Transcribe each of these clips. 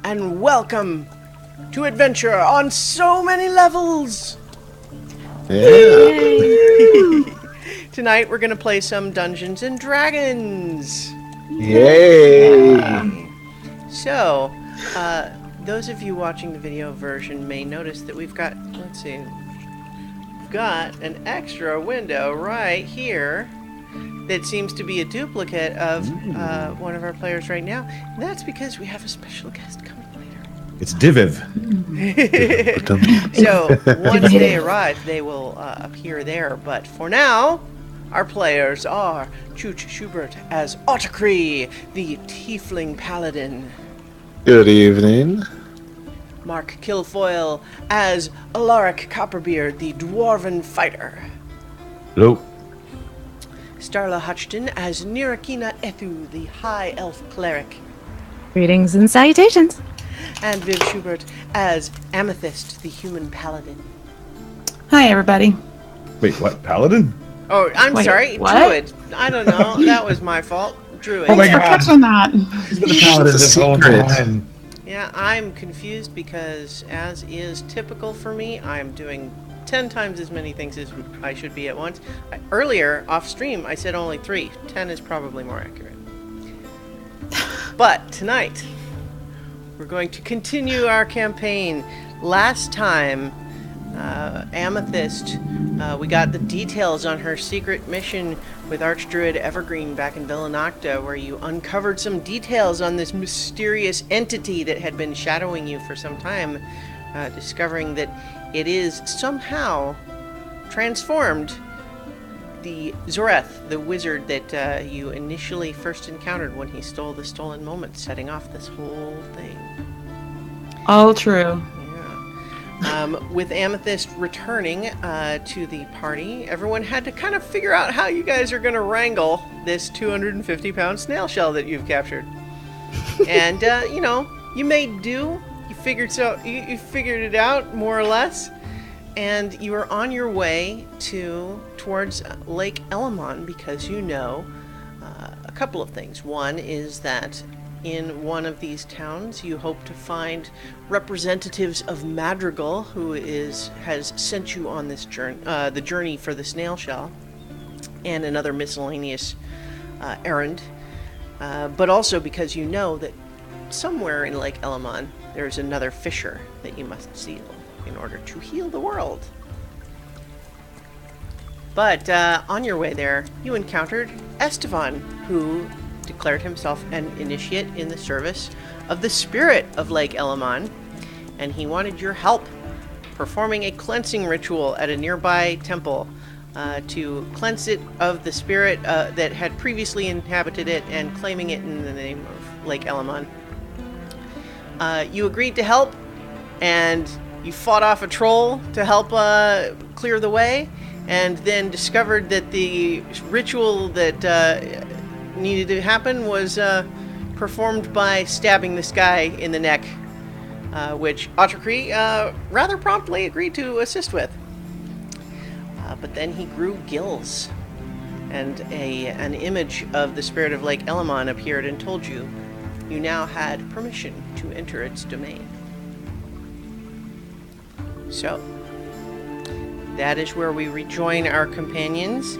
and welcome to adventure on so many levels. Yeah. Tonight we're gonna play some Dungeons and Dragons. Yay! So, those of you watching the video version may notice that we've got, we've got an extra window right here that seems to be a duplicate of one of our players right now. And that's because we have a special guest coming later. It's Diviv. So, once they arrive, they will appear there. But for now, our players are Chooch Schubert as Autocree, the Tiefling Paladin. Good evening. Mark Kilfoyle as Alaric Copperbeard, the Dwarven Fighter. Hello. Starla Hutchton as Nirakina Ethu, the High Elf Cleric. Greetings and salutations. And Viv Schubert as Amethyst, the Human Paladin. Hi, everybody. Wait, what? Paladin? Oh, I'm Wait, sorry, what? Druid. I don't know. That was my fault. Druid. Thanks for catching that. He's been a paladin this whole time. Yeah, I'm confused because, as is typical for me, I'm doing 10 times as many things as I should be at once. Earlier, off stream, I said only 3. 10 is probably more accurate. But tonight, we're going to continue our campaign. Last time, Amethyst, we got the details on her secret mission with Archdruid Evergreen back in Villanocta, where you uncovered some details on this mysterious entity that had been shadowing you for some time, discovering that it is somehow transformed the Zoreth, the wizard that you initially first encountered when he stole the stolen moment, setting off this whole thing. All true. With Amethyst returning to the party, everyone had to kind of figure out how you guys are going to wrangle this 250-pound snail shell that you've captured. And, you made do. You figured it out, more or less. And you are on your way towards Lake Elemon because you know a couple of things. One is that in one of these towns, you hope to find representatives of Madrigal, who has sent you on this journey, the journey for the snail shell, and another miscellaneous errand. But also because you know that somewhere in Lake Elemon, there's another fissure that you must seal in order to heal the world. But on your way there, you encountered Estevan, who declared himself an initiate in the service of the spirit of Lake Elemon, and he wanted your help performing a cleansing ritual at a nearby temple to cleanse it of the spirit that had previously inhabited it and claiming it in the name of Lake Elemon. You agreed to help, and you fought off a troll to help clear the way, and then discovered that the ritual that needed to happen was performed by stabbing this guy in the neck, which Autocree rather promptly agreed to assist with. But then he grew gills, and an image of the spirit of Lake Elemon appeared and told you now had permission to enter its domain. So, that is where we rejoin our companions.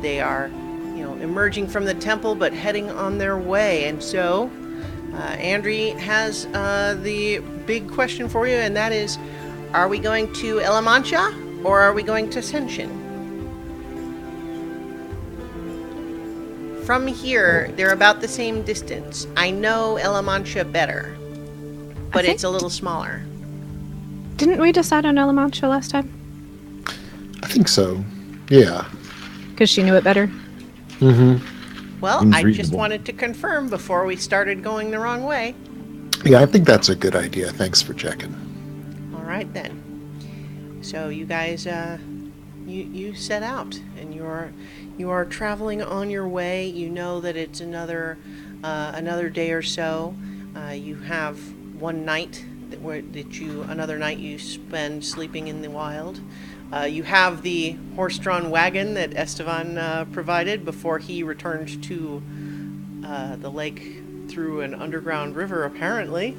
They are emerging from the temple, but heading on their way. And so, Andri has the big question for you, and that is, are we going to Elemantia, or are we going to Senshin? From here, they're about the same distance. I know Elemantia better, but it's a little smaller. Didn't we decide on Elemantia last time? I think so. Yeah. Because she knew it better? Mm-hmm. Well, Seems I just reasonable. wanted to confirm before we started going the wrong way. Yeah, I think that's a good idea. Thanks for checking. All right, then. So you guys, you set out, and you are traveling on your way. You know that it's another day or so. You have one night another night you spend sleeping in the wild. You have the horse-drawn wagon that Estevan provided before he returned to the lake through an underground river, apparently.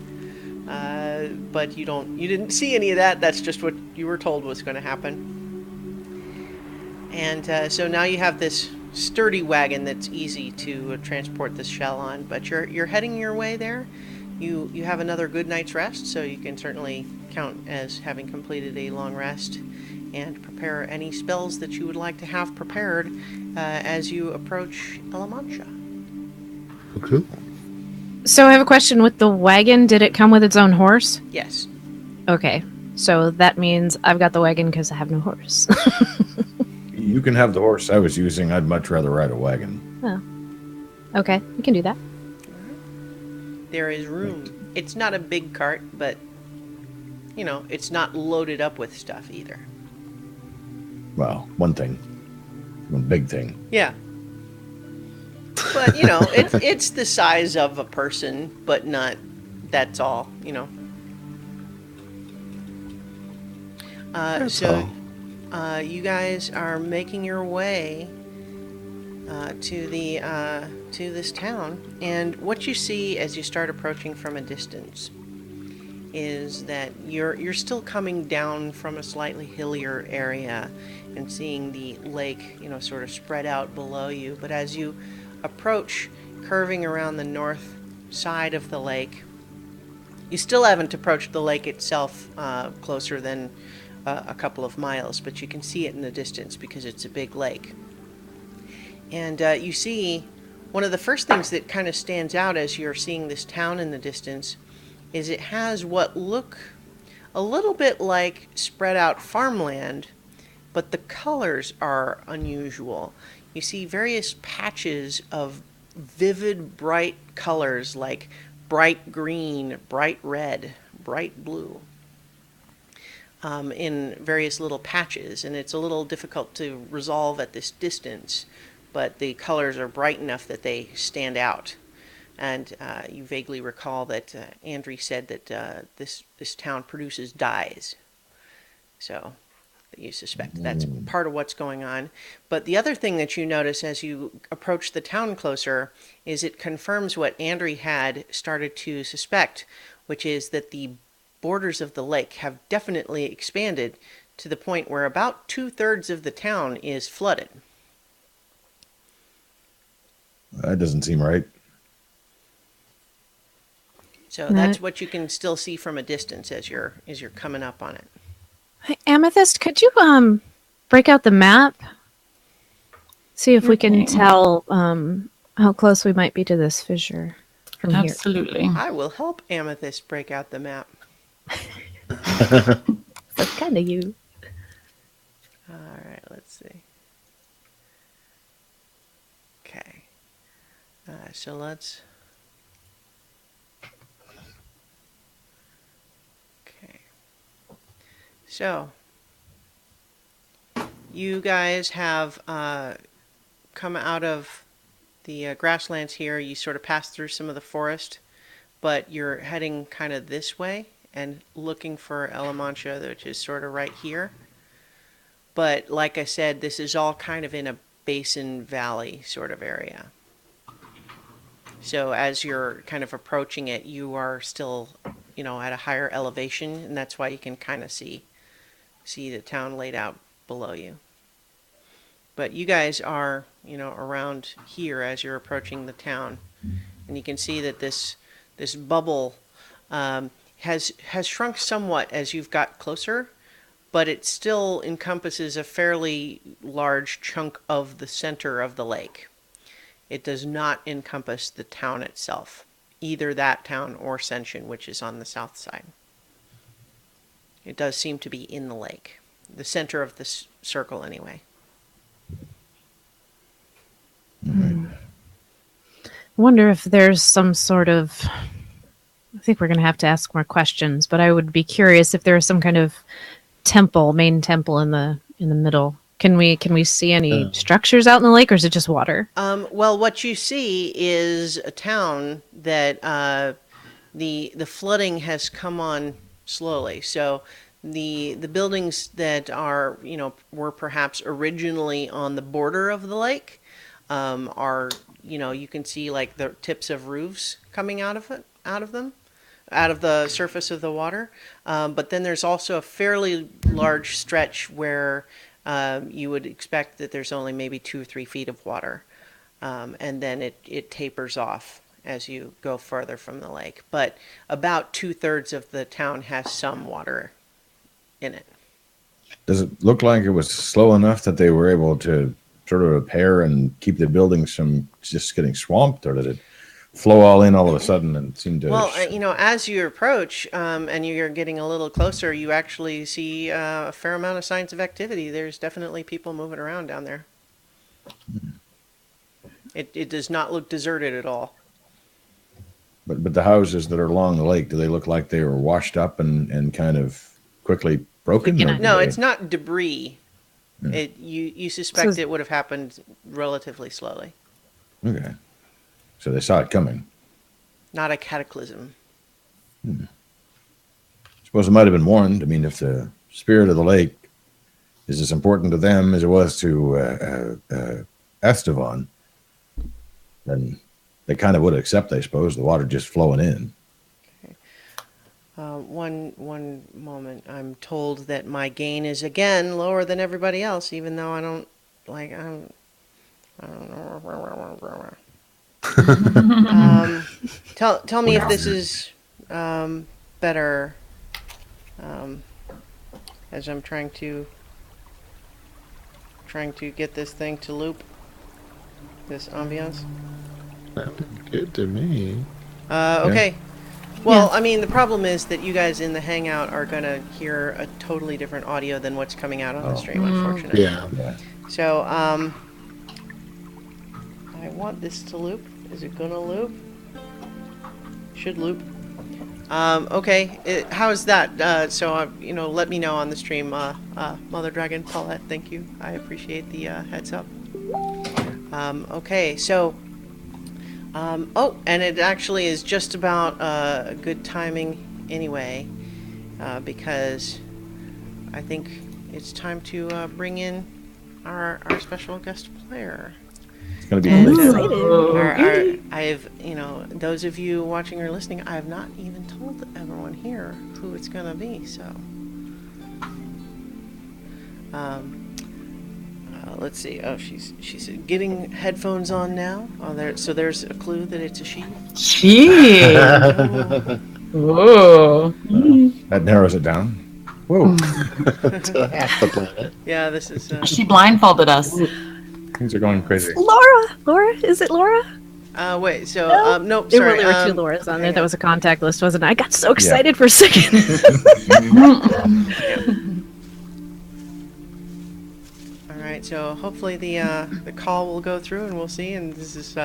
But you didn't see any of that. That's just what you were told was going to happen. And so now you have this sturdy wagon that's easy to transport this shell on. But you're heading your way there. You have another good night's rest, so you can certainly count as having completed a long rest, and prepare any spells that you would like to have prepared as you approach Elamantia. Okay. So I have a question with the wagon. Did it come with its own horse? Yes. Okay. So that means I've got the wagon because I have no horse. You can have the horse I was using. I'd much rather ride a wagon. Oh. Okay, we can do that. There is room. It's not a big cart, but, it's not loaded up with stuff either. Well, one big thing. Yeah. But, it's the size of a person, but not, that's all. So you guys are making your way to this town, and what you see as you start approaching from a distance is that you're still coming down from a slightly hillier area and seeing the lake, sort of spread out below you. But as you approach, curving around the north side of the lake, you still haven't approached the lake itself closer than a couple of miles, but you can see it in the distance because it's a big lake. And you see one of the first things that kind of stands out as you're seeing this town in the distance is it has what look a little bit like spread out farmland, but the colors are unusual. You see various patches of vivid, bright colors like bright green, bright red, bright blue, in various little patches, and it's a little difficult to resolve at this distance, but the colors are bright enough that they stand out. And you vaguely recall that Andri said that this town produces dyes, so you suspect that's part of what's going on. But the other thing that you notice as you approach the town closer is it confirms what Andri had started to suspect, which is that the borders of the lake have definitely expanded to the point where about 2/3 of the town is flooded. That doesn't seem right. So that's what you can still see from a distance as you're coming up on it. Hey, Amethyst, could you break out the map? See if we can tell how close we might be to this fissure from here. Absolutely. I will help Amethyst break out the map. That's kind of you. All right, let's see. Okay. So let's... Okay. So, you guys have come out of the grasslands here. You sort of passed through some of the forest, but you're heading kind of this way and looking for Elamantia, which is sort of right here. But like I said, this is all kind of in a basin valley sort of area. So as you're kind of approaching it, you are still, at a higher elevation, and that's why you can kind of see the town laid out below you. But you guys are, around here as you're approaching the town, and you can see that this bubble has shrunk somewhat as you've got closer, but it still encompasses a fairly large chunk of the center of the lake. It does not encompass the town itself, either that town or Senshin, which is on the south side. It does seem to be in the lake, the center of this circle anyway. I wonder if there's some sort of... I think we're going to have to ask more questions, but I would be curious if there is some kind of main temple in the middle. Can we see any structures out in the lake, or is it just water? Well, what you see is a town that the flooding has come on slowly. So the buildings that are were perhaps originally on the border of the lake are you can see like the tips of roofs coming out of them. out of the surface of the water. But then there's also a fairly large stretch where you would expect that there's only maybe 2 or 3 feet of water. And then it tapers off as you go further from the lake. But about 2/3 of the town has some water in it. Does it look like it was slow enough that they were able to sort of repair and keep the buildings from just getting swamped, or did it flow all in all of a sudden and seem to? Well, as you approach and you're getting a little closer, you actually see a fair amount of signs of activity. There's definitely people moving around down there. It does not look deserted at all. But the houses that are along the lake, do they look like they were washed up and kind of quickly broken? No, it's not debris. You suspect it would have happened relatively slowly. Okay. So they saw it coming. Not a cataclysm. Suppose it might have been warned. I mean, if the spirit of the lake is as important to them as it was to Estevan, then they kind of would accept, I suppose, the water just flowing in. Okay. One moment. I'm told that my gain is again lower than everybody else, even though I don't know. Tell me if this is better. As I'm trying to get this thing to loop. This ambiance. Sounded good to me. Okay. Well, I mean, the problem is that you guys in the hangout are going to hear a totally different audio than what's coming out on the stream, unfortunately. Yeah. So, I want this to loop. Is it going to loop? Should loop. Okay. How's that? So, let me know on the stream. Mother Dragon, Paulette, thank you. I appreciate the heads up. Okay, so... and it actually is just about good timing anyway, because I think it's time to bring in our special guest player. It's going to be Excited. I've, those of you watching or listening, I have not even told everyone here who it's going to be, so... let's see. Oh, she's getting headphones on now. Oh, so there's a clue that it's a she. Gee. Whoa. That narrows it down. Whoa. To half the planet. Yeah, this is. She blindfolded us. Things are going crazy. Laura, is it Laura? Wait. So nope. There Sorry. really were 2 Lauras on there. That was a contact list, wasn't it? I got so Yeah. excited for a second. All right. So hopefully the call will go through and we'll see. And this is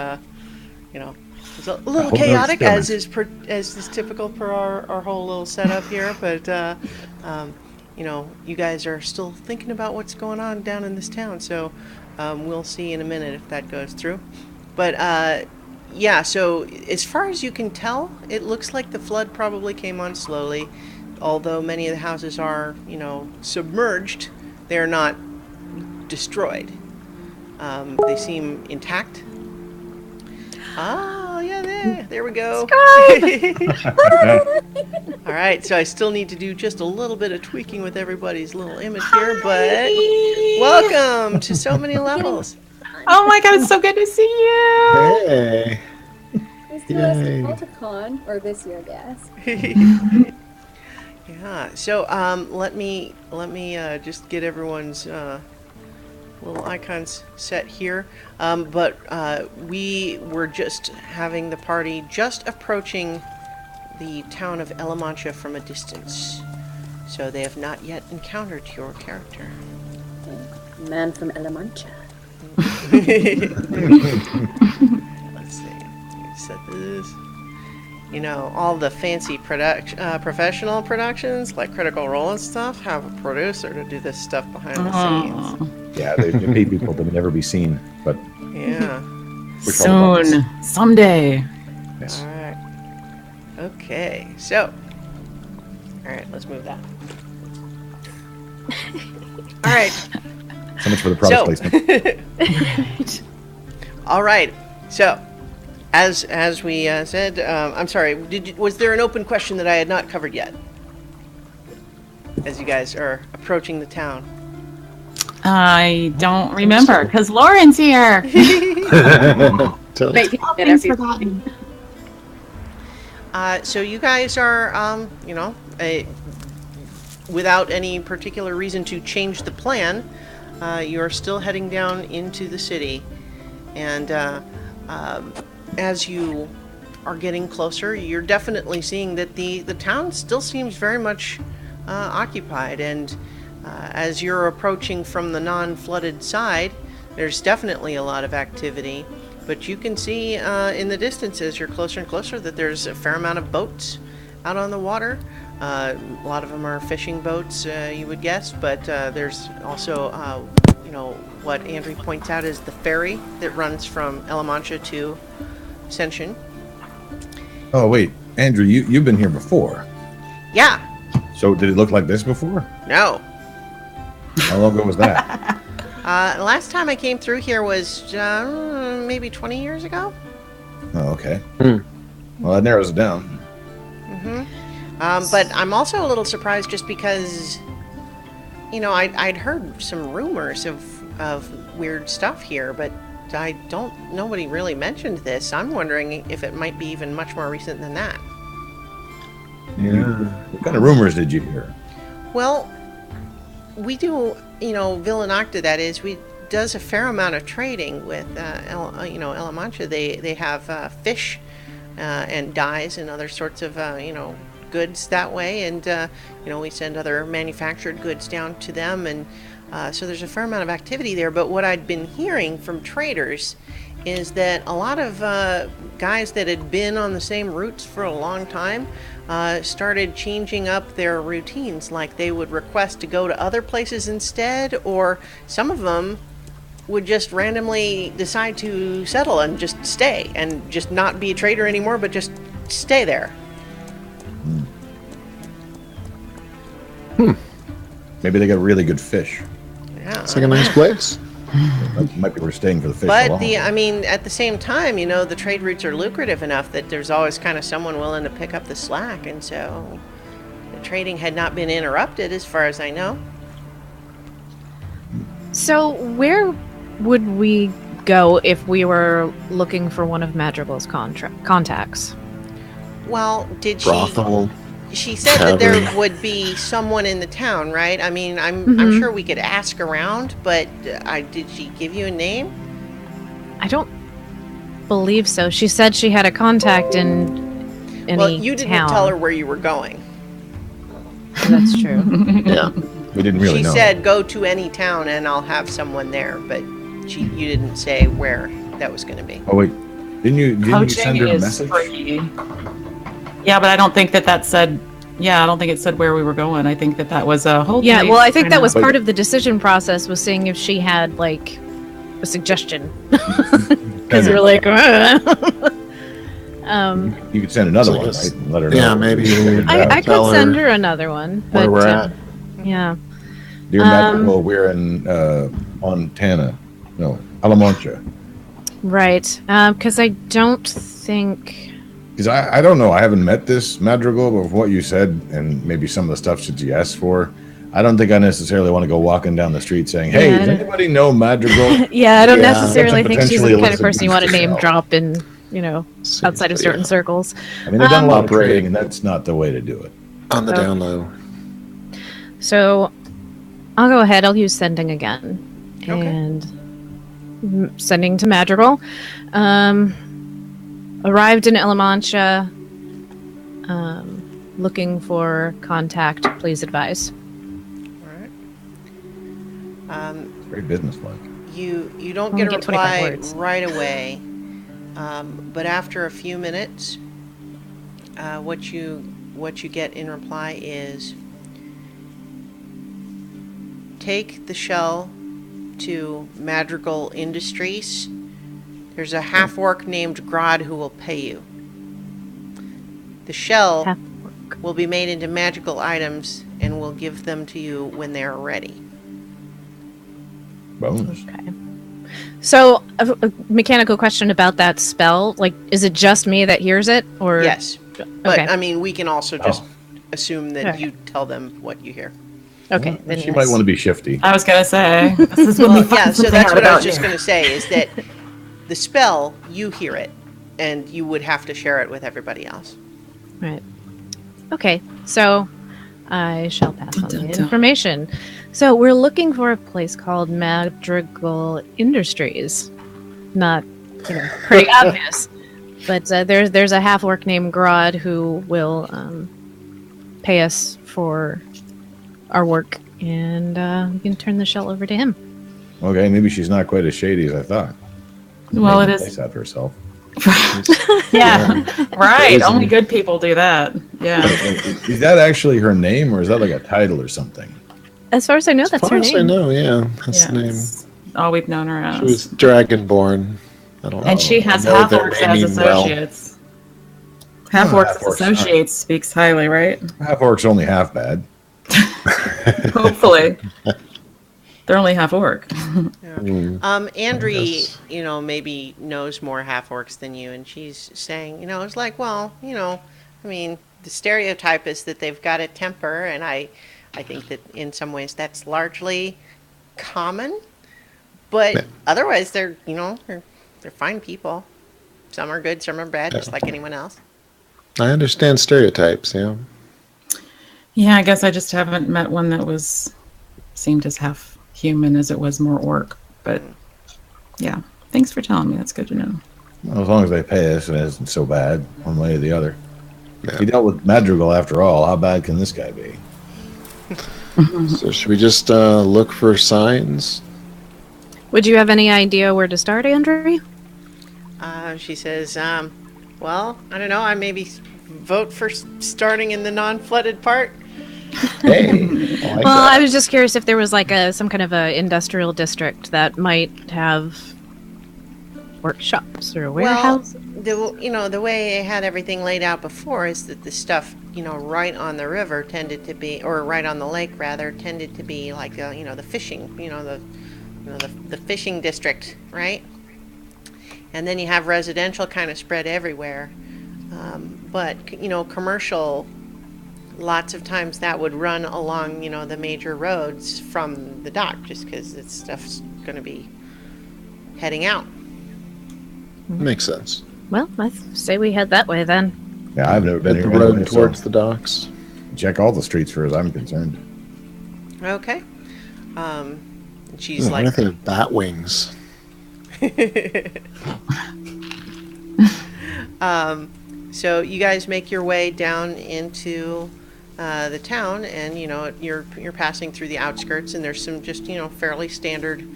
it's a little hope no chaotic as experiment. is typical for our whole little setup here. But you guys are still thinking about what's going on down in this town. So we'll see in a minute if that goes through. But yeah, so as far as you can tell, it looks like the flood probably came on slowly. Although many of the houses are, submerged, they're not destroyed. They seem intact. Oh, yeah, there we go. All right, so I still need to do just a little bit of tweaking with everybody's little image here, but welcome to So Many Levels. Oh my god, it's so good to see you. Hey. It's the last Balticon, or this year, I guess. Yeah. So let me just get everyone's little icons set here. But we were just having the party just approaching the town of Elemon from a distance, so they have not yet encountered your character. Man from Elemon. Let's see. Set this. All the fancy professional productions like Critical Role and stuff have a producer to do this stuff behind the scenes. Yeah, they pay people to never be seen, but Yeah. Soon. Someday. yes. All right. Okay. So. All right. Let's move that. All right. So much for the product placement. All right. So, As we said, I'm sorry. Was there an open question that I had not covered yet? As you guys are approaching the town. I don't remember because Lauren's here. So, Wait, people get Things every- forgotten. So you guys are, without any particular reason to change the plan, you're still heading down into the city. And as you are getting closer, you're definitely seeing that the town still seems very much occupied. And as you're approaching from the non-flooded side, there's definitely a lot of activity. But you can see in the distance as you're closer and closer that there's a fair amount of boats out on the water. A lot of them are fishing boats, you would guess, but there's also, what Andrew points out is the ferry that runs from Elemantia to Ascension. Oh wait, Andrew, you've been here before. Yeah, So did it look like this before? no. How long ago was that? Last time I came through here was maybe 20 years ago. Oh, okay. Well, that narrows it down. But I'm also a little surprised just because, I'd heard some rumors of weird stuff here, but nobody really mentioned this. I'm wondering if it might be even much more recent than that. yeah. What kind of rumors did you hear? Well, we do, Villanocta, that is, does a fair amount of trading with, Elemantia. They have fish and dyes and other sorts of, goods that way. And, we send other manufactured goods down to them. And so there's a fair amount of activity there. But what I'd been hearing from traders is that a lot of guys that had been on the same routes for a long time started changing up their routines. Like they would request to go to other places instead, or some of them would just randomly decide to settle and just stay and just not be a trader anymore, but just stay there. Maybe they got really good fish. Yeah. It's like a nice place. Might be we're staying for the fish. But alone. at the same time, the trade routes are lucrative enough that there's always kind of someone willing to pick up the slack, and so the trading had not been interrupted as far as I know. So, where would we go if we were looking for one of Madrigal's contacts? Well, did Brothel. she said that there Tavern. would be someone in the town, right? I mean, I'm sure we could ask around, but did she give you a name? I don't believe so. She said she had a contact in any Well, you didn't town. tell her where you were going. That's true. Yeah. we didn't really She know. said go to any town and I'll have someone there, but you didn't say where that was going to be. Oh wait, didn't you send Coaching her a is message? free. Yeah, but I don't think that said. Yeah, I don't think it said where we were going. I think that was a whole. Yeah, place well, I think that kinda- was part of the decision process, was seeing if she had, like, a suggestion. Because we're like, You could send another So I one, guess- right? And let her know. yeah, maybe I tell could her send her another one. where But, we're at. yeah. Dear Madrigal, we're in Montana. No, Alamancha. Right. Because I don't think... Because I don't know. I haven't met this Madrigal, but from what you said, and maybe some of the stuff that you asked for, I don't think I necessarily want to go walking down the street saying, "Hey, Yeah, I does don't- anybody know Madrigal?" Yeah, I don't Yeah. necessarily think she's the Potentially kind of person you want to Elizabeth name Michelle. drop in, outside of certain circles. I mean, they've done a lot of Operating. trading, and that's not the way to do it. On the Okay. down low. So I'll go ahead. I'll use sending again. Okay. And sending to Madrigal. Arrived in Elemantia. Looking for contact. Please advise. All right. Very businesslike. You don't Only get a get 25 reply words. right away, but after a few minutes, what you get in reply is take the shell to Madrigal Industries. There's a half-orc named Grod who will pay you. The shell Half-orc. will be made into magical items and will give them to you when they are ready. Bonus. Okay. So a mechanical question about that spell. Like, is it just me that hears it, or Yes. But, Okay. I mean, we can also just assume that Alright. you tell them what you hear. Okay, Well, then she yes. might want to be shifty. I was gonna say this is when we Well, find yeah, so something that's out what I was about just you. going to say, is that the spell, you hear it, and you would have to share it with everybody else. Right. Okay, so I shall pass on the information. So we're looking for a place called Madrigal Industries. Not, pretty obvious. But there's a half-orc named Grodd who will pay us for our work, and we can turn the shell over to him. Okay, maybe she's not quite as shady as I thought. Well, Made it a is. place out for herself. Yeah, right. Isn't Only it? good people do that. Yeah. Is that actually her name, or is that like a title or something? As far as I know, As that's far her as I name. know, yeah, that's Yeah, the name. it's all we've known her as. She was dragonborn. I don't know. And she has I know they're half-orcs as naming well. associates. Half-orcs as half-orcs. associates speaks highly, right? Half orc's only half bad. Hopefully. They're only half-orc. Andrie, Yes. maybe knows more half-orcs than you, and she's saying, it's like, well, I mean, the stereotype is that they've got a temper, and I think that in some ways that's largely common, but Yeah. otherwise they're fine people. Some are good, some are bad, just like anyone else. I understand stereotypes, yeah. Yeah, I guess I just haven't met one that seemed as half human as it was more orc. But yeah, thanks for telling me. That's good to know. Well, as long as they pay us, it isn't so bad, one way or the other. Yeah. We dealt with Madrigal after all. How bad can this guy be? So should we just look for signs? Would you have any idea where to start, Andrew? She says, well, I don't know, I maybe vote for starting in the non-flooded part. Hey, I like Well, I that. was just curious if there was like some kind of a industrial district that might have workshops or warehouses. The way I had everything laid out before is that the stuff, right on the river tended to be, or right on the lake rather, tended to be like, the fishing, the fishing district, right? And then you have residential kind of spread everywhere. But, commercial, lots of times that would run along, the major roads from the dock, just because this stuff's going to be heading out. Makes sense. Well, I say we head that way then. Yeah, I've never been Hit the here. road Anyway, towards so the docks. check all the streets for as I'm concerned. Okay. She's like, Anything of bat wings. so you guys make your way down into the town, and you're passing through the outskirts, and there's some just fairly standard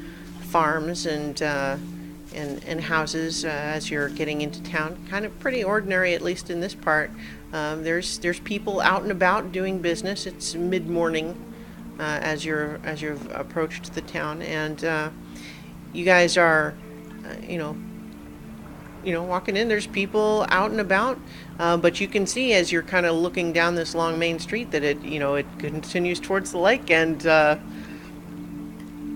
farms and houses as you're getting into town. Kind of pretty ordinary, at least in this part. There's people out and about doing business. It's mid-morning as you've approached the town, and you guys are walking in. There's people out and about, but you can see as you're kind of looking down this long main street that it continues towards the lake and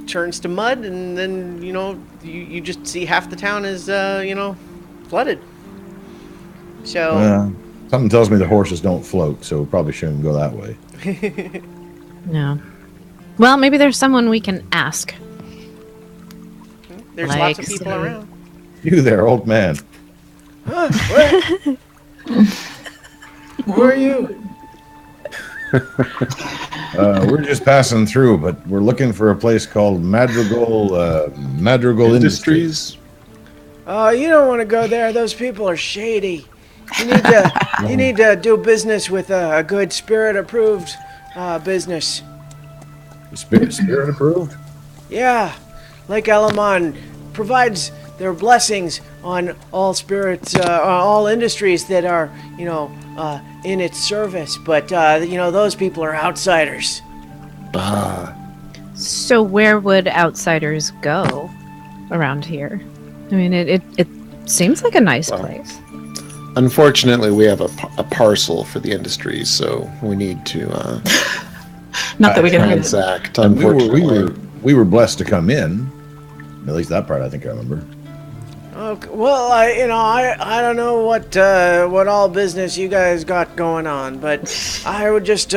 turns to mud, and then you just see half the town is flooded. So Something tells me the horses don't float, so we probably shouldn't go that way. No. Well, maybe there's someone we can ask. there's Like, lots of people so- around. You there, old man. Who are you? We're just passing through, but we're looking for a place called Madrigal Industries. Oh, you don't want to go there. Those people are shady. You need to do business with a good spirit-approved business. Spirit approved? Yeah, Lake Elemon provides their blessings on all spirits, all industries that are, in its service. But those people are outsiders. So where would outsiders go around here? I mean, it seems like a nice place. Unfortunately, we have a parcel for the industries, so we need to Not that we can hide it. transact. And Unfortunately, we were blessed to come in. At least that part I think I remember. Okay, well, I don't know what all business you guys got going on, but I would just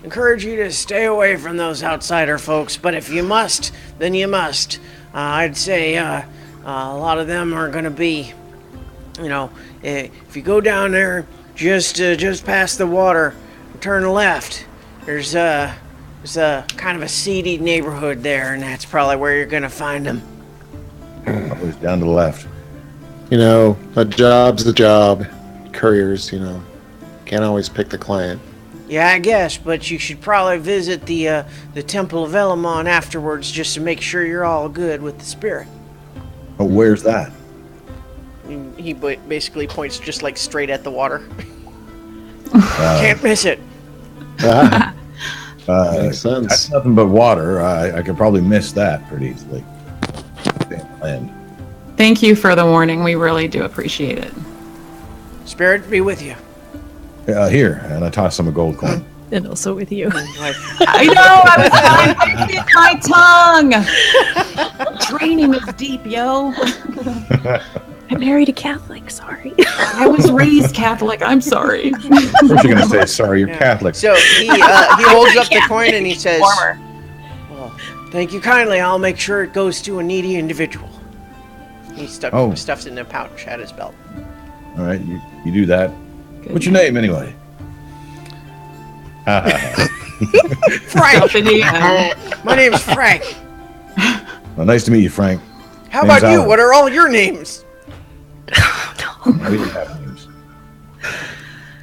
encourage you to stay away from those outsider folks. But if you must, then you must. I'd say a lot of them are gonna be, if you go down there, just past the water, turn left. There's a kind of a seedy neighborhood there, and that's probably where you're gonna find them. Always down to the left. A job's a job. Couriers, can't always pick the client. Yeah, I guess, but you should probably visit the Temple of Elemon afterwards just to make sure you're all good with the spirit. Oh, where's that? He basically points just like straight at the water. Can't miss it. Makes sense. That's nothing but water. I could probably miss that pretty easily. Land. Thank you for the warning. We really do appreciate it. Spirit be with you. Here, and I toss him a gold coin. And also with you. I know. I bit my tongue. Training is deep, yo. I married a Catholic. Sorry. I was raised Catholic. I'm sorry. First you're gonna say sorry, you're Catholic. So he holds up the coin and he says, Well, thank you kindly. I'll make sure it goes to a needy individual. he Oh. stuffs it in a pouch at his belt. All right, you do that. What's your name anyway? Frank! My name's Frank. Well, nice to meet you, Frank. How Name's about you? Alan. What are all your names? We didn't have names.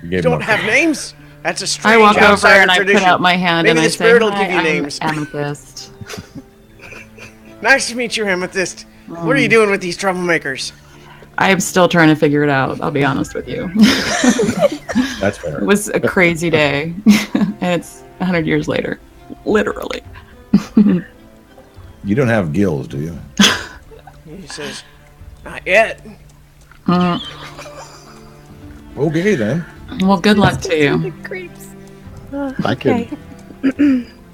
You gave Don't them have names? That's a strange I walk over outsider and I tradition. put out my hand Maybe and I the say, spirit will "Hi, give you I'm names." Amethyst. Nice to meet you, Amethyst. What are you doing with these troublemakers? I'm still trying to figure it out. I'll be honest with you. That's fair. It was a crazy day, and it's 100 years later, literally. You don't have gills, do you? He says, not yet. Okay then. Well, good luck to you. Creeps. I could.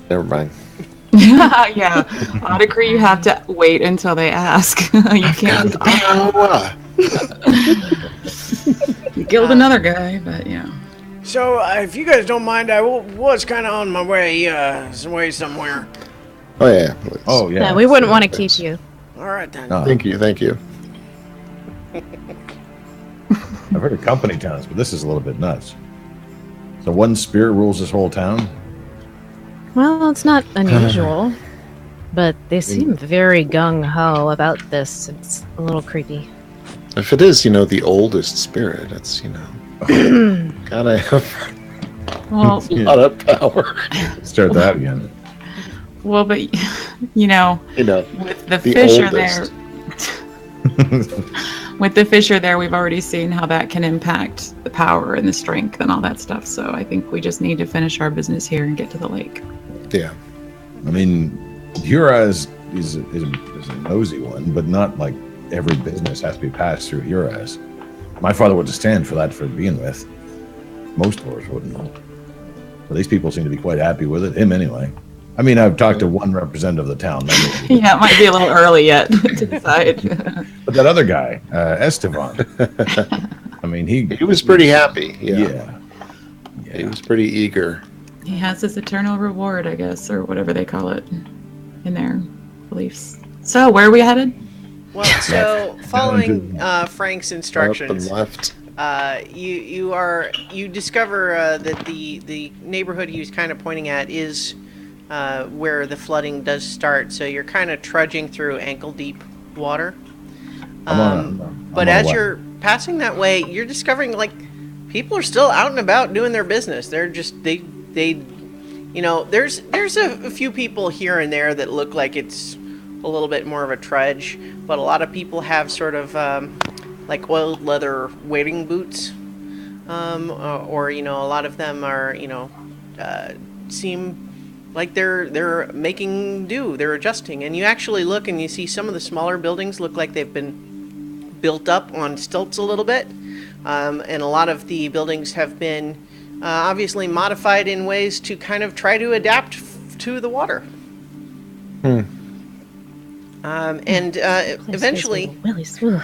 Never mind. Yeah, Audicry, you have to wait until they ask. You can't. You killed another guy, but yeah. So, if you guys don't mind, I was kind of on my way somewhere. Oh yeah. Please. Oh yeah. Yeah, we wouldn't want to keep you. All right, then. No, Thank you. I've heard of company towns, but this is a little bit nuts. So one spirit rules this whole town? Well, it's not unusual, but they seem very gung-ho about this. It's a little creepy. If it is, the oldest spirit, it's gotta have Well, a lot of power. Start that again. well, but you know, with the fissure oldest. there, with the fissure there, we've already seen how that can impact the power and the strength and all that stuff. So I think we just need to finish our business here and get to the lake. Yeah. I mean, Huraz is a nosy one, but not like every business has to be passed through Huraz. My father wouldn't stand for that for begin with. Most doors wouldn't. But these people seem to be quite happy with it. Him anyway. I mean, I've talked to one representative of the town. Yeah, it might be a little early yet to decide. But that other guy, Esteban. I mean, He was pretty happy. Yeah. He was pretty eager. He has his eternal reward, I guess, or whatever they call it in their beliefs. So, where are we headed? Well, so following Frank's Up instructions, and left. you discover that the neighborhood he was kind of pointing at is where the flooding does start. So you're kind of trudging through ankle deep water. But as you're passing that way, you're discovering like people are still out and about doing their business. They're just there's a few people here and there that look like it's a little bit more of a trudge, but a lot of people have sort of like oiled leather wading boots, or a lot of them are seem like they're making do, they're adjusting, and you actually look and you see some of the smaller buildings look like they've been built up on stilts a little bit, and a lot of the buildings have been obviously modified in ways to kind of try to adapt to the water. And eventually, Willies. Ugh.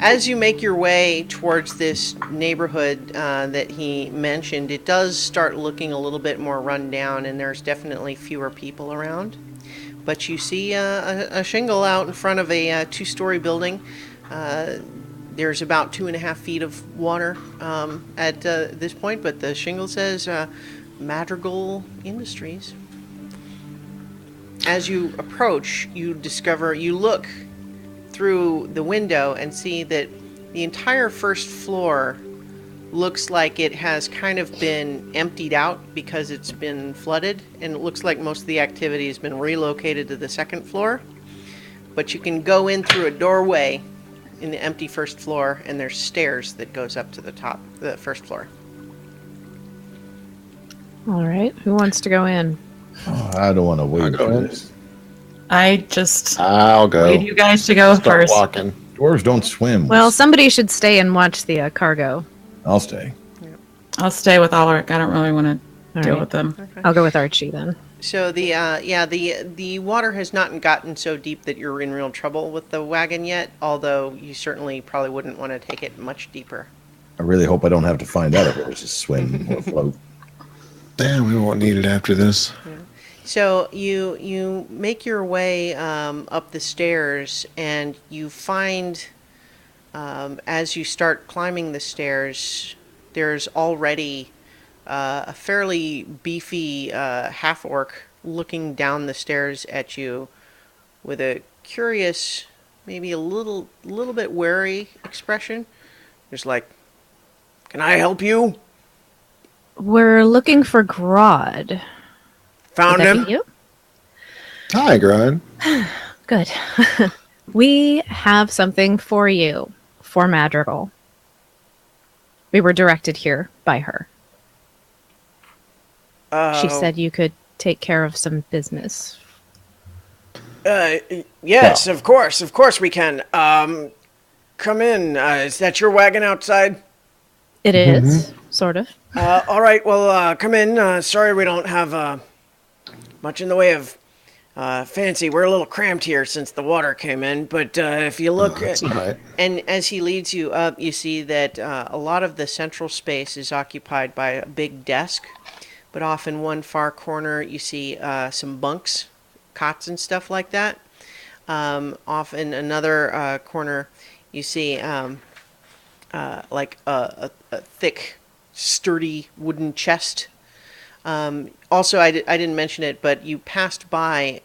as you make your way towards this neighborhood that he mentioned, it does start looking a little bit more run down, and there's definitely fewer people around. But you see a shingle out in front of a two-story building. There's about 2.5 feet of water at this point, but the shingle says Madrigal Industries. As you approach, you look through the window and see that the entire first floor looks like it has kind of been emptied out because it's been flooded, and it looks like most of the activity has been relocated to the second floor. But you can go in through a doorway in the empty first floor, and there's stairs that goes up to the first floor. All right. Who wants to go in? Oh, I don't want to wait go for in. this. I'll go. Need you guys to go Start first. walking. Dwarves don't swim. Well, somebody should stay and watch the cargo. I'll stay. I'll stay with Ulrich. I don't really want to All deal right. with them. I'll go with Archie then. So the water has not gotten so deep that you're in real trouble with the wagon yet, although you certainly probably wouldn't want to take it much deeper. I really hope I don't have to find out if it was just swim or float. Damn, we won't need it after this. So you make your way up the stairs, and you find as you start climbing the stairs, there's already a fairly beefy half-orc looking down the stairs at you with a curious, maybe a little bit wary expression. Just like, "Can I help you?" We're looking for Grodd. Found Would that him? be you? Hi, Grun. Good. We have something for you, for Madrigal. We were directed here by her. She said you could take care of some business. Yes, of course we can. Come in. Is that your wagon outside? It is, sort of. All right, well, come in. Sorry we don't have much in the way of fancy. We're a little cramped here since the water came in, but if you look... That's all right. And as he leads you up, you see that a lot of the central space is occupied by a big desk, but off in one far corner you see some bunks, cots and stuff like that. Off in another corner you see like a thick, sturdy wooden chest. Also, I didn't mention it, but you passed by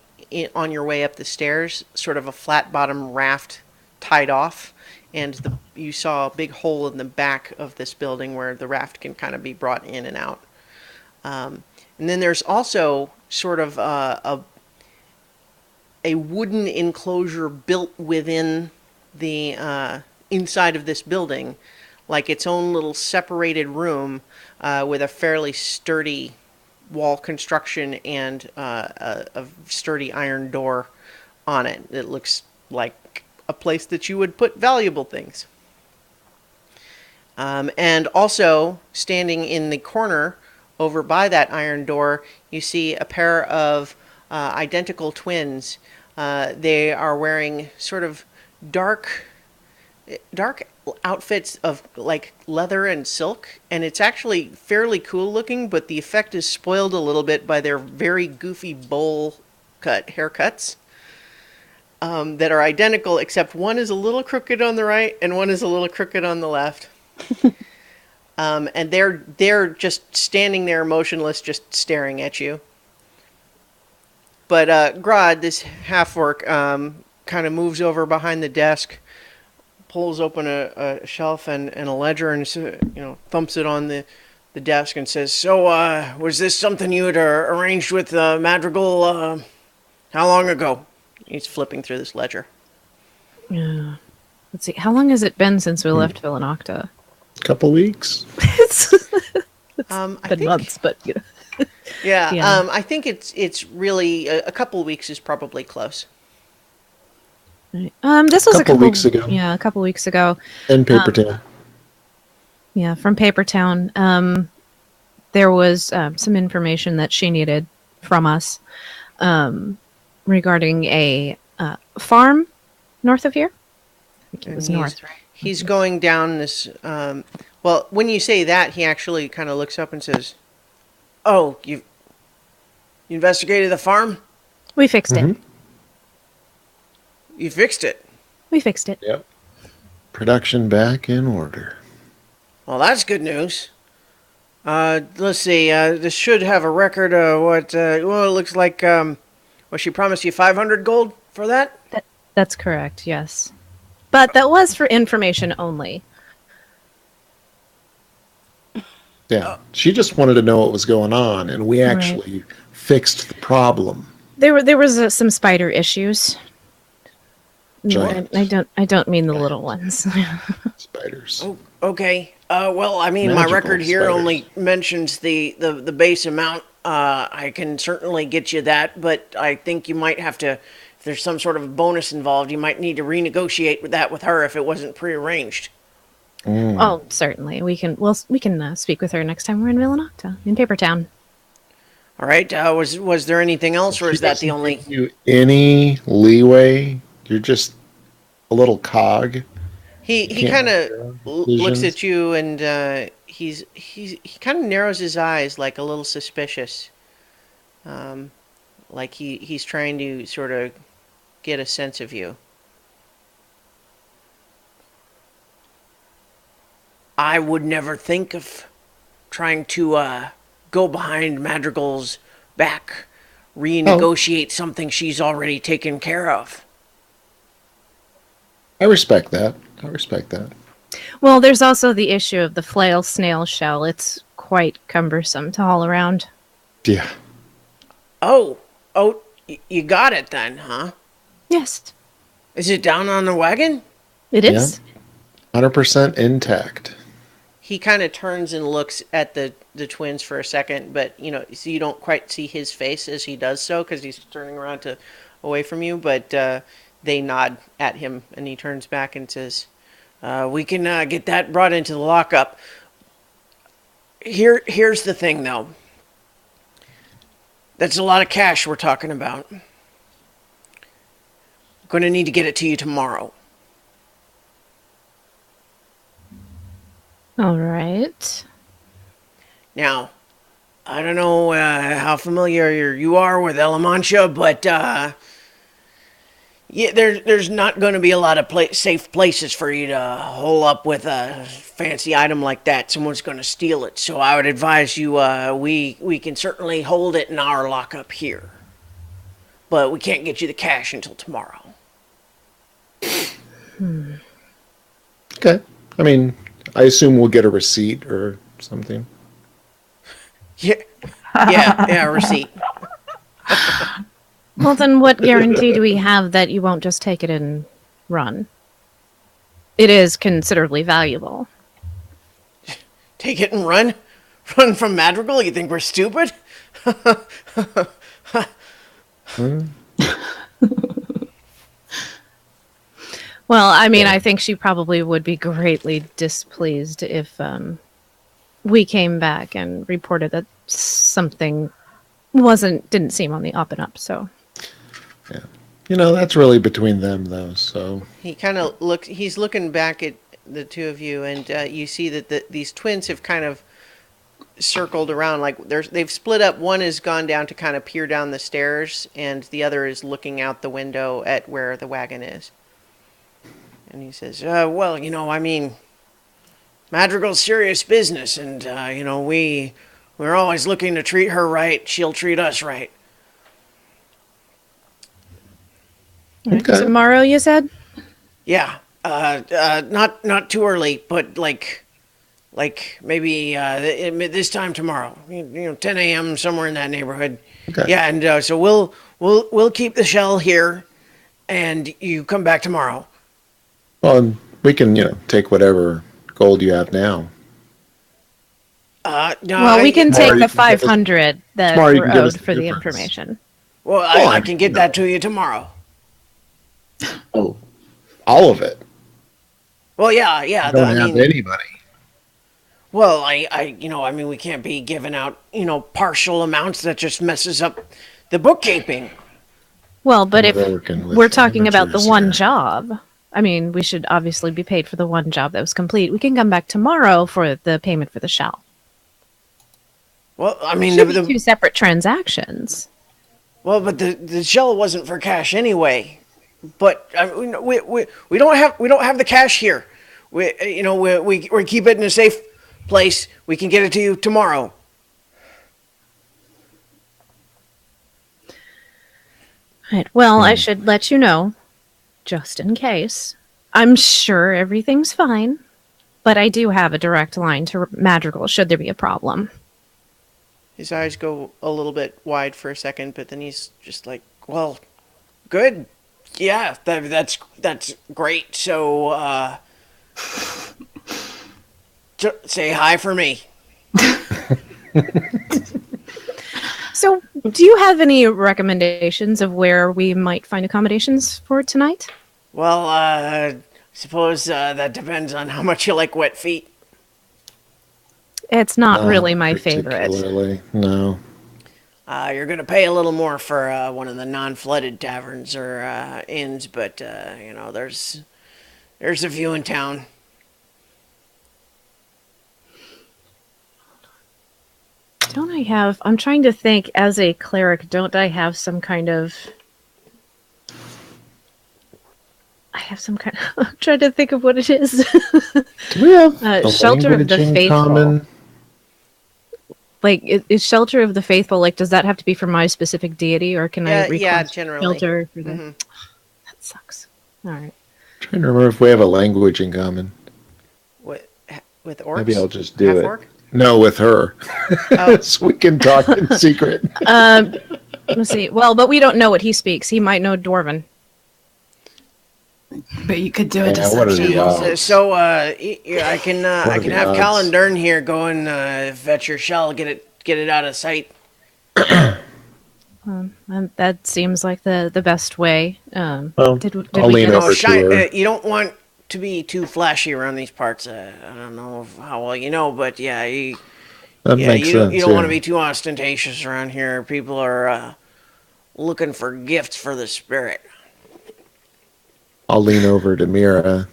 on your way up the stairs, sort of a flat bottom raft tied off, and you saw a big hole in the back of this building where the raft can kind of be brought in and out. And then there's also sort of a wooden enclosure built within the inside of this building, like its own little separated room with a fairly sturdy wall construction and a sturdy iron door on it. It looks like a place that you would put valuable things. And also, standing in the corner over by that iron door, you see a pair of identical twins. They are wearing sort of dark outfits of like leather and silk, and it's actually fairly cool looking, but the effect is spoiled a little bit by their very goofy bowl cut haircuts that are identical, except one is a little crooked on the right and one is a little crooked on the left. And they're just standing there motionless, just staring at you. But Grodd, this half-orc, kind of moves over behind the desk, pulls open a shelf and a ledger, and thumps it on the desk and says, "So, was this something you had arranged with Madrigal? How long ago?" He's flipping through this ledger. Yeah. Let's see. How long has it been since we left Villanocta? Couple weeks. It's I been think, months, but you know. yeah. Yeah. I think it's really a couple weeks is probably close. Right. This was Couple weeks ago. Yeah, a couple weeks ago. In Paper Town. Yeah, from Paper Town. There was some information that she needed from us regarding a farm north of here. I think it And was north, right? He's going down this. Well, when you say that, he actually kind of looks up and says, "Oh, you investigated the farm? We fixed it. You fixed it? We fixed it. Yep. Production back in order. Well, that's good news. Let's see. This should have a record of what. Well, it looks like. Well, she promised you 500 gold for that. That's correct. Yes, but that was for information only. Yeah. She just wanted to know what was going on, and we actually fixed the problem. There was some spider issues. No, Giant. I don't mean the little ones. Spiders. Oh, okay. Well, I mean, my Magical record here spiders. only mentions the base amount. I can certainly get you that, but I think you might have to. If there's some sort of bonus involved, you might need to renegotiate with that with her if it wasn't prearranged. Oh, certainly. We can speak with her next time we're in Villanocta, in Papertown. All right. Was there anything else, or is that the only? Give you any leeway? You're just a little cog. He can't kind make your of own looks decisions. at you, and he kind of narrows his eyes, like a little suspicious, like he's trying to sort of get a sense of you. I would never think of trying to go behind Madrigal's back, renegotiate something she's already taken care of. I respect that. I respect that. Well, there's also the issue of the flail snail shell. It's quite cumbersome to haul around. Yeah. Oh, you got it then, huh? Yes, Is it down on the wagon? it is. 100% intact. He kind of turns and looks at the twins for a second, but so you don't quite see his face as he does so because he's turning around to away from you. But they nod at him, and he turns back and says, "We can get that brought into the lockup." Here's the thing, though. That's a lot of cash we're talking about. Going to need to get it to you tomorrow. All right. Now, I don't know how familiar you are with Elemantia, but yeah, there's not going to be a lot of safe places for you to hole up with a fancy item like that. Someone's going to steal it. So I would advise you, we can certainly hold it in our lockup here. But we can't get you the cash until tomorrow. Okay. I mean, I assume we'll get a receipt or something. Yeah, receipt. Well, then what guarantee do we have that you won't just take it and run? It is considerably valuable. Take it and run? Run from Madrigal? You think we're stupid? Well, I mean, I think she probably would be greatly displeased if we came back and reported that something didn't seem on the up and up. So, Yeah. That's really between them, though. So He kind of he's looking back at the two of you, and you see that these twins have kind of circled around, like they've split up. One has gone down to kind of peer down the stairs, and the other is looking out the window at where the wagon is. And he says, well, I mean, Madrigal's serious business, and, we're always looking to treat her right. She'll treat us right. okay. Tomorrow, you said? Yeah, not too early, but like maybe this time tomorrow. 10 a.m. somewhere in that neighborhood. Okay. Yeah, and so we'll keep the shell here, and you come back tomorrow. Well, and we can take whatever gold you have now. No, Well, we can Tomorrow take you the can give us- 500 that tomorrow you we're can give us owed the for the difference. information. Well, I can get that to you tomorrow. Oh, all of it. Well, yeah. I don't have any money. Well, I mean, we can't be giving out, partial amounts. That just messes up the bookkeeping. Well, but if They're working with we're talking about the amateurs one here. job, I mean, we should obviously be paid for the one job that was complete. We can come back tomorrow for the payment for the shell. Well, I mean, Should be two separate transactions. well, but the shell wasn't for cash anyway. But I mean, we don't have the cash here. We keep it in a safe place. We can get it to you tomorrow. Right. Well, I should let you know, just in case. I'm sure everything's fine, but I do have a direct line to Madrigal should there be a problem. His eyes go a little bit wide for a second, but then he's just like, "Well, good, yeah, that's great. So, say hi for me." So, do you have any recommendations of where we might find accommodations for tonight? Well, suppose that depends on how much you like wet feet. It's not really my favorite. Particularly, no. You're gonna pay a little more for one of the non-flooded taverns or inns, but there's a few in town. Don't I have... I'm trying to think, as a cleric, don't I have some kind of... I'm trying to think of what it is. Do we have a Shelter of the language in Faithful. common? Like, is Shelter of the Faithful, like, does that have to be for my specific deity, or can I request Yeah, generally. Shelter for the... That sucks. All right. Trying to remember if we have a language in common. With orcs? Maybe I'll just do Half-orc? it. No, with her. Oh. So we can talk in secret. Let's see. Well, but we don't know what he speaks. He might know Dwarven. But you could do a Yeah, what are deception. the odds? So I can are the have odds? Callan Dern here go and fetch your shell, get it out of sight. And that seems like the best way. Well, Did I'll we lean get- over to her. You don't want to be too flashy around these parts. I don't know how well you know, but yeah, That makes sense. you don't want to yeah. be too ostentatious around here. People are looking for gifts for the spirit. I'll lean over to Mira.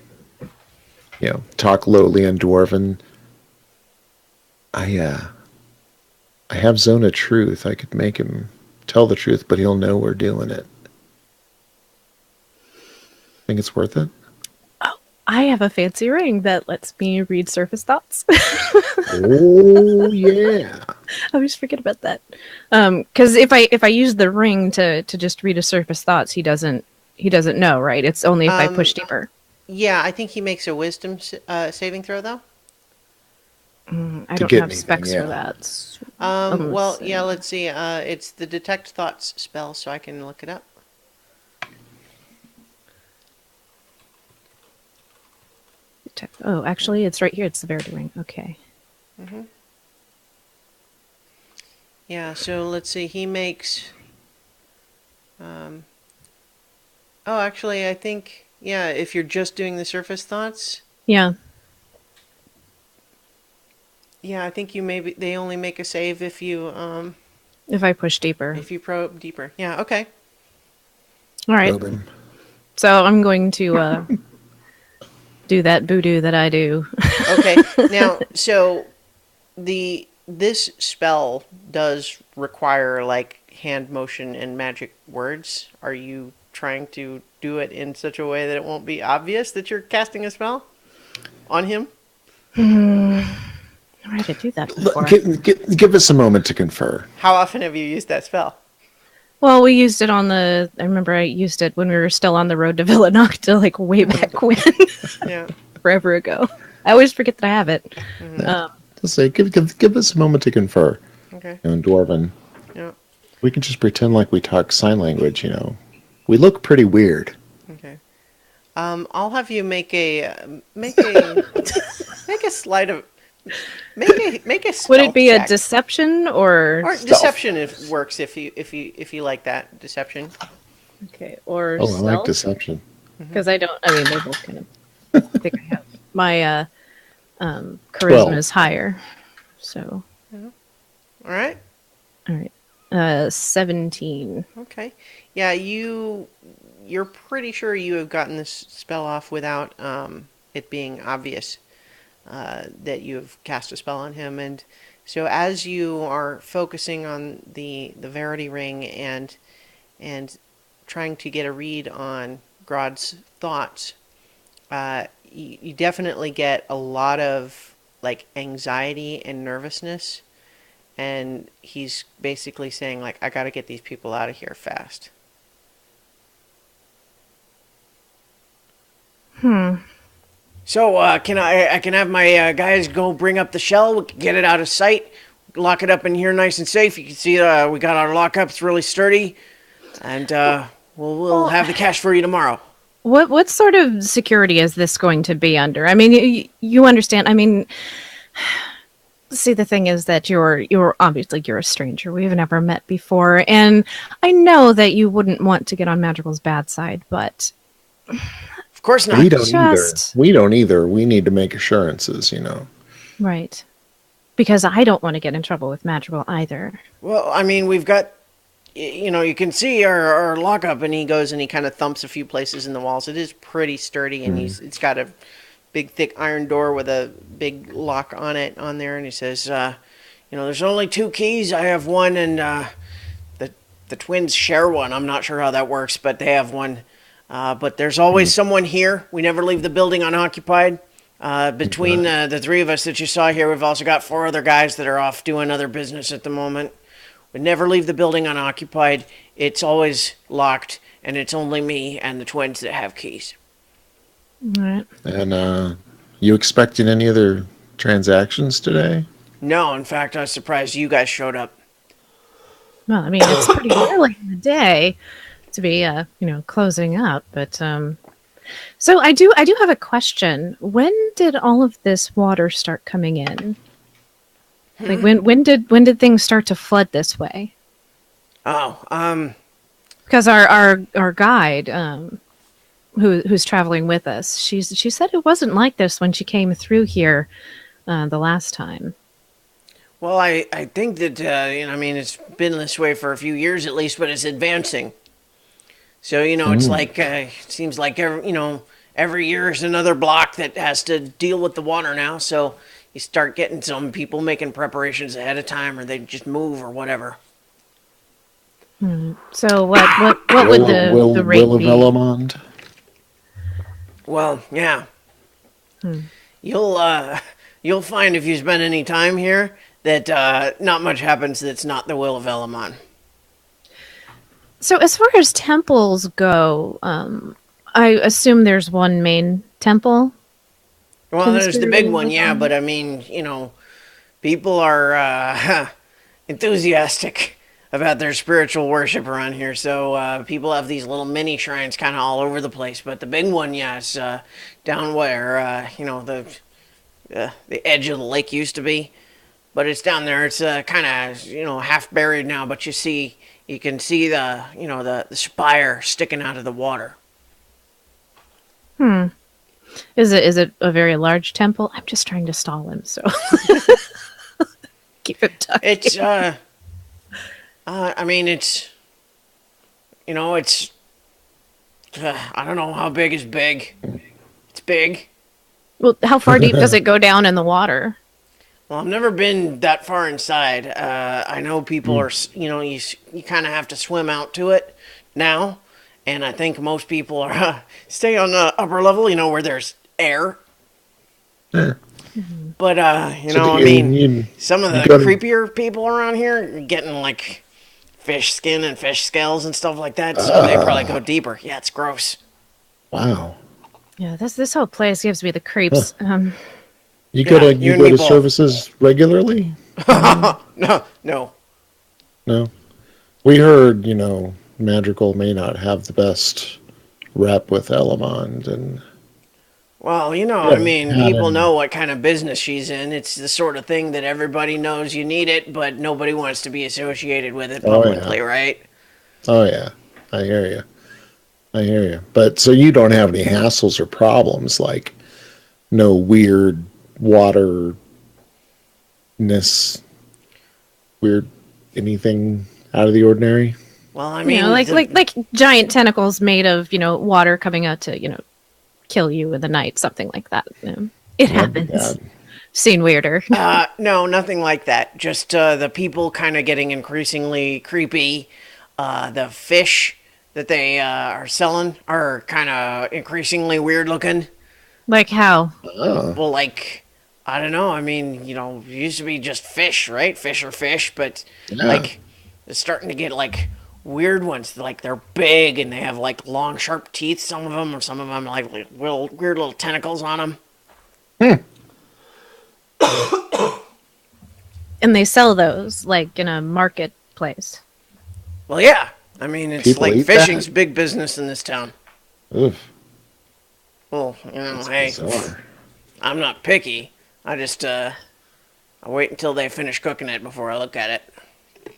Talk lowly in Dwarven. I have Zone of Truth. I could make him tell the truth, but he'll know we're doing it. Think it's worth it? I have a fancy ring that lets me read surface thoughts. Oh yeah. I always forget about that. Because if I use the ring to just read a surface thoughts, he doesn't know, right? It's only if I push deeper. Yeah, I think he makes a wisdom saving throw, though. I don't get have anything, specs yeah. for that. Well, see. yeah, let's see. It's the detect thoughts spell, so I can look it up. Oh, actually, it's right here. It's the Verity ring. Okay. Yeah, so let's see. He makes. Oh, actually, I think if you're just doing the surface thoughts, Yeah. I think they only make a save if you If I push deeper. probe deeper. Yeah, okay. All right. Probe him. So I'm going to do that voodoo that I do. Okay. Now, so this spell does require like hand motion and magic words. Are you trying to do it in such a way that it won't be obvious that you're casting a spell on him? I tried to do that before. Give us a moment to confer. How often have you used that spell? Well, we used it I remember I used it when we were still on the road to Villa Nocta, like way back when, Yeah. forever ago. I always forget that I have it. Just say, give us a moment to confer. Okay. In Dwarven, Yeah. we can just pretend like we talk sign language. We look pretty weird. Okay. I'll have you make a make a slide of make a Would it be stealth a check. deception or Deception if works if you like that deception. okay or Oh, I like stealth? deception. Because I mean they both kind of I think I have my charisma 12. is higher. So All right. all right. 17. Okay. Yeah, you're pretty sure you have gotten this spell off without it being obvious that you have cast a spell on him. And so as you are focusing on the Verity Ring and trying to get a read on Grodd's thoughts, you definitely get a lot of like anxiety and nervousness. And he's basically saying like, I got to get these people out of here fast. So can I can have my guys go bring up the shell, we can get it out of sight, lock it up in here nice and safe. You can see we got our lockups really sturdy, and we'll have the cash for you tomorrow. What sort of security is this going to be under? I mean, you understand. I mean, see, the thing is that you're obviously you're a stranger. We've never met before, and I know that you wouldn't want to get on Madrigal's bad side, but Of course not. We don't Just- either. We don't either. We need to make assurances, you know. right, because I don't want to get in trouble with Madrigal either. Well, I mean, we've got, you know, you can see our lockup, and he goes and he kind of thumps a few places in the walls. It is pretty sturdy, and it's got a big, thick iron door with a big lock on it on there, and he says, you know, there's only 2 keys. I have one, and the twins share one. I'm not sure how that works, but they have one. But there's always someone here. We never leave the building unoccupied. Between the 3 of us that you saw here, we've also got 4 other guys that are off doing other business at the moment. We never leave the building unoccupied. It's always locked, and it's only me and the twins that have keys. All right. And you expecting any other transactions today? No, in fact, I was surprised you guys showed up. Well, I mean, it's pretty early in the day to be, closing up. But so I do have a question. When did all of this water start coming in? Like when did things start to flood this way? Oh, Because our guide, who's traveling with us, she said it wasn't like this when she came through here the last time. well, I think that, I mean, it's been this way for a few years at least, but it's advancing. So, it's like, it seems like, every year is another block that has to deal with the water now. So you start getting some people making preparations ahead of time, or they just move or whatever. So what would the rate Will of be? Elemond? Well, yeah. You'll find if you spend any time here that not much happens that's not the will of Elemon. So as far as temples go, I assume there's one main temple. Well, To the there's the spirit big of one, yeah, Elemon? but I mean, people are enthusiastic about their spiritual worship around here, so people have these little mini shrines kind of all over the place. But the big one, yeah, is down where the edge of the lake used to be, but it's down there. It's kind of half buried now, but you can see the spire sticking out of the water. Is it a very large temple? I'm just trying to stall him, so keep it tucked. It's I mean, it's I don't know how big is big. It's big. Well, how far deep does it go down in the water? Well, I've never been that far inside. I know people are, you kind of have to swim out to it now, and I think most people are stay on the upper level, where there's air. But So I you- mean, you- some of the you gotta- creepier people around here are getting like fish skin and fish scales and stuff like that, so they probably go deeper. Yeah, it's gross. Wow. Yeah, this whole place gives me the creeps. You go to you and go me to both. services regularly? No. No. We heard, Madrigal may not have the best rep with Elemond, and Well, I Yeah, mean, yeah, people then- know what kind of business she's in. It's the sort of thing that everybody knows you need it, but nobody wants to be associated with it Oh, yeah. publicly, right? oh yeah, I hear you. But so you don't have any hassles or problems, like no weird waterness, weird anything Out of the ordinary? Well, I You mean, know, like giant tentacles made of, water coming out to, kill you in the night, something like that. It That'd be happens. bad. Seen weirder. no, nothing like that. Just the people kind of getting increasingly creepy. The fish that they are selling are kind of increasingly weird looking. Like how? Oh, Well, like, I don't know. I mean, it used to be just fish, right? Fish are fish, but yeah. like, it's starting to get like weird ones. Like they're big and they have like long, sharp teeth. Some of them, or some of them like little weird little tentacles on them. And they sell those like in a marketplace. Well, yeah. I mean, it's People like eat fishing's that? big business in this town. Oof. Well, That's hey, bizarre. I'm not picky. I just I wait until they finish cooking it before I look at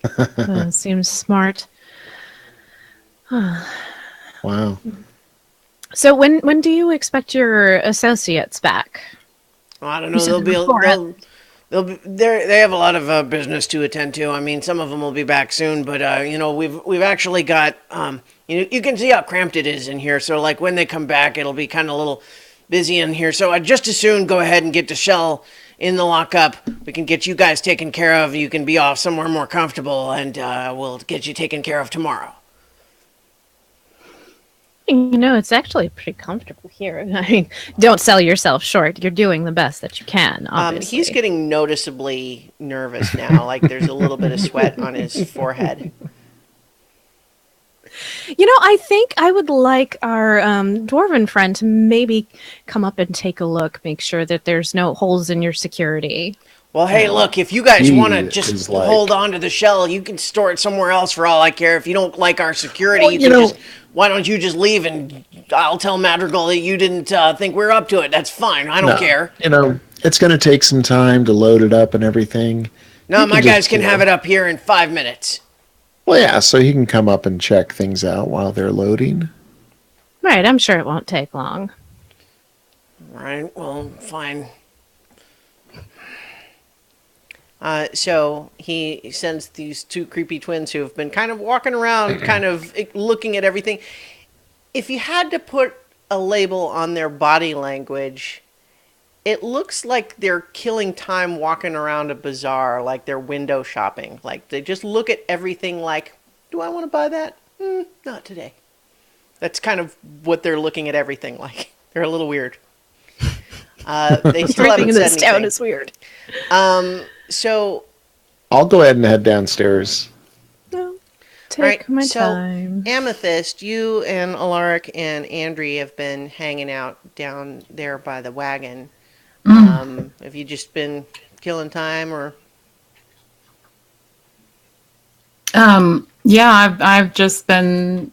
it. Seems smart. Wow. So when do you expect your associates back? Well, I don't You know. said there were four. They have a lot of business to attend to. I mean, some of them will be back soon, but we've actually got you can see how cramped it is in here. So like when they come back, it'll be kind of a little busy in here. So I'd just as soon go ahead and get Shell in the lockup. We can get you guys taken care of. You can be off somewhere more comfortable, and we'll get you taken care of tomorrow. It's actually pretty comfortable here. I mean, don't sell yourself short. You're doing the best that you can, obviously. He's getting noticeably nervous now. Like there's a little bit of sweat on his forehead. I think I would like our dwarven friend to maybe come up and take a look, make sure that there's no holes in your security. Well, hey, look, if you guys He want to is just like- hold on to the shell, you can store it somewhere else for all I care. If you don't like our security, Well, you you can know- just, why don't you just leave and I'll tell Madrigal that you didn't think we're up to it. That's fine. I don't No, care. it's going to take some time to load it up and everything. No, You my can guys just, can have it up here in 5 minutes. Well, yeah, so he can come up and check things out while they're loading. Right, I'm sure it won't take long. Right, well, fine. So he sends these two creepy twins who have been kind of walking around, kind of looking at everything. If you had to put a label on their body language, it looks like they're killing time walking around a bazaar, like they're window shopping. Like they just look at everything like, do I want to buy that? Not today. That's kind of what they're looking at everything like. They're a little weird. They still Everything haven't in said this town anything. is weird. So, I'll go ahead and head downstairs. No, take right, my so time. Amethyst, you and Alaric and Andri have been hanging out down there by the wagon. Have you just been killing time, or? Yeah, I've just been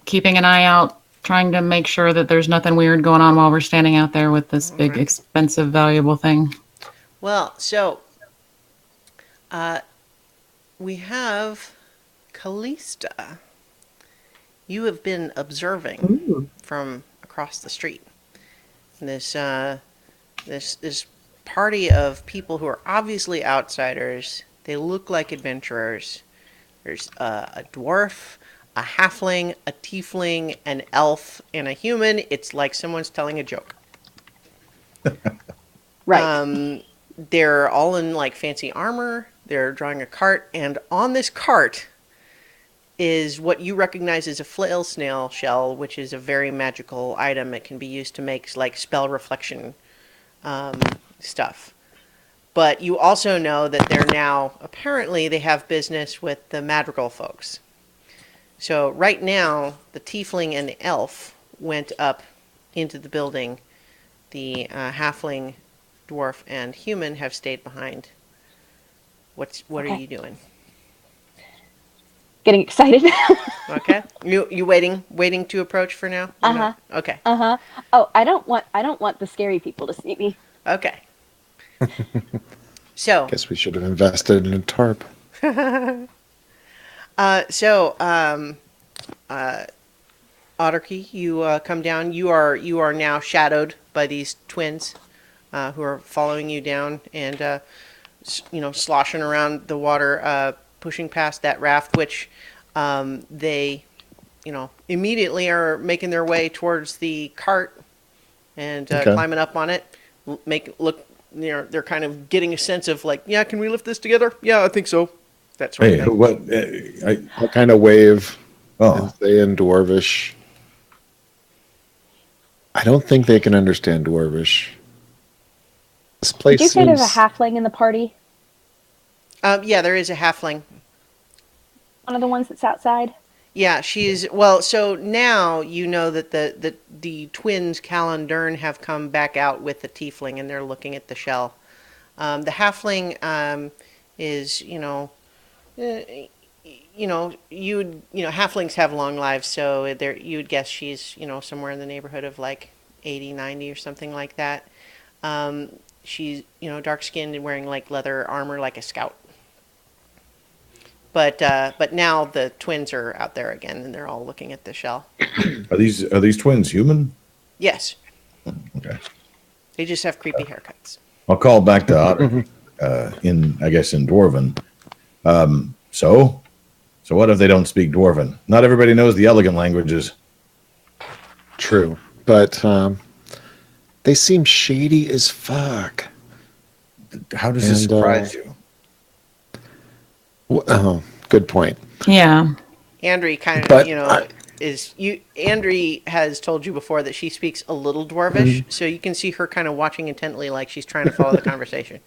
keeping an eye out, trying to make sure that there's nothing weird going on while we're standing out there with this big, expensive, valuable thing. Well, so we have Callista. You have been observing from across the street. This party of people who are obviously outsiders. They look like adventurers. There's a dwarf, a halfling, a tiefling, an elf, and a human. It's like someone's telling a joke. Right. They're all in like fancy armor. They're drawing a cart, and on this cart is what you recognize as a flail snail shell, which is a very magical item. It can be used to make like spell reflection stuff. But you also know that they're now, apparently they have business with the Madrigal folks. So right now, the tiefling and the elf went up into the building. The halfling, dwarf, and human have stayed behind. What are Okay. you doing? Getting excited. Okay, you waiting to approach for now? You're not- Okay. Oh, I don't want the scary people to see me. Okay. So, Guess we should have invested in a tarp. Otterkey, you come down. You are now shadowed by these twins, who are following you down and sloshing around the water. pushing past that raft, which they, immediately are making their way towards the cart and climbing up on it. They're kind of getting a sense of like, yeah, can we lift this together? Yeah, I think so. That sort of thing. What kind of wave Oh, is they in Dwarvish? I don't think they can understand Dwarvish. This place Did you say there's a seems... halfling in the party? Yeah, there is a halfling. One of the ones that's outside? Yeah, so now you know that the twins, Cal and Dern, have come back out with the tiefling, and they're looking at the shell. The halfling is, halflings have long lives, so you would guess she's, somewhere in the neighborhood of like 80, 90 or something like that. She's, dark-skinned and wearing like leather armor like a scout. But now the twins are out there again, and they're all looking at the shell. are these twins human? Yes, Okay. they just have creepy haircuts. I'll call back to Otter, in Dwarven. So what if they don't speak Dwarven? Not everybody knows the elegant languages. True, but they seem shady as fuck. How does this surprise you? Oh, good point. Yeah. Andri kind of, But Andri has told you before that she speaks a little Dwarvish, so you can see her kind of watching intently, like she's trying to follow the conversation.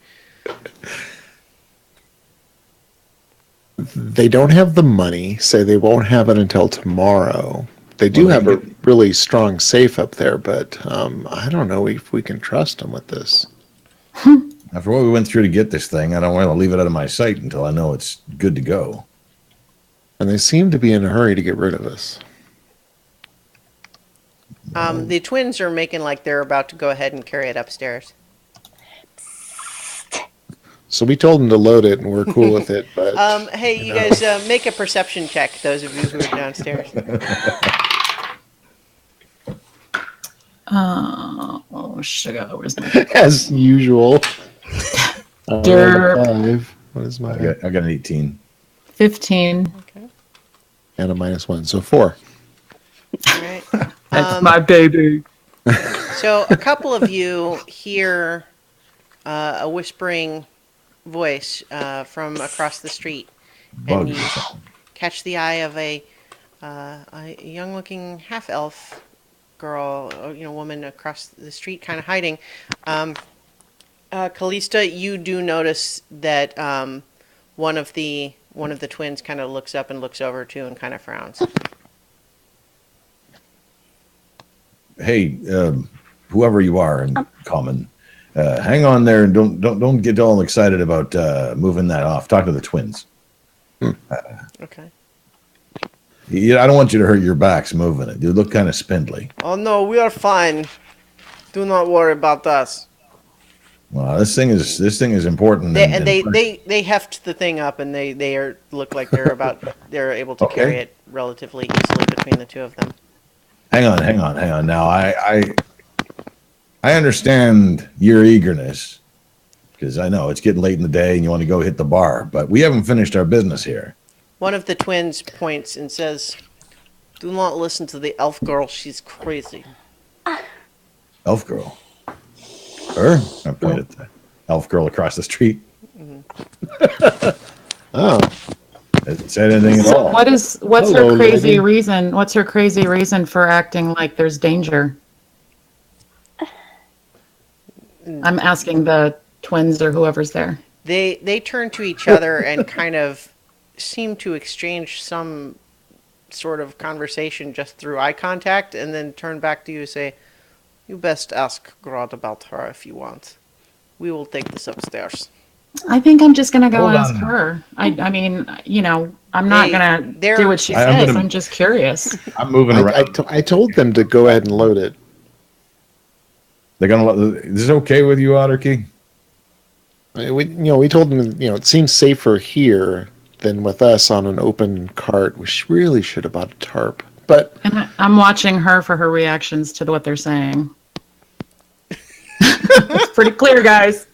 They don't have the money, say they won't have it until tomorrow. They do have a really strong safe up there, but I don't know if we can trust them with this. After what we went through to get this thing, I don't want to leave it out of my sight until I know it's good to go. And they seem to be in a hurry to get rid of us. The twins are making like they're about to go ahead and carry it upstairs. So we told them to load it, and we're cool with it. But hey, you guys, make a perception check, those of you who are downstairs. Oh, sugar. Where's my... as usual, Derp. 5. What is my? I got an 18. 15. Okay. And a -1, so 4. All right. That's my baby. So a couple of you hear a whispering voice from across the street, and Bugs. you catch the eye of a young-looking half-elf girl, woman across the street, kind of hiding. Callista, you do notice that one of the twins kind of looks up and looks over too, and kind of frowns. Hey, whoever you are in common, hang on there and don't get all excited about moving that off. Talk to the twins. Okay. Yeah, I don't want you to hurt your backs moving it. You look kind of spindly. Oh no, we are fine. Do not worry about us. Well, this thing is important. They heft the thing up, and they look like they're able to carry it relatively easily between the two of them. Hang on. Now I understand your eagerness, because I know it's getting late in the day and you want to go hit the bar, but we haven't finished our business here. One of the twins points and says, "Do not listen to the elf girl. She's crazy." Elf girl. Her? I pointed at the elf girl across the street. Oh, Hasn't said anything at all. What's Hello, her crazy lady. reason? What's her crazy reason for acting like there's danger? I'm asking the twins or whoever's there. They turn to each other and kind of seem to exchange some sort of conversation just through eye contact, and then turn back to you and say, "You best ask Grodd about her if you want. We will take this upstairs." I think I'm just gonna go Hold ask on. her. I mean, I'm not gonna they're- do what she I'm says. gonna- I'm just curious. I'm moving around. I told them to go ahead and load it. They're gonna. Is this okay with you, Otterkey? We told them, it seems safer here than with us on an open cart. We really should have bought a tarp. But And I'm watching her for her reactions to what they're saying. It's pretty clear, guys.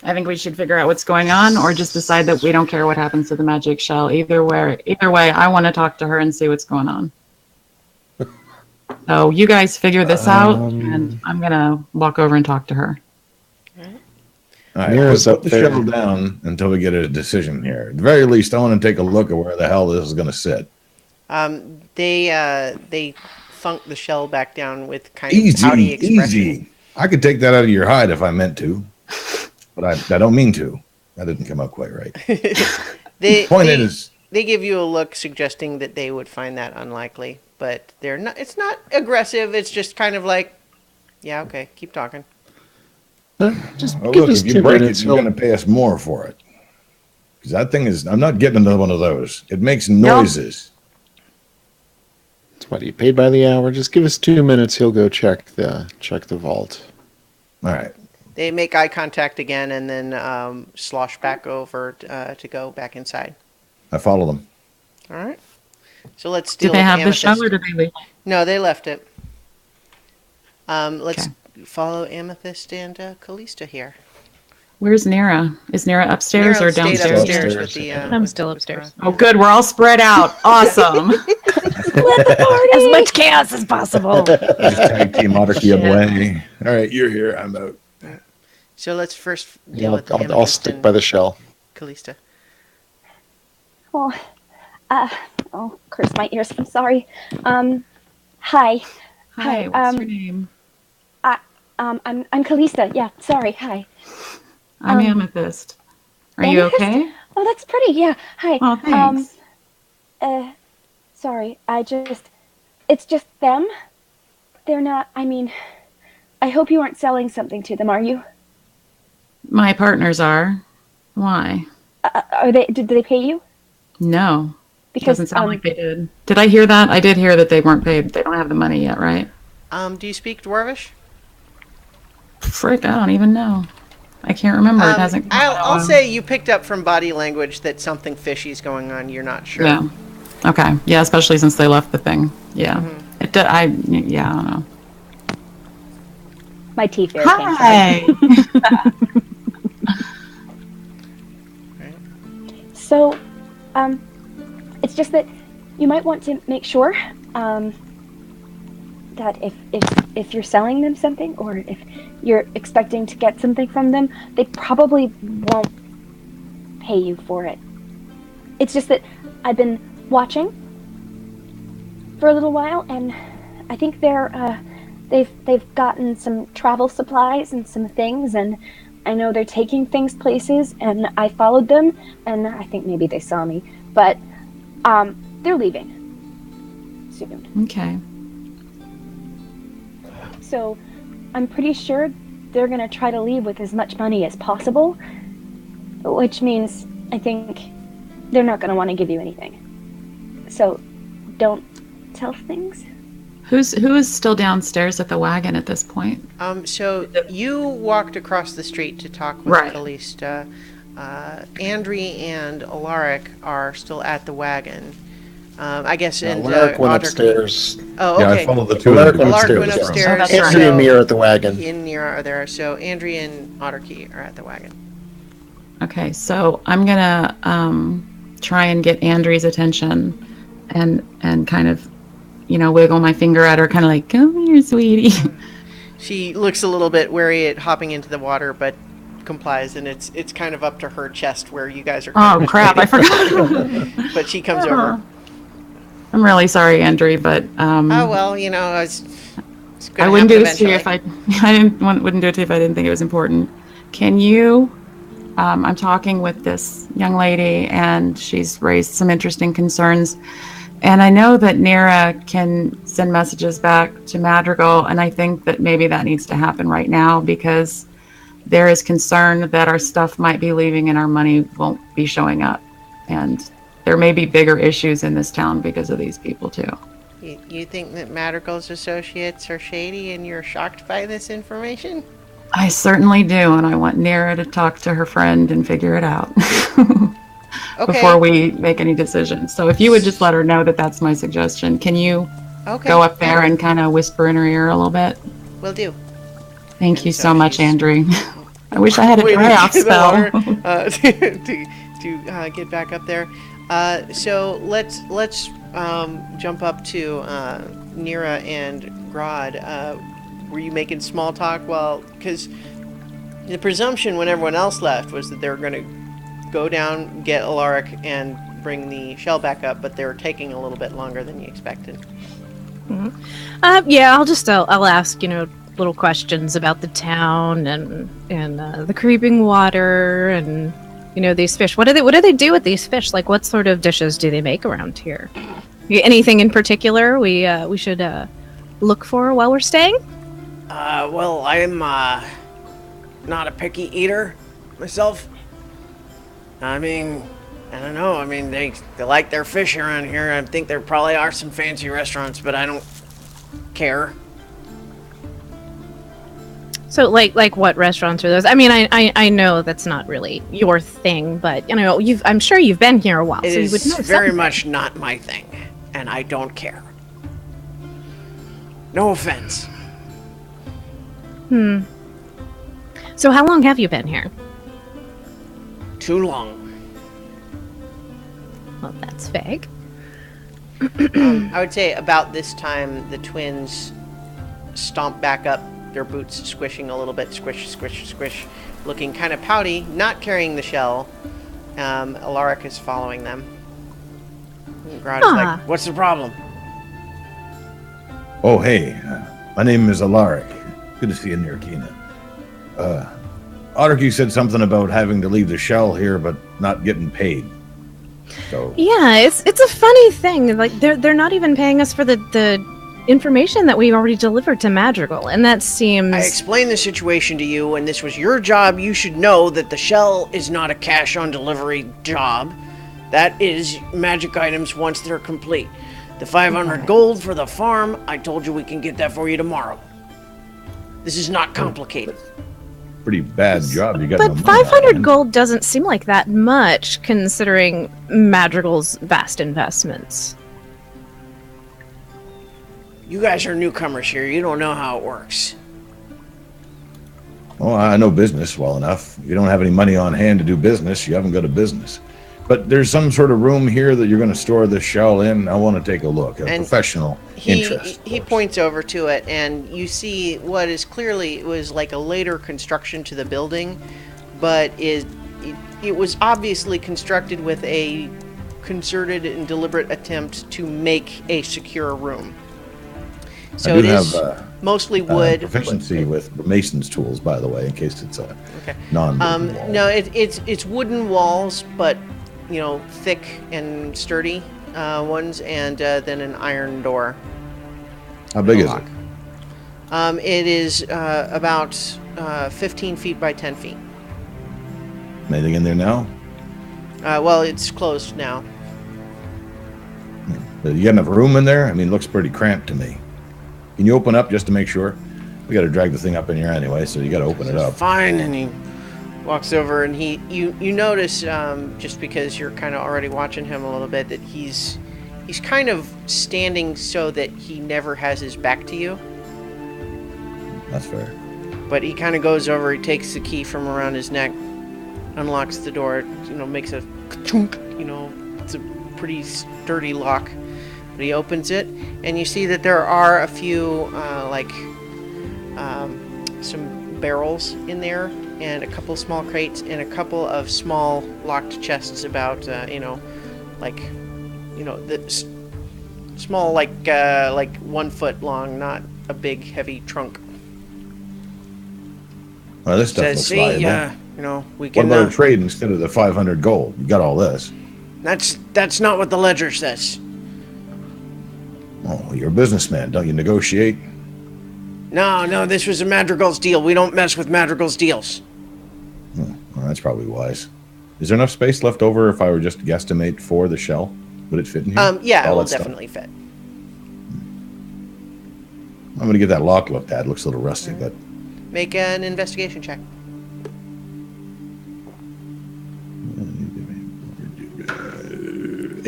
I think we should figure out what's going on, or just decide that we don't care what happens to the magic shell. Either way, I want to talk to her and see what's going on. So you guys figure this out, and I'm gonna walk over and talk to her. All right, Mira's put up the there. shuttle down until we get a decision here. At the very least, I want to take a look at where the hell this is going to sit. They thunk the shell back down with kind of pouty expression. Easy. I could take that out of your hide if I meant to, but I don't mean to. That didn't come out quite right. Point is, they give you a look suggesting that they would find that unlikely, but they're not. It's not aggressive. It's just kind of like, yeah, okay, keep talking. Just oh, give look, us if you 2 break it, minutes. you're going to pay us more for it. Because that thing is, I'm not getting another one of those. It makes noises. What, are you paid by the hour? Just give us 2 minutes. He'll go check the vault. All right. They make eye contact again and then slosh back over to go back inside. I follow them. All right. So let's steal Did they have the Amethyst. shell, or did they leave? No, they left it. Let's Okay. follow Amethyst and Callista here. Where's Nera? Is Nera upstairs Nero or stayed downstairs? upstairs with the, I'm with still the upstairs. Oh, good. We're all spread out. Awesome. As much chaos as possible. Just tag team Monarchy away. All right, you're here. I'm out. So let's first Yeah, deal with I'll Amethyst stick and by the shell. Callista. Well, oh, curse my ears. I'm sorry. Hi. Hi, what's your name? I'm Callista. Yeah, sorry. Hi. I'm Amethyst. Are you Amethyst? okay? Oh, that's pretty. Yeah. Hi. Oh, thanks. Sorry. It's just them. They're not, I hope you aren't selling something to them, are you? My partners are. Why? Did they pay you? No. Because, Doesn't sound like they did. Did I hear that? I did hear that they weren't paid. They don't have the money yet, right? Do you speak Dwarvish? Frick, I don't even know. I can't remember. It hasn't. I'll say you picked up from body language that something fishy's going on. You're not sure. Yeah. Okay. Yeah, especially since they left the thing. Yeah. I don't know. My teeth very Hi. So, it's just that you might want to make sure that if you're selling them something, or if you're expecting to get something from them, they probably won't pay you for it. It's just that I've been watching for a little while, and I think they've gotten some travel supplies and some things, and I know they're taking things places, and I followed them, and I think maybe they saw me, but they're leaving soon. Okay. So I'm pretty sure they're gonna try to leave with as much money as possible, which means I think they're not gonna want to give you anything. So don't tell things. Who is still downstairs at the wagon at this point? So you walked across the street to talk with Right. Callista. Andri and Alaric are still at the wagon. I guess. And Alaric went Audrey- upstairs. Oh, Yeah, I okay. followed the two Alaric of them. went Alaric went upstairs. upstairs. That's Andrew right. and Mira at the wagon. And Nira are there. So Andri and Otterkey are at the wagon. Okay, so I'm gonna try and get Andri's attention, and kind of, wiggle my finger at her, kind of like, "Come here, sweetie." She looks a little bit wary at hopping into the water, but complies, and it's kind of up to her chest where you guys are. Oh crap! I forgot. But she comes over. I'm really sorry, Andri, but Oh well, it's I gonna wouldn't do happen this to you if eventually. I wouldn't do it to you if I didn't think it was important. Can you? I'm talking with this young lady, and she's raised some interesting concerns. And I know that Nera can send messages back to Madrigal, and I think that maybe that needs to happen right now, because there is concern that our stuff might be leaving and our money won't be showing up. And there may be bigger issues in this town because of these people too. You think that Madrigal's associates are shady, and you're shocked by this information? I certainly do, and I want Nera to talk to her friend and figure it out Okay. before we make any decisions. So if you would just let her know that that's my suggestion. Can you Okay. go up there and kind of whisper in her ear a little bit? Will do. Thank And you so so much, she's- Andrew. I wish I had a wading dry off through the spell. water, to get back up there. So let's jump up to Nira and Grodd. Were you making small talk? Well, because the presumption when everyone else left was that they were going to go down, get Alaric, and bring the shell back up, but they were taking a little bit longer than you expected. Yeah, I'll ask, little questions about the town and the creeping water and these fish. What do they do with these fish? Like, what sort of dishes do they make around here? Anything in particular we should look for while we're staying? Well, I'm not a picky eater myself. I mean, I don't know. I mean, they like their fish around here. I think there probably are some fancy restaurants, but I don't care. So, like what restaurants are those? I mean, I know that's not really your thing, but I'm sure you've been here a while, It so you would is know very something. much not my thing, and I don't care. No offense. So, how long have you been here? Too long. Well, that's vague. I would say about this time, the twins stomp back up, their boots squishing a little bit, squish, squish, squish, looking kind of pouty, not carrying the shell. Alaric is following them. And Grodd's like, What's the problem? Oh, hey, my name is Alaric. Good to see you, Nirkina. Alaric, you said something about having to leave the shell here, but not getting paid. So Yeah, it's a funny thing. Like they're not even paying us for the information that we already delivered to Madrigal, and that seems. I explained the situation to you, and this was your job. You should know that the shell is not a cash on delivery job. That is magic items once they're complete. The 500 gold for the farm, I told you we can get that for you tomorrow. This is not complicated. pretty bad job. You got But no money 500 on it. gold doesn't seem like that much, considering Madrigal's vast investments. You guys are newcomers here. You don't know how it works. Well, I know business well enough. If you don't have any money on hand to do business, you haven't got a business. But there's some sort of room here that you're going to store this shell in. I want to take a look. A professional interest. He points over to it, and you see what is clearly was like a later construction to the building, but it was obviously constructed with a concerted and deliberate attempt to make a secure room. So it is mostly wood. Proficiency with mason's tools, by the way, in case it's a non-wooden wall. No, it's wooden walls, but thick and sturdy ones, and then an iron door. How big is it? It is about 15 feet by 10 feet. Anything in there now? Well, it's closed now. You got enough room in there? I mean, it looks pretty cramped to me. Can you open up just to make sure? We got to drag the thing up in here anyway, so you got to open it up. Fine, and he Walks over, and you notice, just because you're kind of already watching him a little bit, that he's kind of standing so that he never has his back to you. That's fair. But he kind of goes over, he takes the key from around his neck, unlocks the door, makes a chunk, it's a pretty sturdy lock. But he opens it, and you see that there are a few, some barrels in there, and a couple small crates, and a couple of small locked chests about, the small, like 1 foot long, not a big, heavy trunk. Well, this stuff says, looks "See, valuable. we What can." about a trade instead of the 500 gold? You got all this. That's not what the ledger says. Oh, you're a businessman. Don't you negotiate? No, this was a Madrigal's deal. We don't mess with Madrigal's deals. Well, that's probably wise. Is there enough space left over if I were just to guesstimate for the shell? Would it fit in here? Yeah, it All will that stuff? definitely fit. I'm going to get that lock looked at. It looks a little rusty, but Make an investigation check.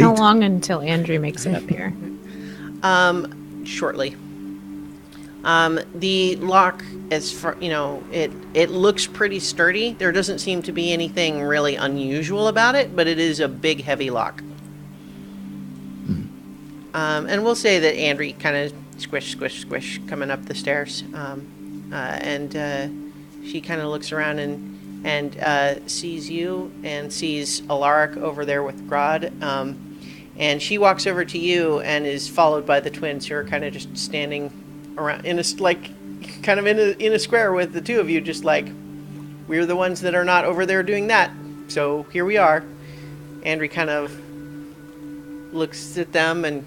How long until Andrew makes it up here? Shortly. The lock, as far it looks pretty sturdy. There doesn't seem to be anything really unusual about it, but it is a big, heavy lock. And we'll say that Andri kind of squish, squish, squish coming up the stairs, and she kind of looks around and sees you and sees Alaric over there with Grodd. And she walks over to you and is followed by the twins, who are kind of just standing around in a square with the two of you, just like, we're the ones that are not over there doing that, so here we are. Andri kind of looks at them and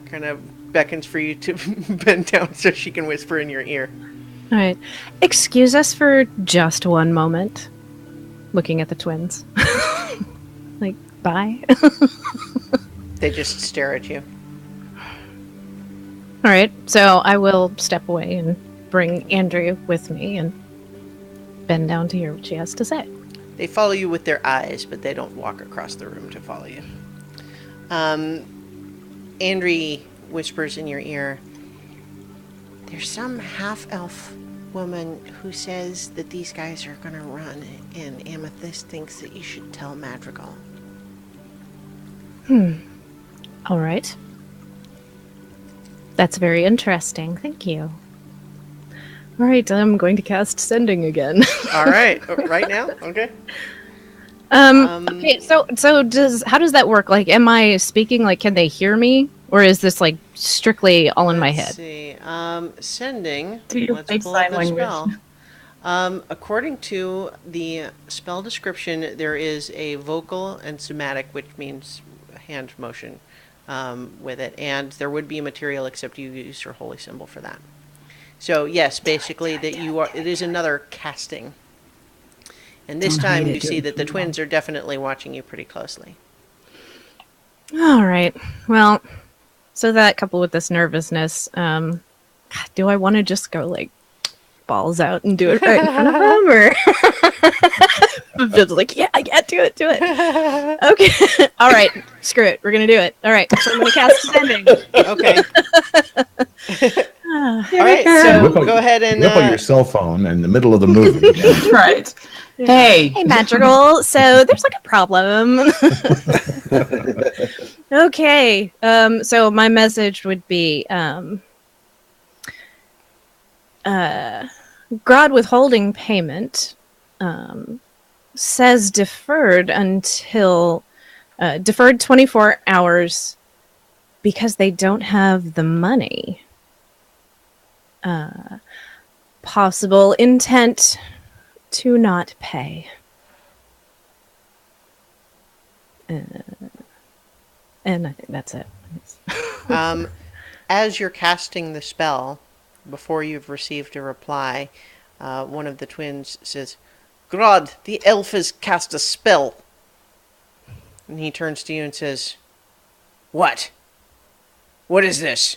kind of beckons for you to bend down so she can whisper in your ear. All right. Excuse us for just one moment. Looking at the twins. Like, bye. They just stare at you. All right. So I will step away and bring Andrew with me and bend down to hear what she has to say. They follow you with their eyes, but they don't walk across the room to follow you. Andri whispers in your ear, "There's some half-elf woman who says that these guys are going to run, and Amethyst thinks that you should tell Madrigal." All right. That's very interesting. Thank you. All right, I'm going to cast Sending again. All right. Right now? Okay. Okay, so how does that work? Like, am I speaking? Like, can they hear me, or is this like strictly all in my head? Let's see. Sending. Do your Let's face pull up sign the language. spell. According to the spell description, there is a vocal and somatic, which means hand motion, with it, and there would be a material, except you use your holy symbol for that. So yes, basically that you are. It is another casting. And this time you see that the twins are definitely watching you pretty closely. All right. Well, so that coupled with this nervousness, do I want to just go like balls out and do it right in front of them, or just like, yeah, do it. Okay. All right. Screw it. We're gonna do it. All right. So I'm gonna cast Sending. Okay. All right. So go ahead and whip out your cell phone in the middle of the movie. Right. Hey, Madrigal. So there's like a problem. Okay. So my message would be, Grodd withholding payment, says deferred 24 hours because they don't have the money. Possible intent to not pay. And I think that's it. As you're casting the spell, before you've received a reply, one of the twins says, "Grodd, the elf has cast a spell." And he turns to you and says, "What? What is this?"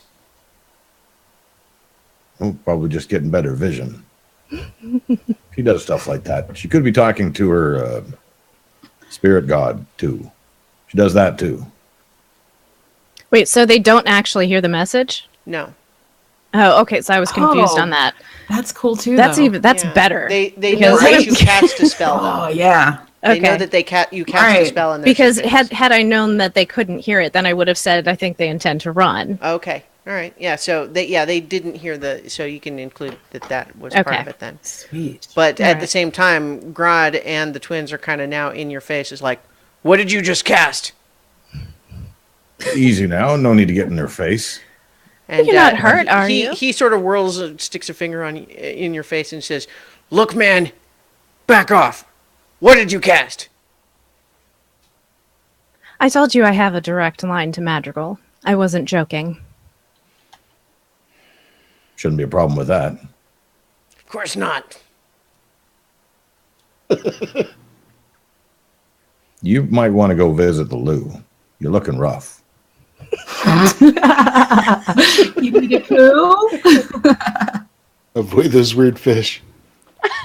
Oh, probably just getting better vision. She does stuff like that. She could be talking to her spirit god, too. She does that, too. Wait, so they don't actually hear the message? No. Oh, okay. So I was confused on that. that's cool too. That's though. That's Yeah. better. They know Because- that you cast a spell, though. Oh yeah. They know Okay. that you cast a Right. spell, and Because had I known that they couldn't hear it, then I would have said I think they intend to run. Okay. All right. Yeah. So they didn't hear so you can include that was part Okay. of it then. Sweet. But at the Alright. same time, Grodd and the twins are kind of now in your face. Is like, "What did you just cast?" Easy now. No need to get in their face. And You're not hurt, are he, you? He sort of whirls, sticks a finger in your face, and says, "Look, man, back off. What did you cast?" I told you I have a direct line to Madrigal. I wasn't joking. Shouldn't be a problem with that. Of course not. You might want to go visit the loo. You're looking rough. You need a poo? Avoid those weird fish.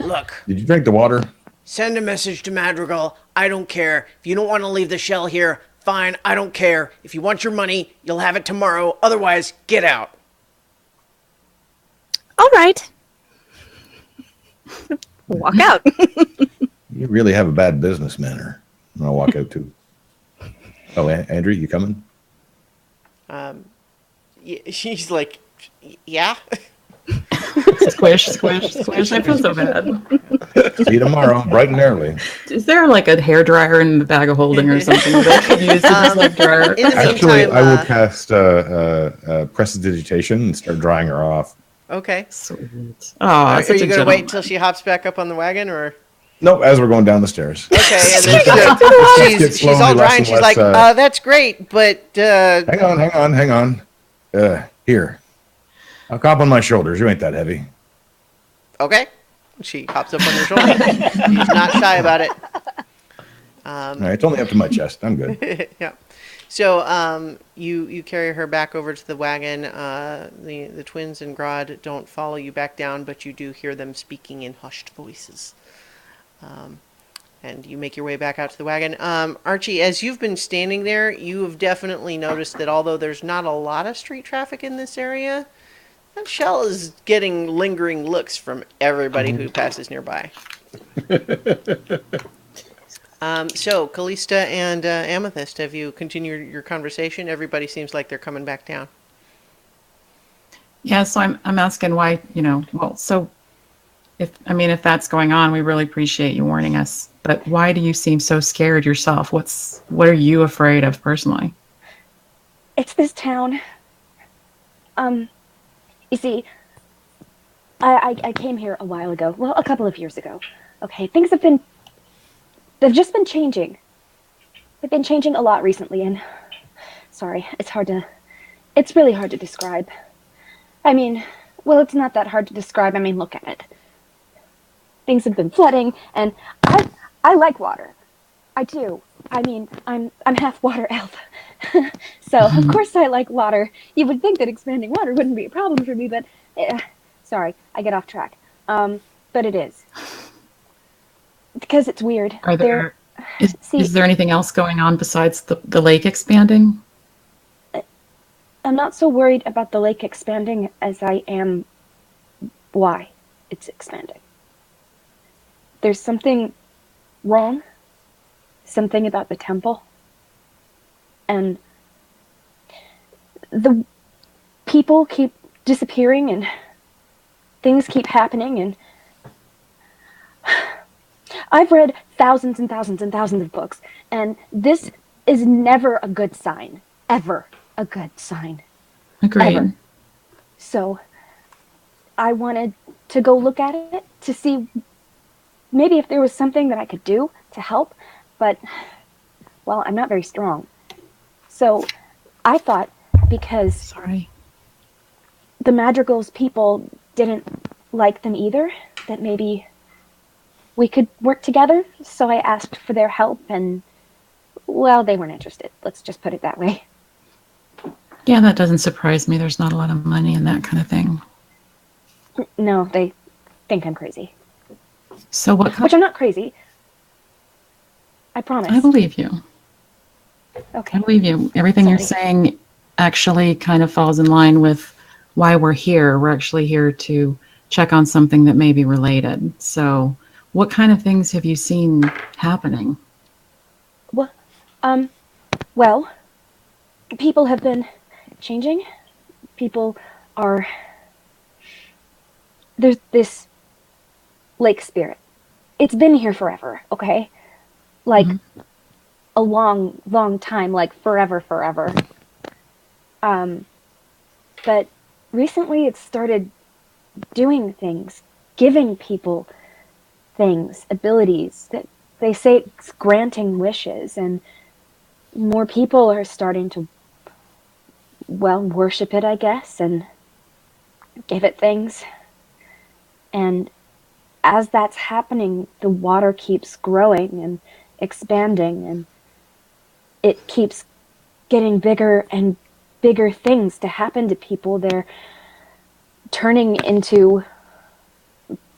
Look, Did you drink the water? send a message to Madrigal. I don't care. If you don't want to leave the shell here, fine. I don't care. If you want your money, you'll have it tomorrow. Otherwise, get out. All right. Walk out. You really have a bad business manner. And I'll walk out too. Oh, Andrew, you coming? She's like, yeah. Squish, squish, squish. I feel so bad. See you tomorrow, bright and early. Is there like a hair dryer in the bag of holding or something that I could use to just like dryer? In the Actually, meantime, I will cast prestidigitation and start drying her off. Okay. Sweet. Are Oh, such you a going to wait gentleman. until she hops back up on the wagon, or? No, as we're going down the stairs. Okay, and then Gets she's all slowly dry, less and and she's less, like, that's great, but Hang on. Here. I'll cop on my shoulders. You ain't that heavy. okay. She hops up on your shoulder. She's not shy about it. All right, it's only up to my chest. I'm good. Yeah. So you carry her back over to the wagon. The twins and Grodd don't follow you back down, but you do hear them speaking in hushed voices. And you make your way back out to the wagon. Archie, as you've been standing there, you have definitely noticed that although there's not a lot of street traffic in this area, that shell is getting lingering looks from everybody who passes nearby. So, Callista and Amethyst, have you continued your conversation? Everybody seems like they're coming back down. Yeah, so I'm asking why, well, so if that's going on, we really appreciate you warning us. But why do you seem so scared yourself? What are you afraid of personally? It's this town. You see, I came here a while ago. Well, a couple of years ago. Okay, they've just been changing. They've been changing a lot recently, and sorry, it's really hard to describe. Well, it's not that hard to describe. Look at it. Things have been flooding, and I like water. I do. I'm half water elf. So, of course I like water. You would think that expanding water wouldn't be a problem for me, but sorry, I get off track. But it is. Because it's weird. Is there anything else going on besides the lake expanding? I'm not so worried about the lake expanding as I am why it's expanding. There's something wrong. Something about the temple. And the people keep disappearing and things keep happening, and I've read thousands and thousands and thousands of books, and this is never a good sign. Ever a good sign. Agreed. Ever. So I wanted to go look at it to see maybe if there was something that I could do to help, but, well, I'm not very strong. So I thought because the Madrigal's people didn't like them either, that maybe we could work together. So I asked for their help, and, well, they weren't interested. Let's just put it that way. Yeah, that doesn't surprise me. There's not a lot of money in that kind of thing. No, they think I'm crazy. So what? Which I'm not crazy. I promise. I believe you. Okay. I believe you. Everything you're saying actually kind of falls in line with why we're here. We're actually here to check on something that may be related. So what kind of things have you seen happening? Well, people have been changing. There's this lake spirit. It's been here forever, okay? Like, a long, long time, like forever. But recently it's started doing things, giving people things, abilities, that they say it's granting wishes, and more people are starting to, well, worship it, I guess, and give it things. And as that's happening, the water keeps growing and expanding, and it keeps getting bigger and bigger things to happen to people. They're turning into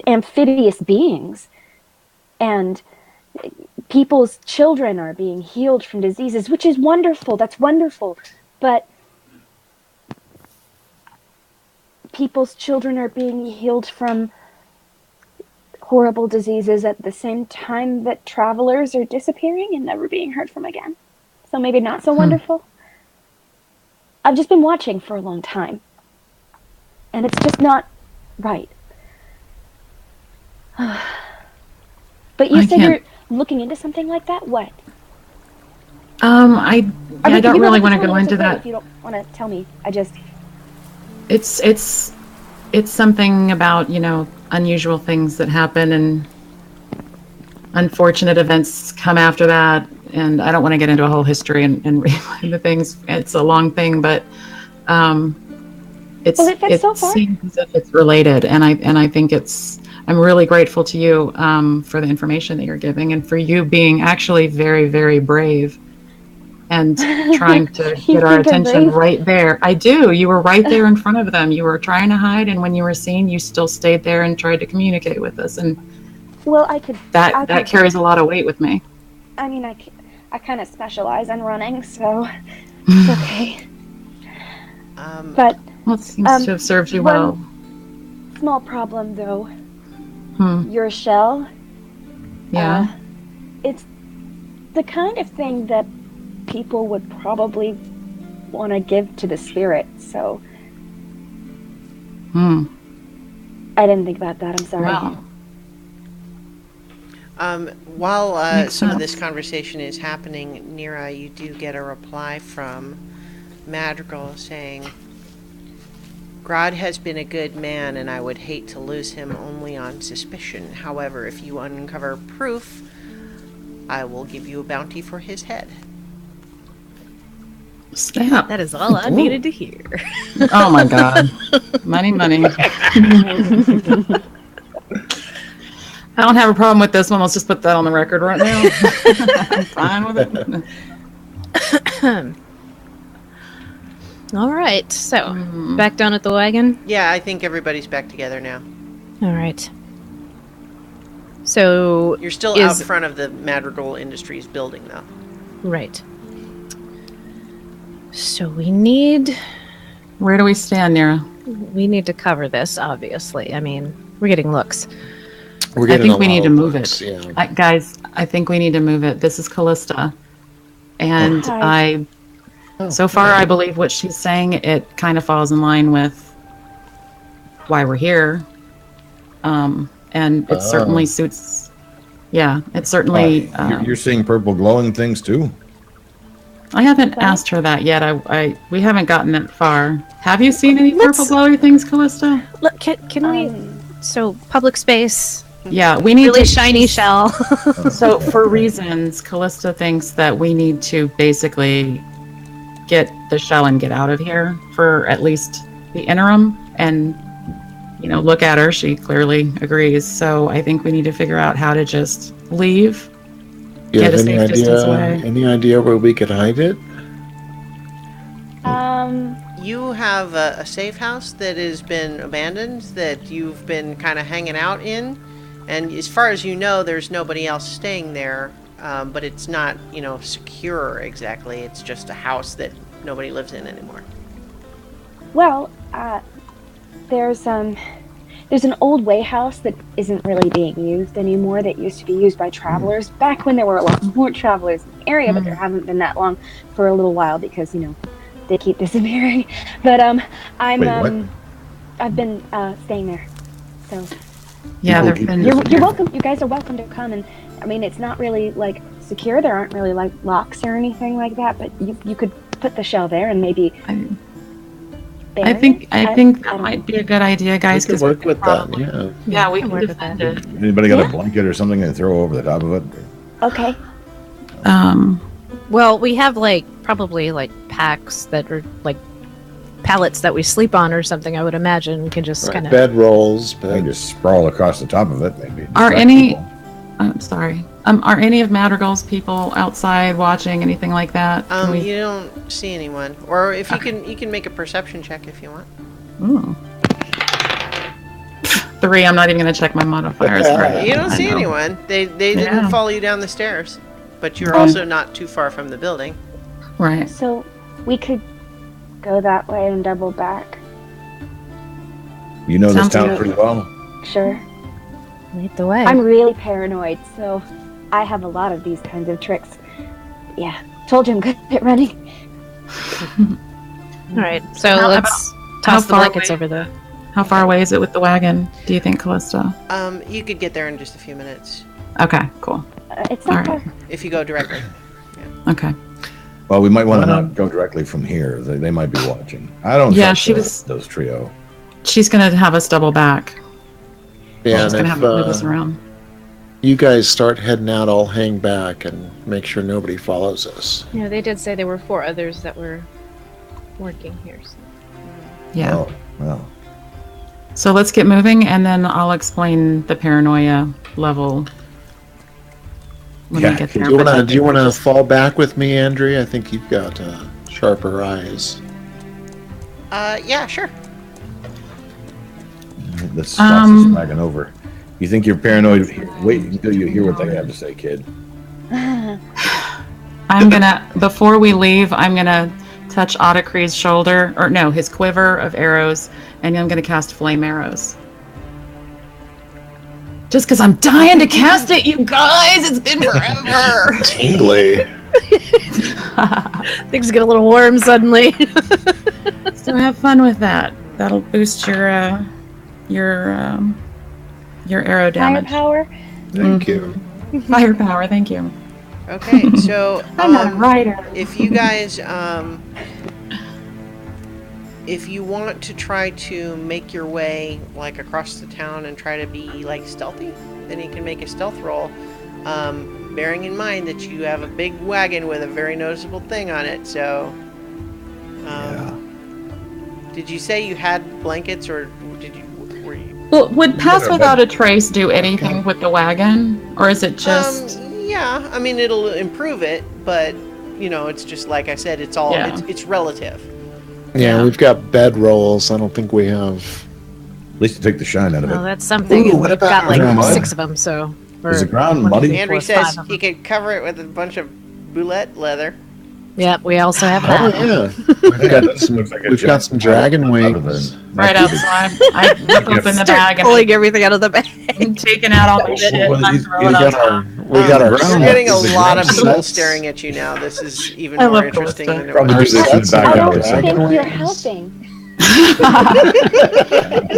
amphibious beings, and people's children are being healed from diseases, which is wonderful. That's wonderful. But people's children are being healed from horrible diseases at the same time that travelers are disappearing and never being heard from again. So maybe not so wonderful. I've just been watching for a long time. And it's just not right. But you said you're looking into something like that? What? I don't really want to go into okay that. if you don't want to tell me. I just... It's something about, unusual things that happen and unfortunate events come after that. And I don't want to get into a whole history and read the things. It's a long thing, but it so far. seems as if it's related. And I think I'm really grateful to you for the information that you're giving and for you being actually very, very brave and trying to get our attention right there. I do. You were right there in front of them. You were trying to hide, and when you were seen, you still stayed there and tried to communicate with us. And that carries a lot of weight with me. I mean, I kind of specialize in running, so it's okay. But it seems to have served you well. Small problem, though. Your shell. Yeah. It's the kind of thing that people would probably want to give to the spirit, so... I didn't think about that, I'm sorry. Wow. While some of this conversation is happening, Nira, you do get a reply from Madrigal saying, Grodd has been a good man, and I would hate to lose him only on suspicion. However, if you uncover proof, I will give you a bounty for his head. Snap. That is all I needed to hear. Oh my God. Money. I don't have a problem with this one. Let's just put that on the record right now. I'm fine with it. All right. So, back down at the wagon? Yeah, I think everybody's back together now. All right. So... You're still out front of the Madrigal Industries building, though. Right. So we need... Where do we stand, Nira? We need to cover this, obviously. I mean, we're getting looks. I think we need to move it. Yeah. Guys, I think we need to move it. This is Callista. And so far, I believe what she's saying, it kind of falls in line with why we're here. And it certainly suits... Yeah, it certainly... You're seeing purple glowing things, too? I haven't asked her that yet. We haven't gotten that far. Have you seen any purple glowy things, Callista? Look, can we... So, public space... Yeah, we need really shiny shell. So for reasons, Callista thinks that we need to basically get the shell and get out of here for at least the interim and, look at her. She clearly agrees. So I think we need to figure out how to just leave. You have any idea where we could hide it? You have a safe house that has been abandoned that you've been kind of hanging out in. And as far as you know, there's nobody else staying there, but it's not, secure exactly. It's just a house that nobody lives in anymore. Well, there's an old way house that isn't really being used anymore that used to be used by travelers back when there were a lot more travelers in the area, but there haven't been that long for a little while because, they keep disappearing. But I've been staying there, so... Yeah, you're welcome. You guys are welcome to come, and I mean it's not really secure. There aren't really locks or anything like that. But you could put the shell there and maybe. I think that might be a good idea, guys. We could work with that. Yeah. Yeah, we can defend it. Anybody got a blanket or something to throw over the top of it? Okay. Well, we have probably packs that are pallets that we sleep on or something. I would imagine we can just kind of bed rolls. I can just sprawl across the top of it. Maybe. Are any of Madrigal's people outside watching anything like that? You don't see anyone, or if you can make a perception check if you want. 3. I'm not even going to check my modifiers. You don't see anyone. They didn't follow you down the stairs, but you're also not too far from the building. Right. So we could go that way and double back. You know this Sounds town good. pretty well. Sure. Lead the way. I'm really paranoid, so I have a lot of these kinds of tricks. Yeah, told you I'm good at running. All right, so How let's how toss the far blankets away? over there. How far away is it with the wagon, do you think, Callista? You could get there in just a few minutes Okay, cool. It's not All right. far. if you go directly. Okay. Well, we might want to not go directly from here. They might be watching. I don't Yeah, trust she those, was- those trio. She's going to have us double back. Yeah, She's going and to if have to move us around. you guys start heading out, I'll hang back and make sure nobody follows us. Yeah, they did say there were 4 others that were working here. So. Yeah. Oh, well. So let's get moving, and then I'll explain the paranoia level when Yeah, we get do there. Do you but wanna then- do you wanna fall back with me, Andrea? I think you've got sharper eyes. Yeah, sure. Let's watch this wagon over. You think you're paranoid? Wait until you hear what they have to say, kid. I'm gonna, before we leave, I'm gonna touch Otacree's shoulder, or no, his quiver of arrows, and I'm gonna cast flame arrows. Just because I'm dying to cast it, you guys! It's been forever! Tingly. Things get a little warm suddenly. So have fun with that. That'll boost your arrow Fire damage. power. Thank you. Firepower, thank you. Okay, so I'm not a writer. if you guys if you want to try to make your way like across the town and try to be like stealthy, then you can make a stealth roll, bearing in mind that you have a big wagon with a very noticeable thing on it. So did you say you had blankets, or did you were you Well, would Pass Without a Trace do anything with the wagon? Or is it just... yeah, I mean it'll improve it, but you know, it's just like I said, it's all Yeah. it's relative. Yeah, we've got bed rolls. I don't think we have. At least to take the shine out of Well, it. that's something. Ooh, what We've about got like ground mud? 6 of them, so. Is the ground muddy? Andrew 4, says 5 of he them. could cover it with a bunch of boulette leather. Yep, we also have Oh that. yeah, we've got some. Looks like a We've got some dragon wings. Right outside. I rip open the bag and Pulling everything out of the bag. I'm taking out all my shit and I throw We it got out. our. We got our. You're ground getting a is the lot of ground people sets. staring at you now. This is even I more love interesting Callista. than it Probably was. do this in the That's- I background. don't Dragon think you're wings. helping.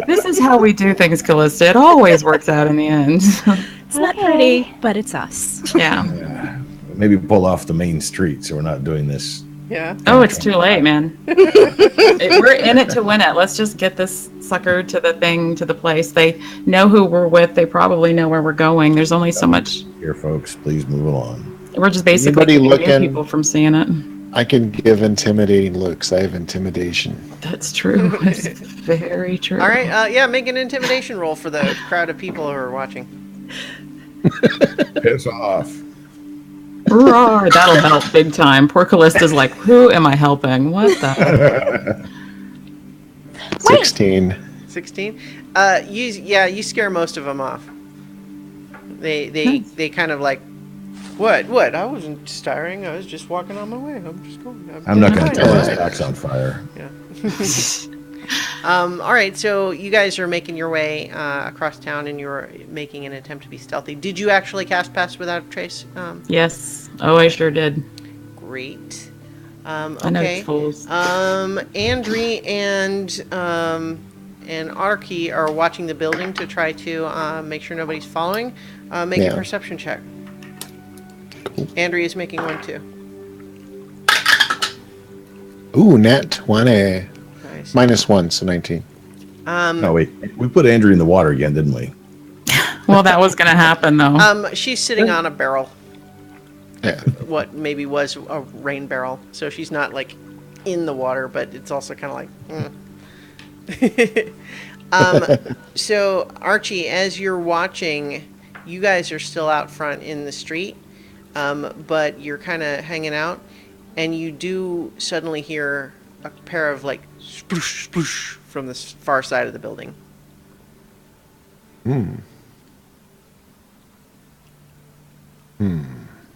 This is how we do things, Callista. It always works out in the end. It's not pretty, but it's us. Yeah. Maybe pull off the main street so we're not doing this. Yeah. Oh, it's too late, man. We're in it to win it. Let's just get this sucker to the thing, to the place. They know who we're with. They probably know where we're going. There's only so much. Here, folks, please move along. We're just basically Anybody keeping looking? people from seeing it. I can give intimidating looks. I have intimidation. That's true. It's very true. All right. Yeah. Make an intimidation roll for the crowd of people who are watching. Piss off. Roar, that'll help big time. Poor Callista's like, who am I helping? What the? 16. 16. You scare most of them off. They kind of like, what? I wasn't staring. I was just walking on my way. I'm just going. I'm not going to fine." tell his axe on fire. All right, so you guys are making your way across town, and you're making an attempt to be stealthy. Did you actually cast Pass Without a Trace? Yes. Oh, I sure did. Great. I know Okay. it's fools. Andri and Arky are watching the building to try to make sure nobody's following. Make a Yeah. perception check. Cool. Andri is making one too. Ooh, nat 20. Nice. -1, so 19. No, wait. We put Andrew in the water again, didn't we? Well, that was going to happen, though. She's sitting on a barrel. Yeah. What maybe was a rain barrel, so she's not like in the water, but it's also kind of like. So Archie, as you're watching, you guys are still out front in the street, but you're kind of hanging out, and you do suddenly hear a pair of like sploosh sploosh from the far side of the building.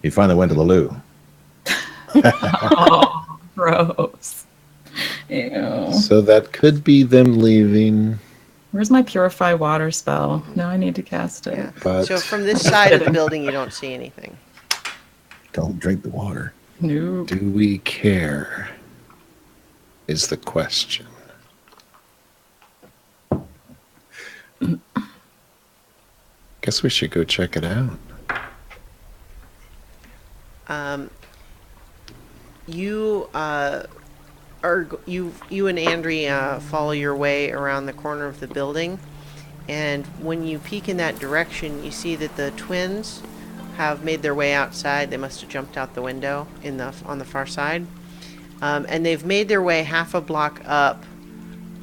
He finally went to the loo. Oh, gross. Ew. So that could be them leaving. Where's my purify water spell? Now I need to cast it. Yeah. But- So from this side of the building, you don't see anything. Don't drink the water. No. Do we care? Is the question. Guess we should go check it out. You you and Andrea follow your way around the corner of the building, and when you peek in that direction, you see that the twins have made their way outside. They must have jumped out the window on the far side, and they've made their way half a block up,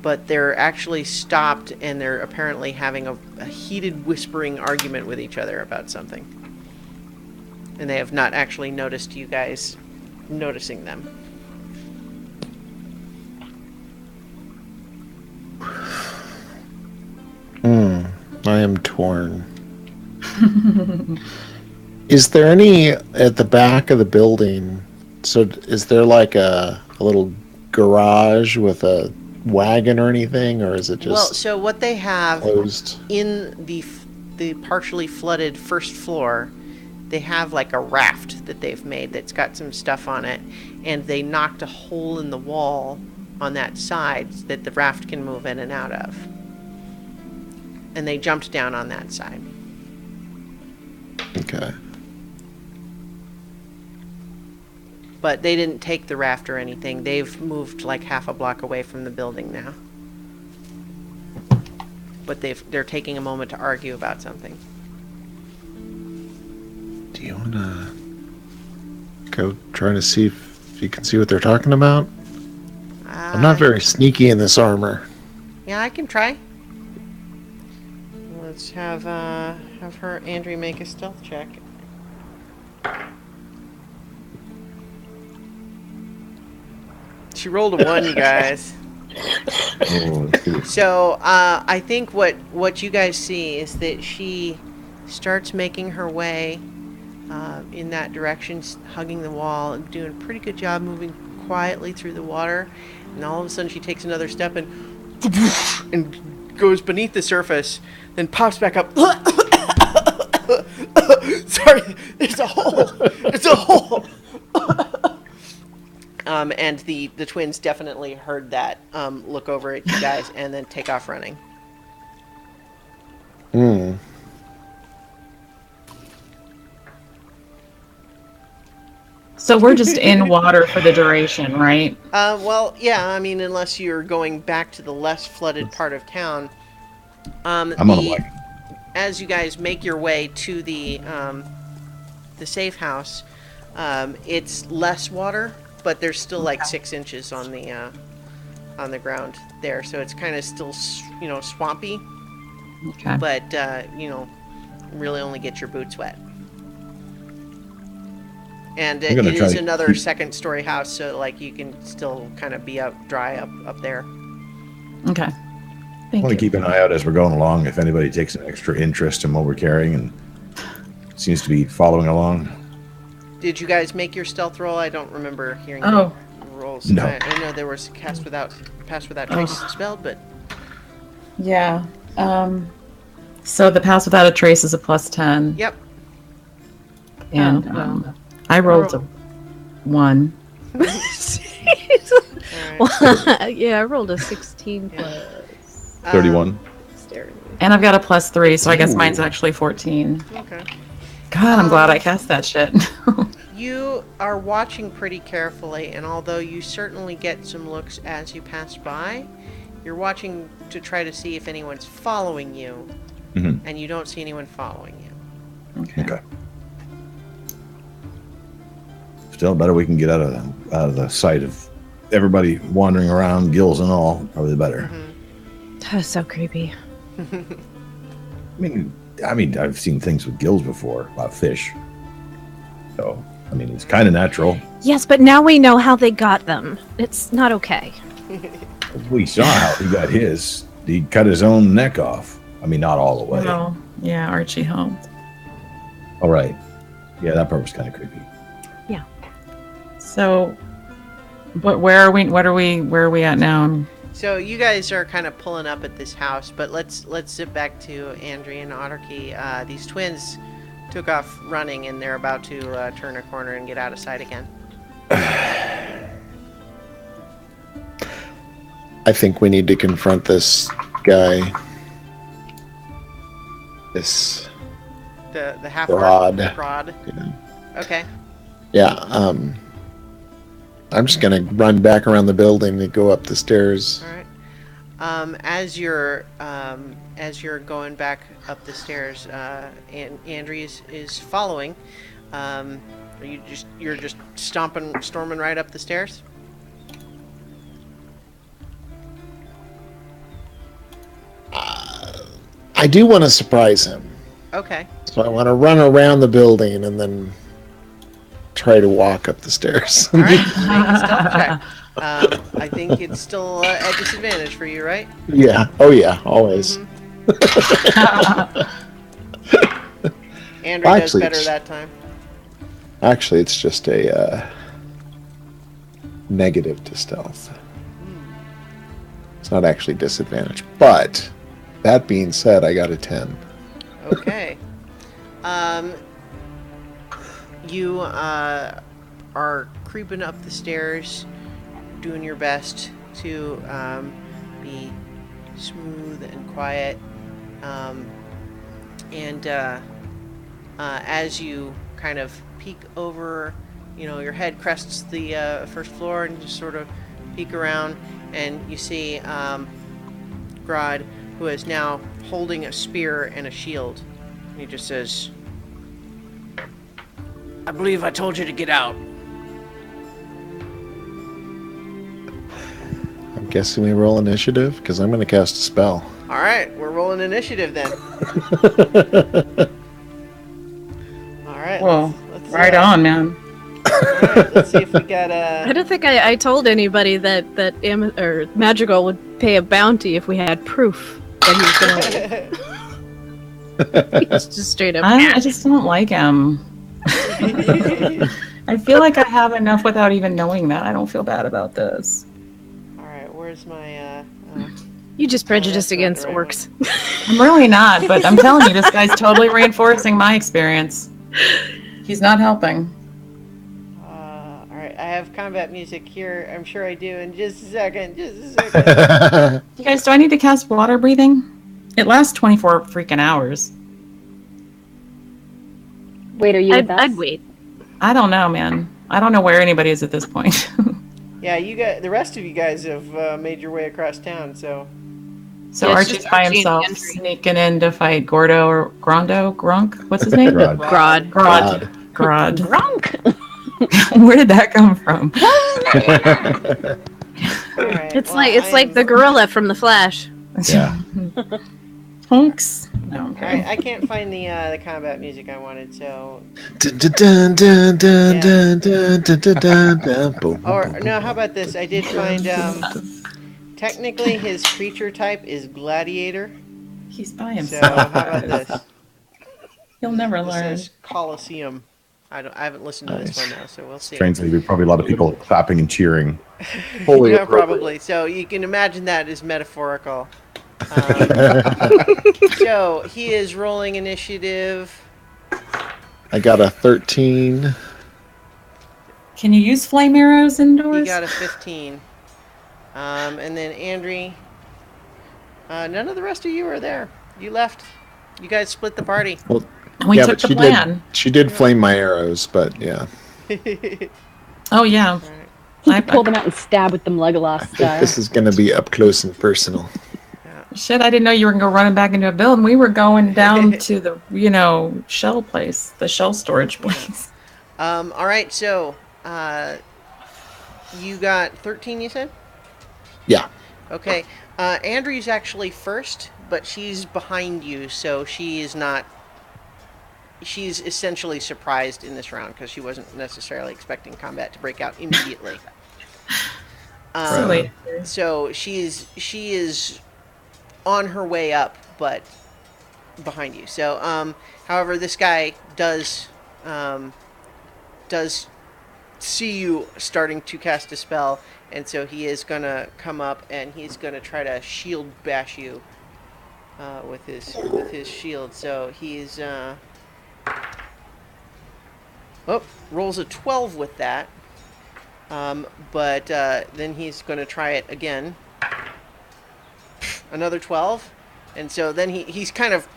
but they're actually stopped, and they're apparently having a heated whispering argument with each other about something, and they have not actually noticed you guys noticing them. I am torn. Is there any at the back of the building? So is there like a little garage with a wagon or anything, or is it just Well, so what they have closed? in the partially flooded first floor, they have like a raft that they've made that's got some stuff on it, and they knocked a hole in the wall on that side that the raft can move in and out of. And they jumped down on that side. Okay. But they didn't take the raft or anything. They've moved like half a block away from the building now. But they're taking a moment to argue about something. Do you want to go try to see if you can see what they're talking about? I'm not very sneaky in this armor. Yeah, I can try. Let's have her, Andrea, make a stealth check. She rolled a 1, you guys. Oh, let's see. So I think what you guys see is that she starts making her way in that direction, hugging the wall, and doing a pretty good job moving quietly through the water. And all of a sudden, she takes another step and goes beneath the surface, then pops back up. Sorry, it's a hole. It's a hole. And the twins definitely heard that. Look over at you guys and then take off running. So we're just in water for the duration, right? Well, yeah. I mean, unless you're going back to the less flooded part of town. I'm on a wagon. As you guys make your way to the safe house, it's less water, but there's still like 6 inches on the ground there, so it's kind of still swampy. Okay. But really only get your boots wet. And it is another second-story house, so like you can still kind of be dry up there. Okay. I Thank want you. to keep an eye out as we're going along if anybody takes an extra interest in what we're carrying and seems to be following along. Did you guys make your stealth roll? I don't remember hearing Oh. the rolls. No. I know there was pass without trace spelled, but Yeah. So the pass without a trace is a +10. yep. And I rolled a 1. All right. Yeah, I rolled a 16 plus 31. dexterity. And I've got a +3, so I guess mine's actually 14. Okay. God, I'm glad I cast that shit. You are watching pretty carefully, and although you certainly get some looks as you pass by, you're watching to try to see if anyone's following you, and you don't see anyone following you. Okay. Still, better we can get out of the sight of everybody wandering around, gills and all. Probably the better. That's so creepy. I mean, I've seen things with gills before about fish. So, I mean, it's kind of natural. Yes, but now we know how they got them. It's not okay. We saw how he got his. He cut his own neck off. I mean, not all the way. Well, yeah, Archie helped. All right. Yeah, that part was kind of creepy. So, where are we at now? So you guys are kind of pulling up at this house, but let's zip back to Andrea and Otterkey. These twins took off running, and they're about to turn a corner and get out of sight again. I think we need to confront this guy. This The half Rod. Rod. Yeah. Okay. Yeah, I'm just gonna run back around the building and go up the stairs. All right. As you're going back up the stairs, and Andrea is following. You're just storming right up the stairs. I do want to surprise him, Okay. so I want to run around the building and then try to walk up the stairs. All right. Make a stealth check. I think it's still at disadvantage for you, right? Yeah. Oh yeah. Always. Andrea does Actually, better it's- that time. Actually, it's just a negative to stealth. It's not actually disadvantage. But that being said, I got a 10. Okay. You are creeping up the stairs, doing your best to be smooth and quiet. As you kind of peek over, your head crests the first floor and just sort of peek around, and you see Grodd, who is now holding a spear and a shield. And he just says, "I believe I told you to get out." I'm guessing we roll initiative because I'm going to cast a spell. All right, we're rolling initiative then. All right. Well, let's right on, man. All right, let's see if we got I don't think I told anybody that Madrigal would pay a bounty if we had proof that he was gonna. He's just straight up. I just don't like him. I feel like I have enough without even knowing that. I don't feel bad about this. All right, where's my? You just prejudiced that's not against the right orcs. I'm really not, but I'm telling you, this guy's totally reinforcing my experience. He's not helping. All right, I have combat music here. I'm sure I do. In just a second. You guys, do I need to cast water breathing? It lasts 24 freaking hours. Wait, are you with us? I'd wait. I don't know, man. I don't know where anybody is at this point. Yeah, you got the rest of you guys have made your way across town. So So Yeah, it's Archie's just by Archie and himself, Gendry. sneaking in to fight Gordo or Grunk? What's his name? Grodd. Grodd. Grodd. Drunk. Where did that come from? all right, It's well, like the gorilla from the Flash. Yeah. Hunks. No, All okay. right, I can't find the combat music I wanted. So or no, how about this? I did find technically his creature type is gladiator. He's by So himself. how about this? He'll never This learn. says Colosseum. I haven't listened to this one now, so we'll see. Strangely, there's probably a lot of people clapping and cheering. Fully Yeah, appropriate. probably. So you can imagine that as metaphorical. So he is rolling initiative. I got a 13. Can you use flame arrows He indoors? got a 15. And then Andri. None of the rest of you are there. You left. You guys split the party. Well, We yeah, took but the plan. she did flame my arrows, but yeah. Oh, yeah. He could pull them out and stab with them Legolas I think style. this is going to be up close and personal. Shit, I didn't know you were going to go running back into a building. We were going down to the, shell place, the shell storage place. All right. So you got 13. You said. Yeah. Okay. Andrew's actually first, but she's behind you, so she is not. She's essentially surprised in this round because she wasn't necessarily expecting combat to break out immediately. Silly. So she is on her way up, but behind you. So, however, this guy does see you starting to cast a spell, and so he is gonna come up and he's gonna try to shield bash you with his shield. So he's rolls a 12 with that, but then he's gonna try it again. Another 12, and so then he's kind of,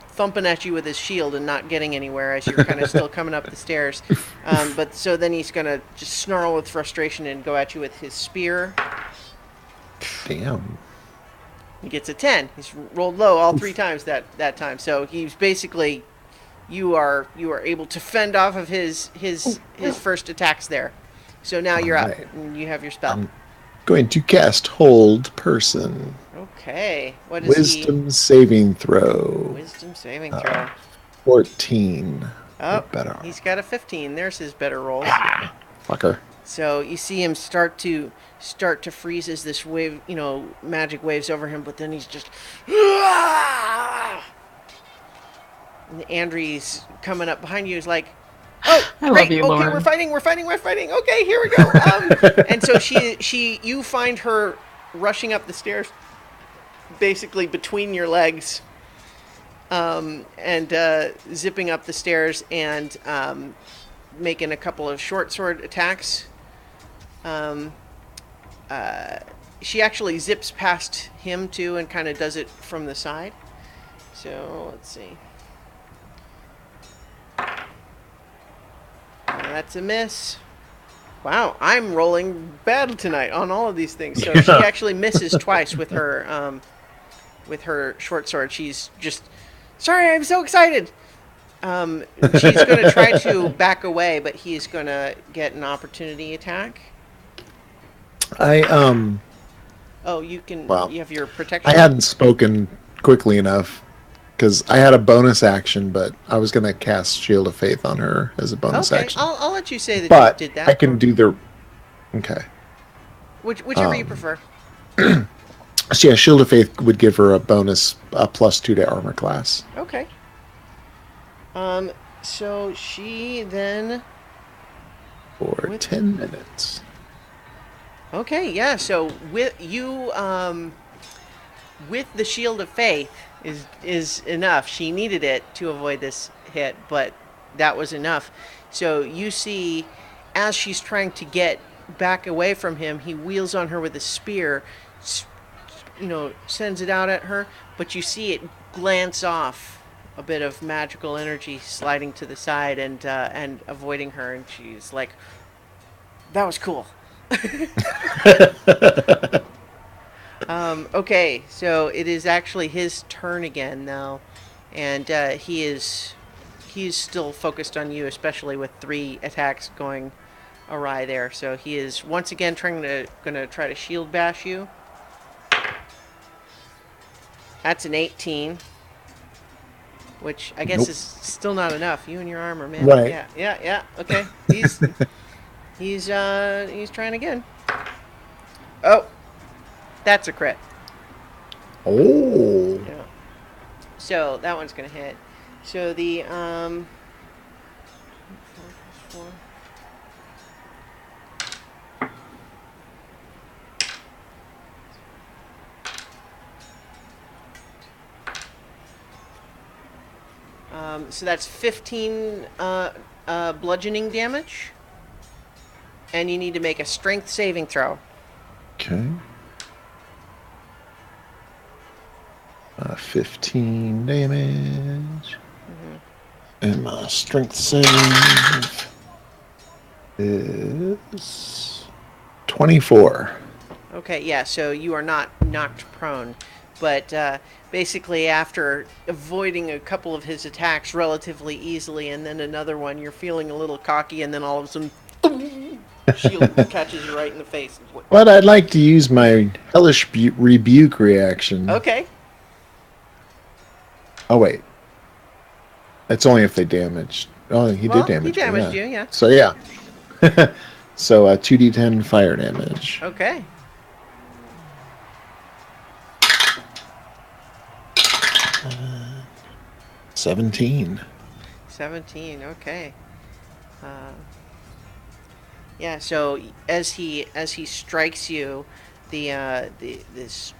thumping at you with his shield and not getting anywhere as you're kind of still coming up the stairs. But so then he's going to just snarl with frustration and go at you with his spear. Damn. He gets a 10. He's rolled low all 3 times that time. So he's basically, you are able to fend off of his first attacks there. So now you're up and you have your spell. I'm going to cast Hold Person. Okay. What is Wisdom saving throw. Wisdom saving throw. 14. Oh, better. He's got a 15. There's his better rolls. Fucker. So you see him start to freeze as this wave, magic waves over him, but then he's just... And Andre's coming up behind you is like, oh, I great. love you, Okay, Lauren. we're fighting. Okay, here we go. And so you find her rushing up the stairs, basically between your legs, and zipping up the stairs and making a couple of short sword attacks. She actually zips past him too and kind of does it from the side. So let's see. That's a miss. Wow, I'm rolling bad tonight on all of these things. So she actually misses twice with her short sword. She's just, sorry, I'm so excited. She's going to try to back away, but he's going to get an opportunity attack. Oh, you can. Well, you have your protection. I hadn't spoken quickly enough because I had a bonus action, but I was going to cast Shield of Faith on her as a bonus action. I'll let you say that But you did that. I can do the... Okay. Whichever you prefer. So yeah, Shield of Faith would give her a bonus, a +2 to armor class. Okay. So she then... For 10 minutes. Okay, yeah, so with you, with the Shield of Faith is enough. She needed it to avoid this hit, but that was enough. So you see, as she's trying to get back away from him, he wheels on her with a spear, sends it out at her, but you see it glance off, a bit of magical energy sliding to the side and avoiding her, and she's like, that was cool. Okay, so it is actually his turn again now, and he's still focused on you, especially with 3 attacks going awry there. So he is once again gonna try to shield bash you. That's an 18, which I guess is still not enough. You and your armor, man. Right. Yeah. Okay, he's trying again. Oh, that's a crit. Oh. Yeah. So that one's gonna hit. So the 4 so that's 15 bludgeoning damage, and you need to make a strength saving throw. Okay. 15 damage. And my strength save is 24. Okay, yeah, so you are not knocked prone, but basically after avoiding a couple of his attacks relatively easily and then another one, you're feeling a little cocky, and then all of a sudden, boom, shield catches you right in the face. But I'd like to use my Hellish Rebuke reaction. Okay. Oh, wait. It's only if they damaged. Oh, he did damage. He damaged you, yeah. So, yeah. So, 2d10 fire damage. Okay. Uh, 17. 17, okay. Yeah. So as he strikes you, this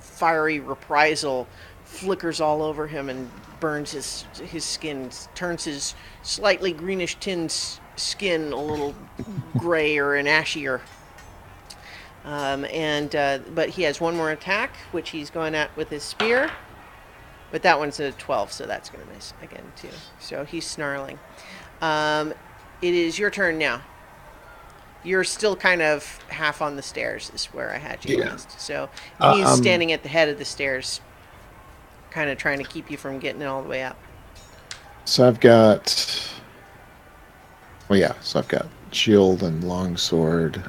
fiery reprisal flickers all over him and burns his skin, turns his slightly greenish tin skin a little grayer and ashier. But he has one more attack, which he's going at with his spear. But that one's a 12, so that's going to miss again too. So he's snarling. It is your turn now. You're still kind of half on the stairs, is where I had you last. So he's standing at the head of the stairs, kind of trying to keep you from getting it all the way up. So I've got. Well, yeah. So I've got shield and longsword.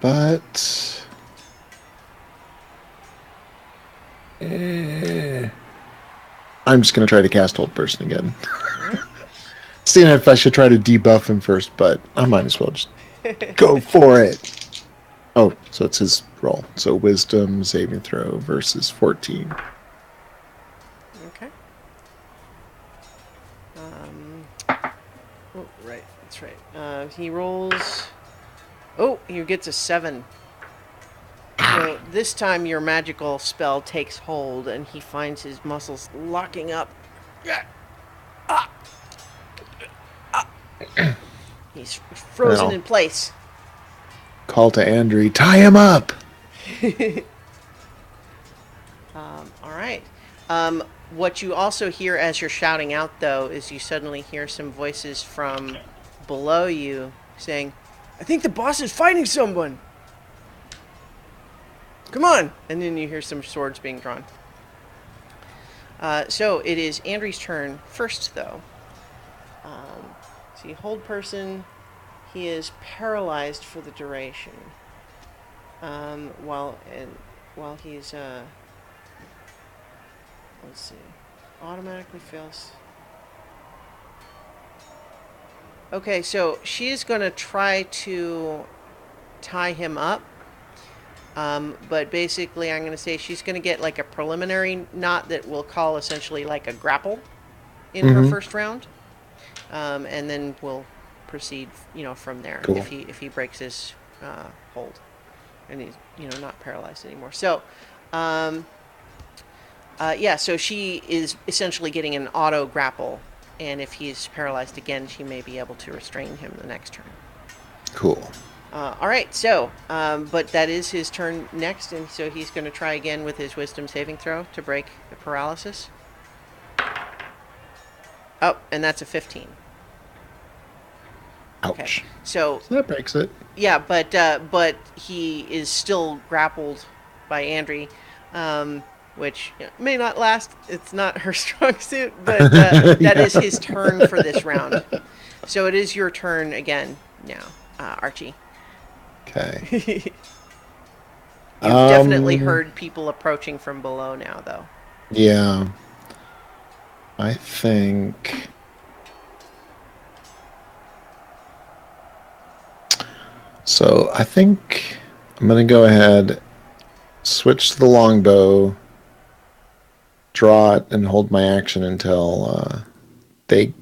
But. I'm just gonna try to cast Hold Person again. Seeing if I should try to debuff him first, but I might as well just go for it. Oh, so it's his roll. So Wisdom saving throw versus 14. Okay. Oh, right. That's right. He rolls. Oh, he gets a 7. So this time your magical spell takes hold, and he finds his muscles locking up. He's frozen in place. Call to Andrew, tie him up! All right. What you also hear as you're shouting out, though, is you suddenly hear some voices from below you saying, I think the boss is fighting someone. Come on. and then you hear some swords being drawn. So it is Andrew's turn first, though. See, Hold Person, he is paralyzed for the duration. While he's let's see, automatically fails. Okay, so she is going to try to tie him up. But basically, I'm going to say she's going to get like a preliminary knot that we'll call essentially like a grapple in her first round, and then we'll proceed, from there. Cool. If he breaks his hold, and he's not paralyzed anymore. So, so she is essentially getting an auto grapple, and if he's paralyzed again, she may be able to restrain him the next turn. Cool. All right, so, but that is his turn next, and so he's going to try again with his Wisdom saving throw to break the paralysis. Oh, and that's a 15. Ouch. Okay, so that breaks it. yeah, but he is still grappled by Andri, which may not last. It's not her strong suit, but that is his turn for this round. So it is your turn again now, Archie. Okay. You've definitely heard people approaching from below now, though. Yeah. I think... So I think I'm going to go ahead, switch to the longbow, draw it, and hold my action until they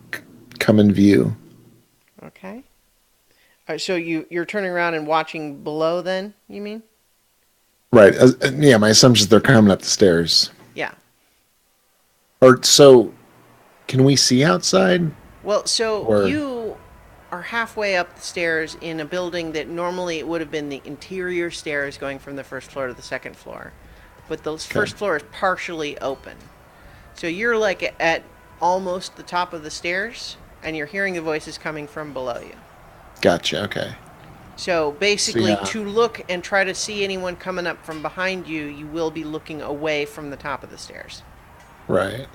come in view. Okay. All right, so you're turning around and watching below then, you mean? Right. Yeah, my assumption is they're coming up the stairs. Yeah. Or so, can we see outside? Well, so you are halfway up the stairs in a building that normally it would have been the interior stairs going from the first floor to the second floor. But the first floor is partially open. So you're like at almost the top of the stairs, and you're hearing the voices coming from below you. Gotcha, okay. So basically, to look and try to see anyone coming up from behind you, you will be looking away from the top of the stairs. Right.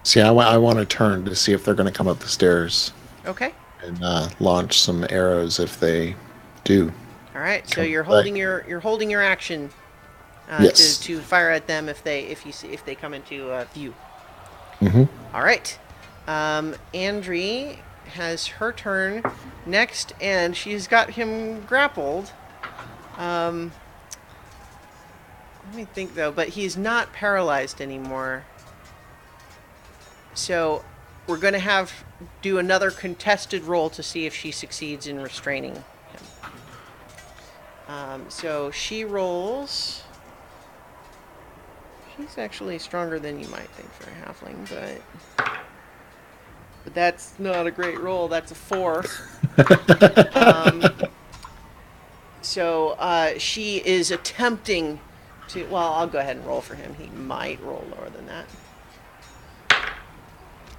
See, I want to turn to see if they're going to come up the stairs. Okay. And launch some arrows if they do. All right. So you're holding your action yes. to fire at them if they come into view. Mm-hmm. All right. Andri has her turn next, and she's got him grappled. Let me think though, but he's not paralyzed anymore. So we're going to do another contested roll to see if she succeeds in restraining him. So she rolls. She's actually stronger than you might think for a halfling, but that's not a great roll. That's a 4. So she is attempting to. Well, I'll go ahead and roll for him. He might roll lower than that.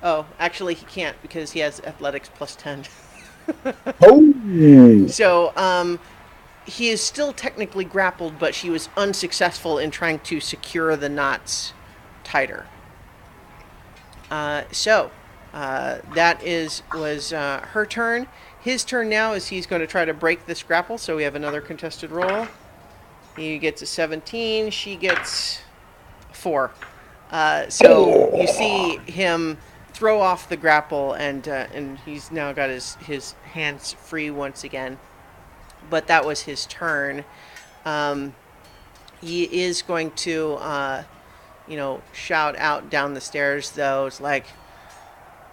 Oh, actually, he can't because he has athletics plus 10. Oh. So, he is still technically grappled, but she was unsuccessful in trying to secure the knots tighter. That was her turn. His turn now is he's going to try to break this grapple, so we have another contested roll. He gets a 17, she gets a 4. So you see him throw off the grapple, and he's now got his hands free once again. But that was his turn. He is going to, shout out down the stairs, though. It's like,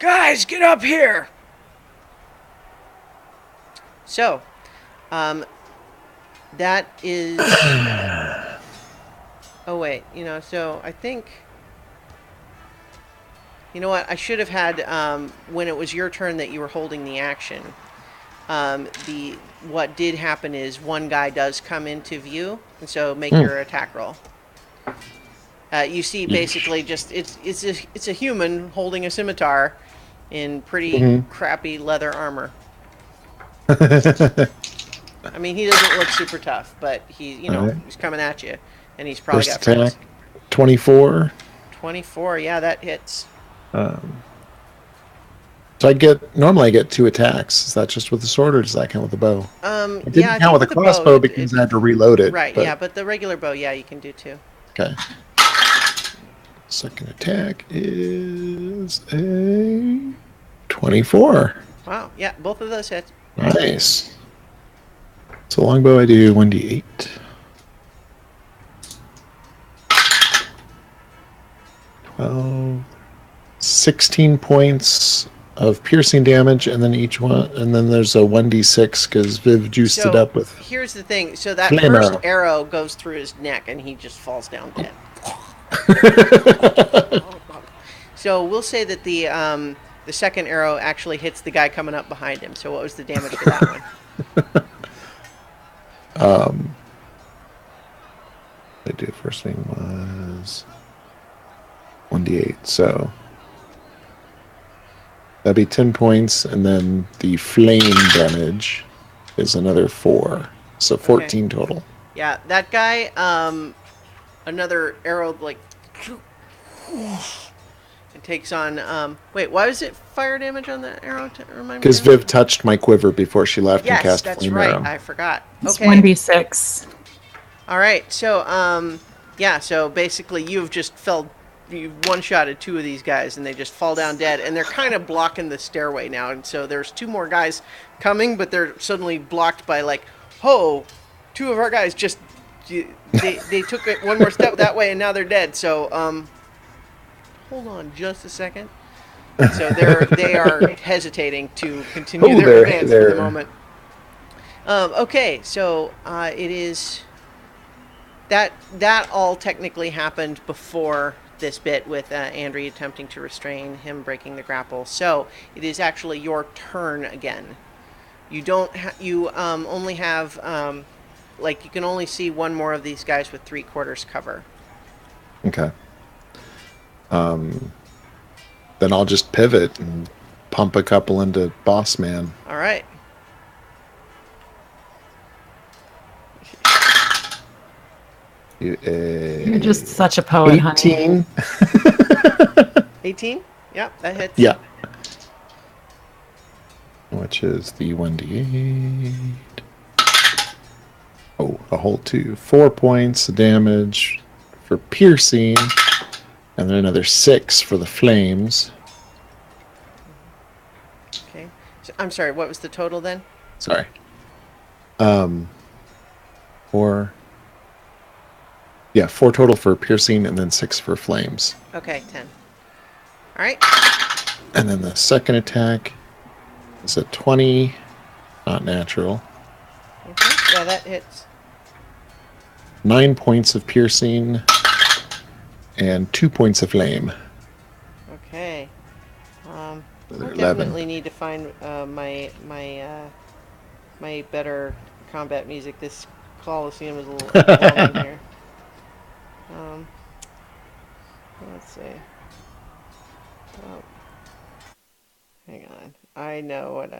guys, get up here! So, that is... Oh, wait, so I think... You know what? I should have had, when it was your turn that you were holding the action, what did happen is one guy does come into view, and so make your attack roll. You see, basically, just it's a human holding a scimitar in pretty crappy leather armor. I mean, he doesn't look super tough, but he's coming at you, and he's probably First got attack, 24. 24, yeah, that hits. So normally I get 2 attacks. Is that just with the sword, or does that count with the bow? I didn't count with the crossbow because I had to reload it. Right, yeah, but the regular bow, yeah, you can do 2. Okay. Second attack is a 24. Wow, yeah, both of those hits. Nice. So longbow, I do 1d8. 12, 16 points of piercing damage, and then there's a 1d6 because Viv juiced it up with. Here's the thing. So that flame first arrow. Arrow goes through his neck, and he just falls down dead. So we'll say that the second arrow actually hits the guy coming up behind him. So what was the damage to that one? I do first thing was 1d8, so that'd be 10 points, and then the flame damage is another 4, so 14 total. Yeah, that guy, another arrow, it takes on, wait, why was it fire damage on that arrow? Remind me. Because Viv touched my quiver before she left and cast that's flame right, arrow. I forgot. It's Okay. 1d6. All right, so, so basically you've one-shotted 2 of these guys, and they just fall down dead, and they're kind of blocking the stairway now, and so there's 2 more guys coming, but they're suddenly blocked by 2 of our guys just they took it one more step that way, and now they're dead. So hold on just a second. So they are hesitating to continue their advance for the moment. Okay, so it is that all technically happened before this bit with Andrea attempting to restrain him, breaking the grapple. So it is actually your turn again. You don't. You only have you can only see one more of these guys with 3/4 cover. Okay. Then I'll just pivot and pump a couple into Boss Man. All right. You're just such a poet, 18. honey. 18? Yep, that hits. Yeah. Which is the 1d8. Oh, a whole 2. 4 points of damage for piercing, and then another 6 for the flames. Okay. So, I'm sorry, what was the total then? Sorry. 4. Yeah, 4 total for piercing, and then 6 for flames. Okay, 10. All right. And then the second attack is a 20, not natural. Okay. Yeah, that hits. 9 points of piercing and 2 points of flame. Okay. I 11. definitely need to find my better combat music. This Coliseum is a little overwhelming here. Let's see. Oh, hang on. I know what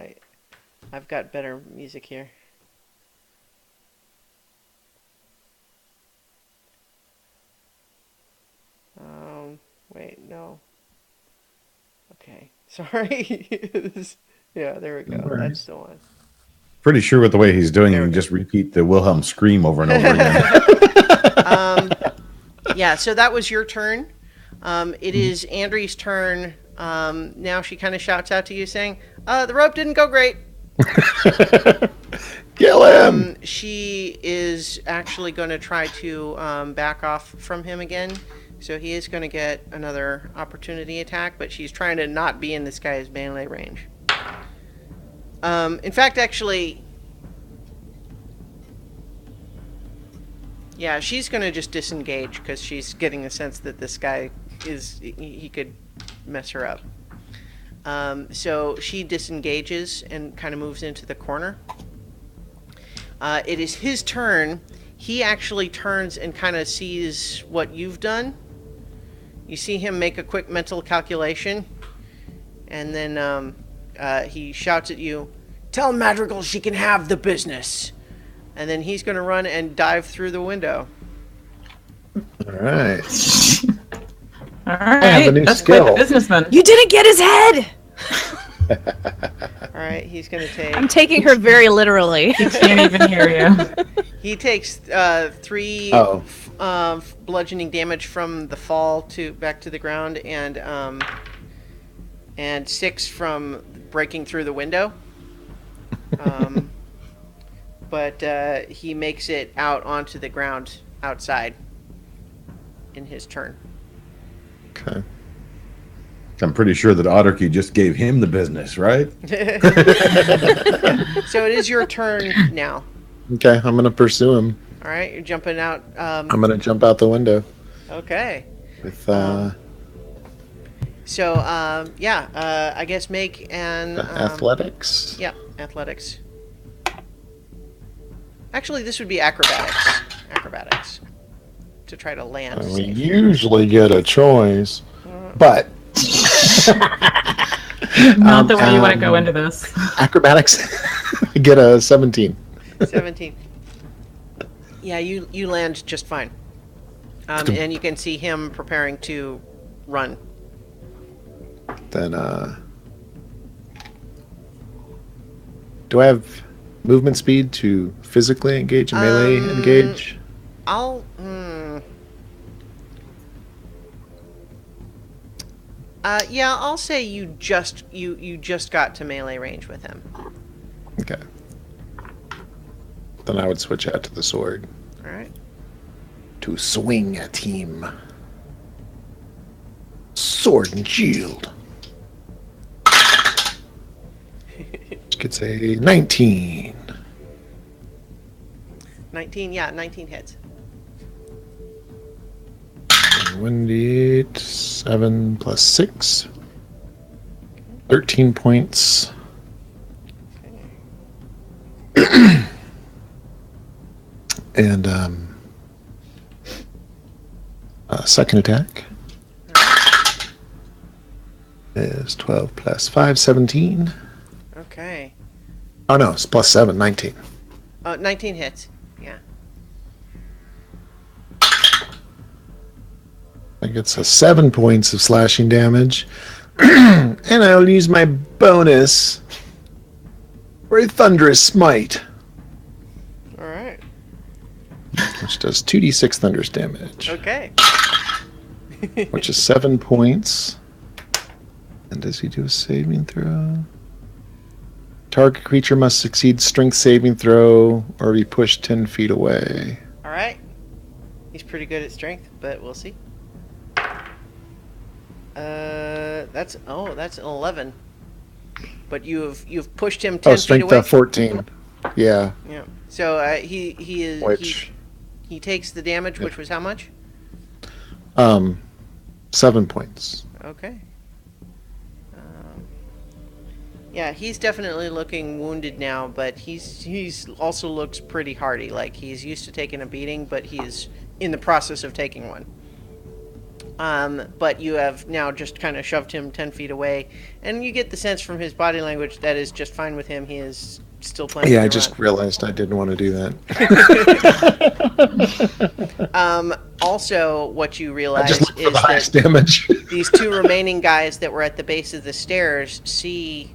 I've got better music here. Wait, no. Okay, sorry. Yeah, there we go. No worries. That's the one. Pretty sure with the way he's doing, There you we can go. just repeat the Wilhelm scream over and over again. Yeah, so that was your turn. It is Andree's turn. Now she kind of shouts out to you saying, the rope didn't go great. Kill him! She is actually going to try to back off from him again. So he is going to get another opportunity attack, but she's trying to not be in this guy's melee range. In fact, actually, yeah, she's going to just disengage because she's getting the sense that this guy he could mess her up. So she disengages and kind of moves into the corner. It is his turn. He actually turns and kind of sees what you've done. You see him make a quick mental calculation, and then he shouts at you, "Tell Madrigal she can have the business." And then he's going to run and dive through the window. All right. All right. have a new That's skill. quite the businessman. You didn't get his head! All right, he's going to take... I'm taking her very literally. Can't even hear you. He takes 3 bludgeoning damage from the fall back to the ground, and 6 from breaking through the window. But he makes it out onto the ground outside in his turn. Okay. I'm pretty sure that Otterkey just gave him the business, right? So it is your turn now. Okay, I'm going to pursue him. All right, you're jumping out. I'm going to jump out the window. Okay. With So, I guess make an... athletics. Yeah, athletics. Actually, this would be acrobatics. Acrobatics. To try to land We safe. usually get a choice, but Not the way you want to go into this. acrobatics, I get a 17. 17. Yeah, you land just fine. And you can see him preparing to run. Then, do I have movement speed to physically engage and melee engage? I'll say you just got to melee range with him. Okay. Then I would switch out to the sword All right. to swing at him. Sword and shield. Gets a 19. 19. Yeah, 19 hits. 1d8, 7 plus 6. 13 points. And second attack is 12 plus 5, 17. Okay. Oh no, it's plus 7, 19. 19 hits. Yeah. I get 7 points of slashing damage. And I'll use my bonus for a thunderous smite, All right. which does 2d6 thunderous damage, Okay. which is 7 points. And does he do a saving throw? Target creature must succeed strength saving throw or be pushed 10 feet away. All right. He's pretty good at strength, but we'll see. That's an 11. But you've pushed him 10 Oh, feet strength away. 14. Yeah. Yeah. So he takes the damage, which was how much? 7 points. Okay. Yeah, he's definitely looking wounded now, but he's also looks pretty hardy. Like he's used to taking a beating, but he's in the process of taking one. But you have now just kind of shoved him 10 feet away, and you get the sense from his body language that is just fine with him. He is still playing. Yeah, I just realized I didn't want to do that. Also, what you I realize just looked for is the highest that damage. these two remaining guys that were at the base of the stairs see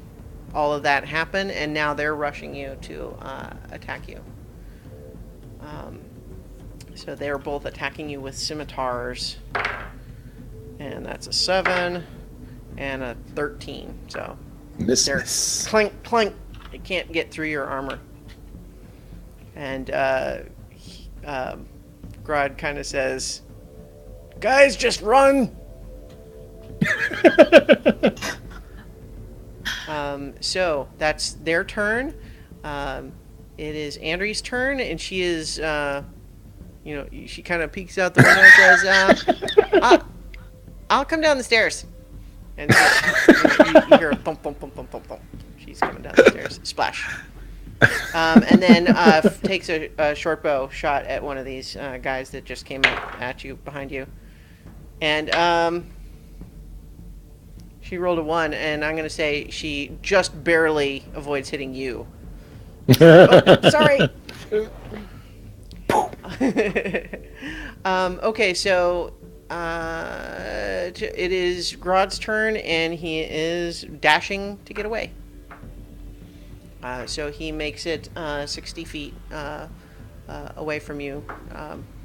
all of that happen, and now they're rushing you to attack you. So they're both attacking you with scimitars, and that's a 7 and a 13. So they're Miss. clink clink. It can't get through your armor. And Grodd kind of says, "Guys, just run." So that's their turn. It is Andre's turn, and she is, she kind of peeks out the window and says, "I'll come down the stairs." And you hear a bump, bump, bump, bump, bump, bump. She's coming down the stairs. Splash. And then takes a short bow shot at one of these guys that just came at you behind you. And she rolled a 1, and I'm going to say she just barely avoids hitting you. Oh, sorry. Okay, so it is Grodd's turn, and he is dashing to get away. So he makes it 60 feet away from you.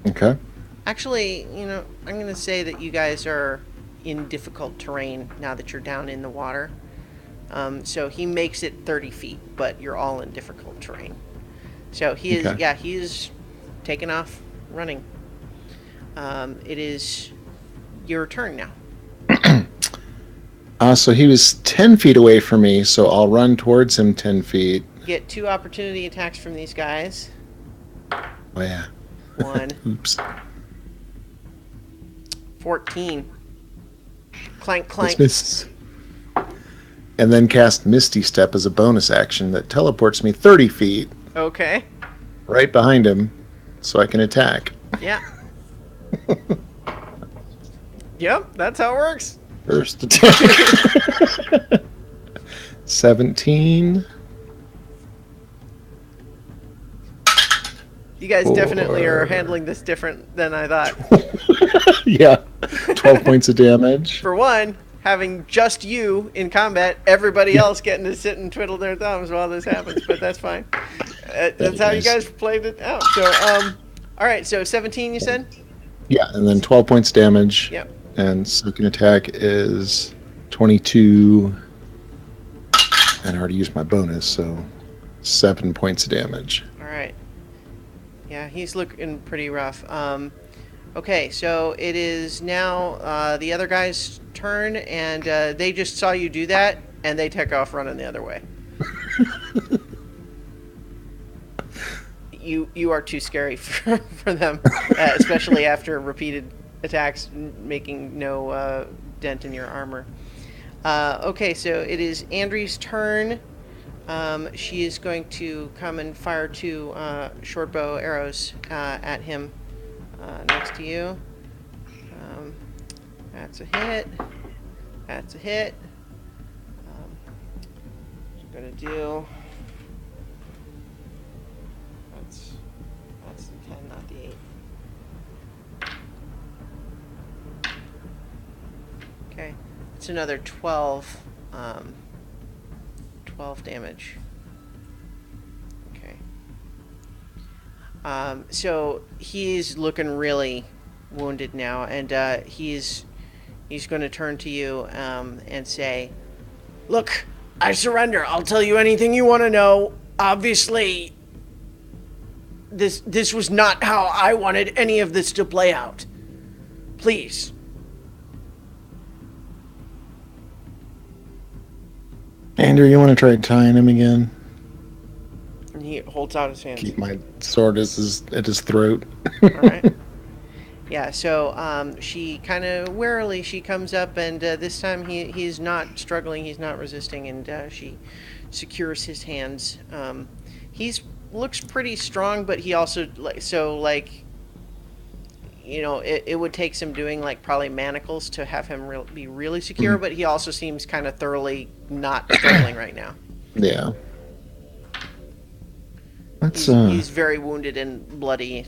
Okay. Actually, I'm going to say that you guys are in difficult terrain now that you're down in the water. So he makes it 30 feet, but you're all in difficult terrain. So he is taking off running. It is your turn now. So he was 10 feet away from me, so I'll run towards him 10 feet. Get 2 opportunity attacks from these guys. Oh, yeah. 1. Oops. 14. Clank, clank. Miss. And then cast Misty Step as a bonus action that teleports me 30 feet Okay. right behind him so I can attack. Yeah. Yep, that's how it works. First attack. 17. You guys definitely are 4. handling this different than I thought. Yeah. 12 points of damage. For one, having just you in combat, everybody else getting to sit and twiddle their thumbs while this happens, but that's fine. That's how you guys played it out. So, all right, so 17 you said? Yeah, and then 12 points damage. Yep. And second attack is 22. And I already used my bonus, so 7 points of damage. All right. Yeah, he's looking pretty rough. Okay, so it is now the other guy's turn, and they just saw you do that, and they take off running the other way. You are too scary for them, especially after repeated attacks making no dent in your armor. Okay, so it is Andre's turn. She is going to come and fire 2 short bow arrows at him next to you. That's a hit. That's a hit. I'm going to do... That's the 10, not the 8. Okay. It's another 12 damage. Okay. So he's looking really wounded now, and he's going to turn to you and say, "Look, I surrender. I'll tell you anything you want to know. Obviously, this was not how I wanted any of this to play out. Please." Andrew, you want to try tying him again? And he holds out his hand. Keep my sword at his throat. All right. Yeah, so she kind of warily she comes up, and this time he's not struggling, he's not resisting, and she secures his hands. He's looks pretty strong, but he also it would take some doing like probably manacles to have him be really secure, but he also seems kind of thoroughly not struggling right now. Yeah. He's very wounded and bloody.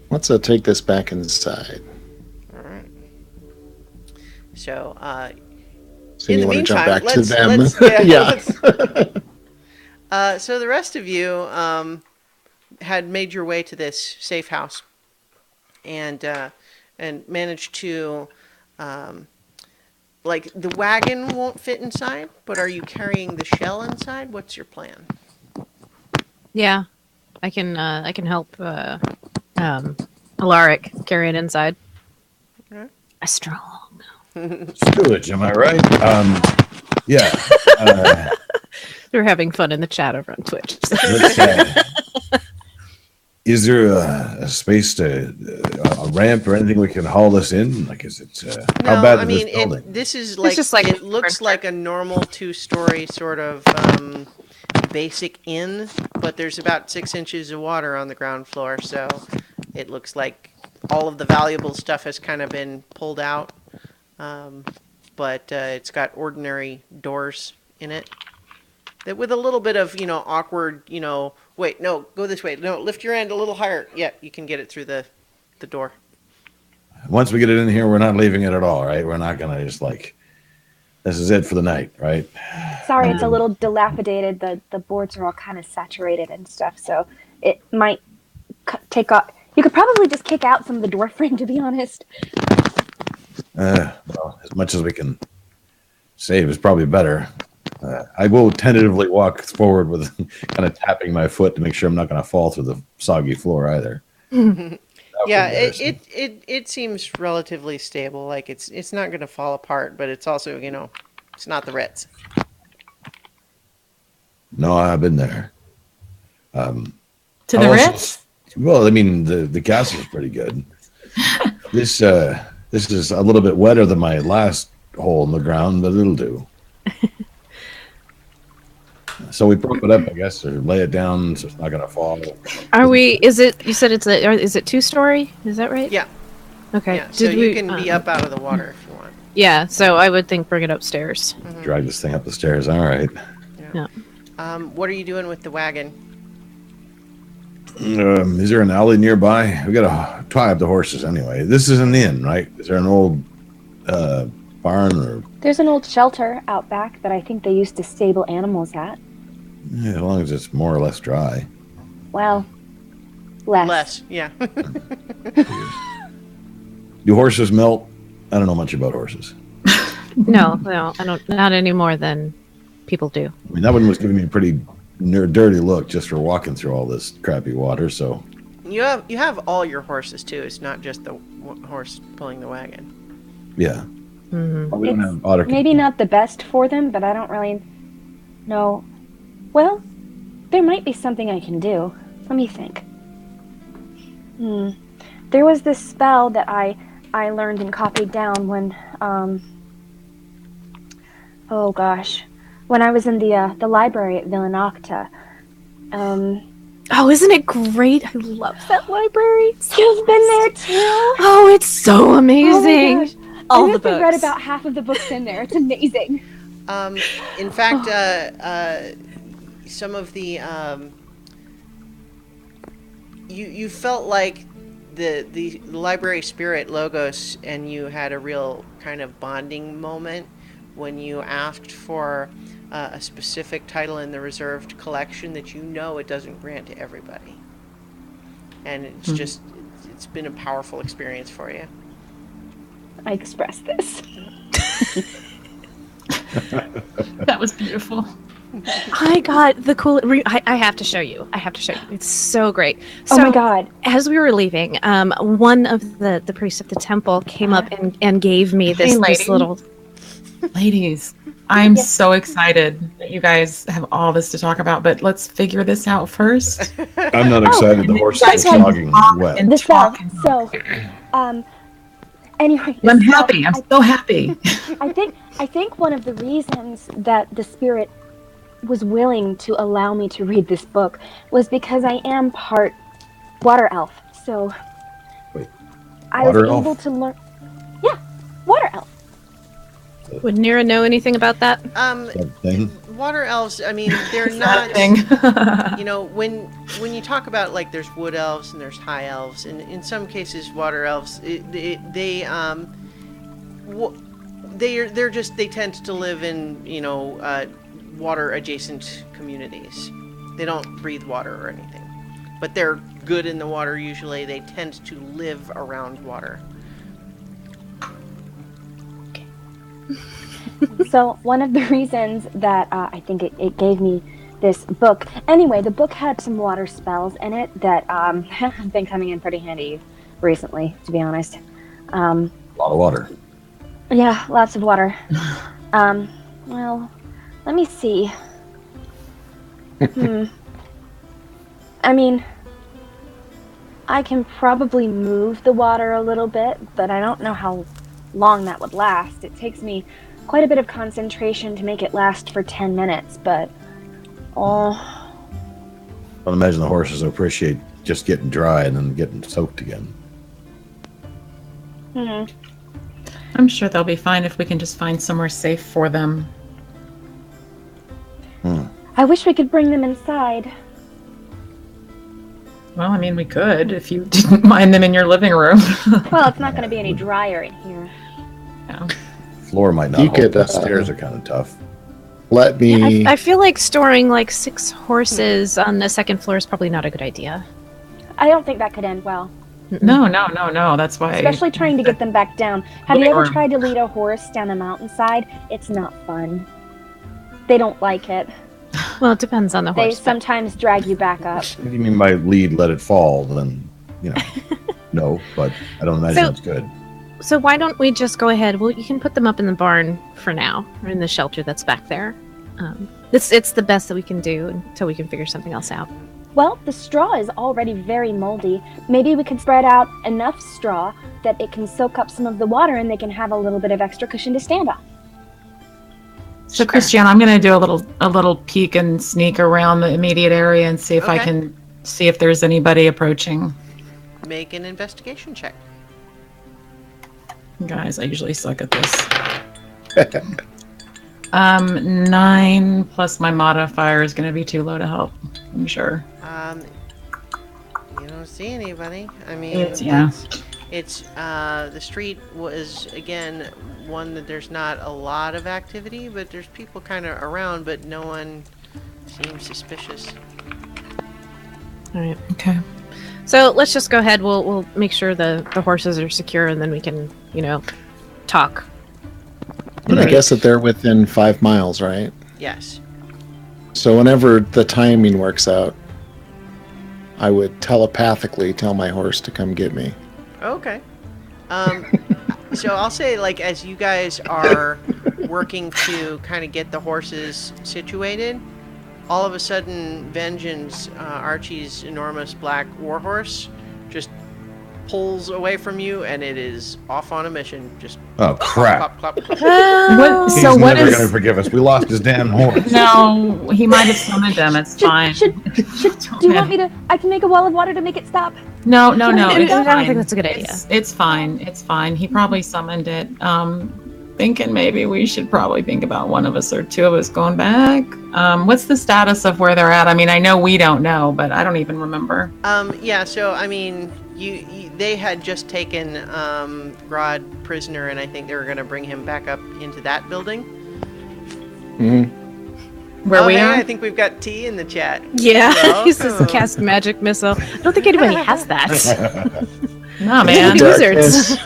Let's take this back inside. All right. So, So in you the want to jump meantime, back to them? Yeah. So the rest of you had made your way to this safe house, and managed to, like the wagon won't fit inside, but are you carrying the shell inside? What's your plan? Yeah, I can help Alaric carry it inside. Okay. A strong. Stewage, am I right? Yeah. They're having fun in the chat over on Twitch. Is there a space to a ramp or anything we can haul this in? Like, is it how bad is this building? This is like, just like it looks like a normal 2-story sort of basic inn, but there's about 6 inches of water on the ground floor, so it looks like all of the valuable stuff has kind of been pulled out, but it's got ordinary doors in it that with a little bit of awkward wait, no, go this way, no, lift your end a little higher, yeah, you can get it through the door. Once we get it in here, we're not leaving it at all, right? We're not gonna just like, this is it for the night, right? Sorry, it's a little dilapidated. The boards are all kind of saturated and stuff, so it might take off. You could probably just kick out some of the door frame, to be honest. Well, as much as we can save is probably better. I will tentatively walk forward with kind of tapping my foot to make sure I'm not going to fall through the soggy floor either. Yeah, it seems relatively stable. Like it's not going to fall apart, but it's also it's not the Ritz. No, I've been there. To the Ritz? Well, I mean the gas is pretty good. This is a little bit wetter than my last hole in the ground, but it'll do. So we prop it up, I guess, or lay it down so it's not gonna fall. Are we? Is it? You said is it 2-story? Is that right? Yeah. Okay. Yeah. So you can be up out of the water if you want. Yeah. So I would think bring it upstairs. Drag this thing up the stairs. All right. Yeah. What are you doing with the wagon? Is there an alley nearby? We gotta tie up the horses anyway. This is an inn, right? Is there an old barn or? There's an old shelter out back that I think they used to stable animals at. Yeah, as long as it's more or less dry. Well, less. Less, yeah. Do horses melt? I don't know much about horses. No, I don't. Not any more than people do. I mean, that one was giving me a pretty dirty look just for walking through all this crappy water. So you have all your horses too. It's not just the horse pulling the wagon. yeah. Mm-hmm. We don't have otter. Maybe not the best for them, but I don't really know. Well, there might be something I can do. Let me think. There was this spell that I learned and copied down when oh gosh, when I was in the library at Villanocta. Oh, isn't it great? I love that library. You've been there too? Oh, it's so amazing. Oh my gosh. All I the books. I read about half of the books in there. It's amazing. In fact, some of the you felt like the library spirit Logos and you had a real kind of bonding moment when you asked for a specific title in the reserved collection that it doesn't grant to everybody, and it's just it's been a powerful experience for you. I expressed this. That was beautiful. I got the cool. I have to show you. It's so great. So, Oh my god. As we were leaving, one of the priests of the temple came up and gave me this lady. little. Ladies, I'm so excited that you guys have all this to talk about, but let's figure this out first. I'm not excited. The horse Guys is can jogging talk wet. and The cell. talk and So, anyway, I'm so happy. I'm so happy. I think one of the reasons that the spirit was willing to allow me to read this book was because I am part water elf. So Wait, I water was elf? able to learn. Yeah, water elf. Would Nira know anything about that? That thing. Water elves, I mean, they're Is that not. a thing? You know, when you talk about like there's wood elves and there's high elves, and in some cases water elves, they tend to live in water adjacent communities. They don't breathe water or anything, but they're good in the water usually. They tend to live around water. So one of the reasons that I think it gave me this book. Anyway, the book had some water spells in it that have been coming in pretty handy recently, to be honest. A lot of water. Yeah, lots of water. Well, let me see. I mean, I can probably move the water a little bit, but I don't know how long that would last. It takes me quite a bit of concentration to make it last for 10 minutes, but I don't imagine the horses appreciate just getting dry and then getting soaked again. I'm sure they'll be fine if we can just find somewhere safe for them. I wish we could bring them inside. Well, I mean, we could if you didn't mind them in your living room. Well, it's not going to be any drier in here. Yeah. Floor might not You hold. could, The stairs are kind of tough. Let me. I feel like storing like 6 horses on the second floor is probably not a good idea. I don't think that could end well, No. That's why. especially trying to get them back down. Have you Living ever room. tried to lead a horse down a mountainside? It's not fun. They don't like it. Well, it depends on the They horse. but- sometimes drag you back up. What do you mean by lead, let it fall? Then, no, but I don't imagine So- that's good. So why don't we just go ahead? Well, you can put them up in the barn for now, or in the shelter that's back there. It's the best that we can do until we can figure something else out. Well, the straw is already very moldy. Maybe we could spread out enough straw that it can soak up some of the water and they can have a little bit of extra cushion to stand on. So, Christiane, I'm going to do a little peek and sneak around the immediate area and see if I Okay. can see if there's anybody approaching. Make an investigation check. Guys, I usually suck at this. 9 plus my modifier is going to be too low to help. I'm sure. You don't see anybody. I mean, Yeah. it's the street was again one that there's not a lot of activity, but there's people kind of around, but no one seems suspicious. All right. Okay. So let's just go ahead. We'll make sure the horses are secure, and then we can talk. And I guess that they're within 5 miles, right? Yes. So whenever the timing works out, I would telepathically tell my horse to come get me. Okay. So I'll say, like, as you guys are working to kind of get the horses situated, all of a sudden, Vengeance, Archie's enormous black warhorse, just pulls away from you, and it is off on a mission. Just Oh, crap. plop, plop, plop. He's So what never is? going to forgive us. We lost his damn horse. No, he might have summoned him. It's fine. Do you want me to? I can make a wall of water to make it stop. No. I It's don't fine. think that's a good idea. It's fine. It's fine. He probably summoned it. Thinking maybe we should probably think about one of us or two of us going back. What's the status of where they're at? I mean, I know we don't know, but I don't even remember. Yeah, so, I mean, they had just taken Grodd prisoner, and I think they were going to bring him back up into that building. Where we hey, are? I think we've got T in the chat. Yeah, he says Welcome. cast magic missile. I don't think anybody has that. No, man. Maybe wizards.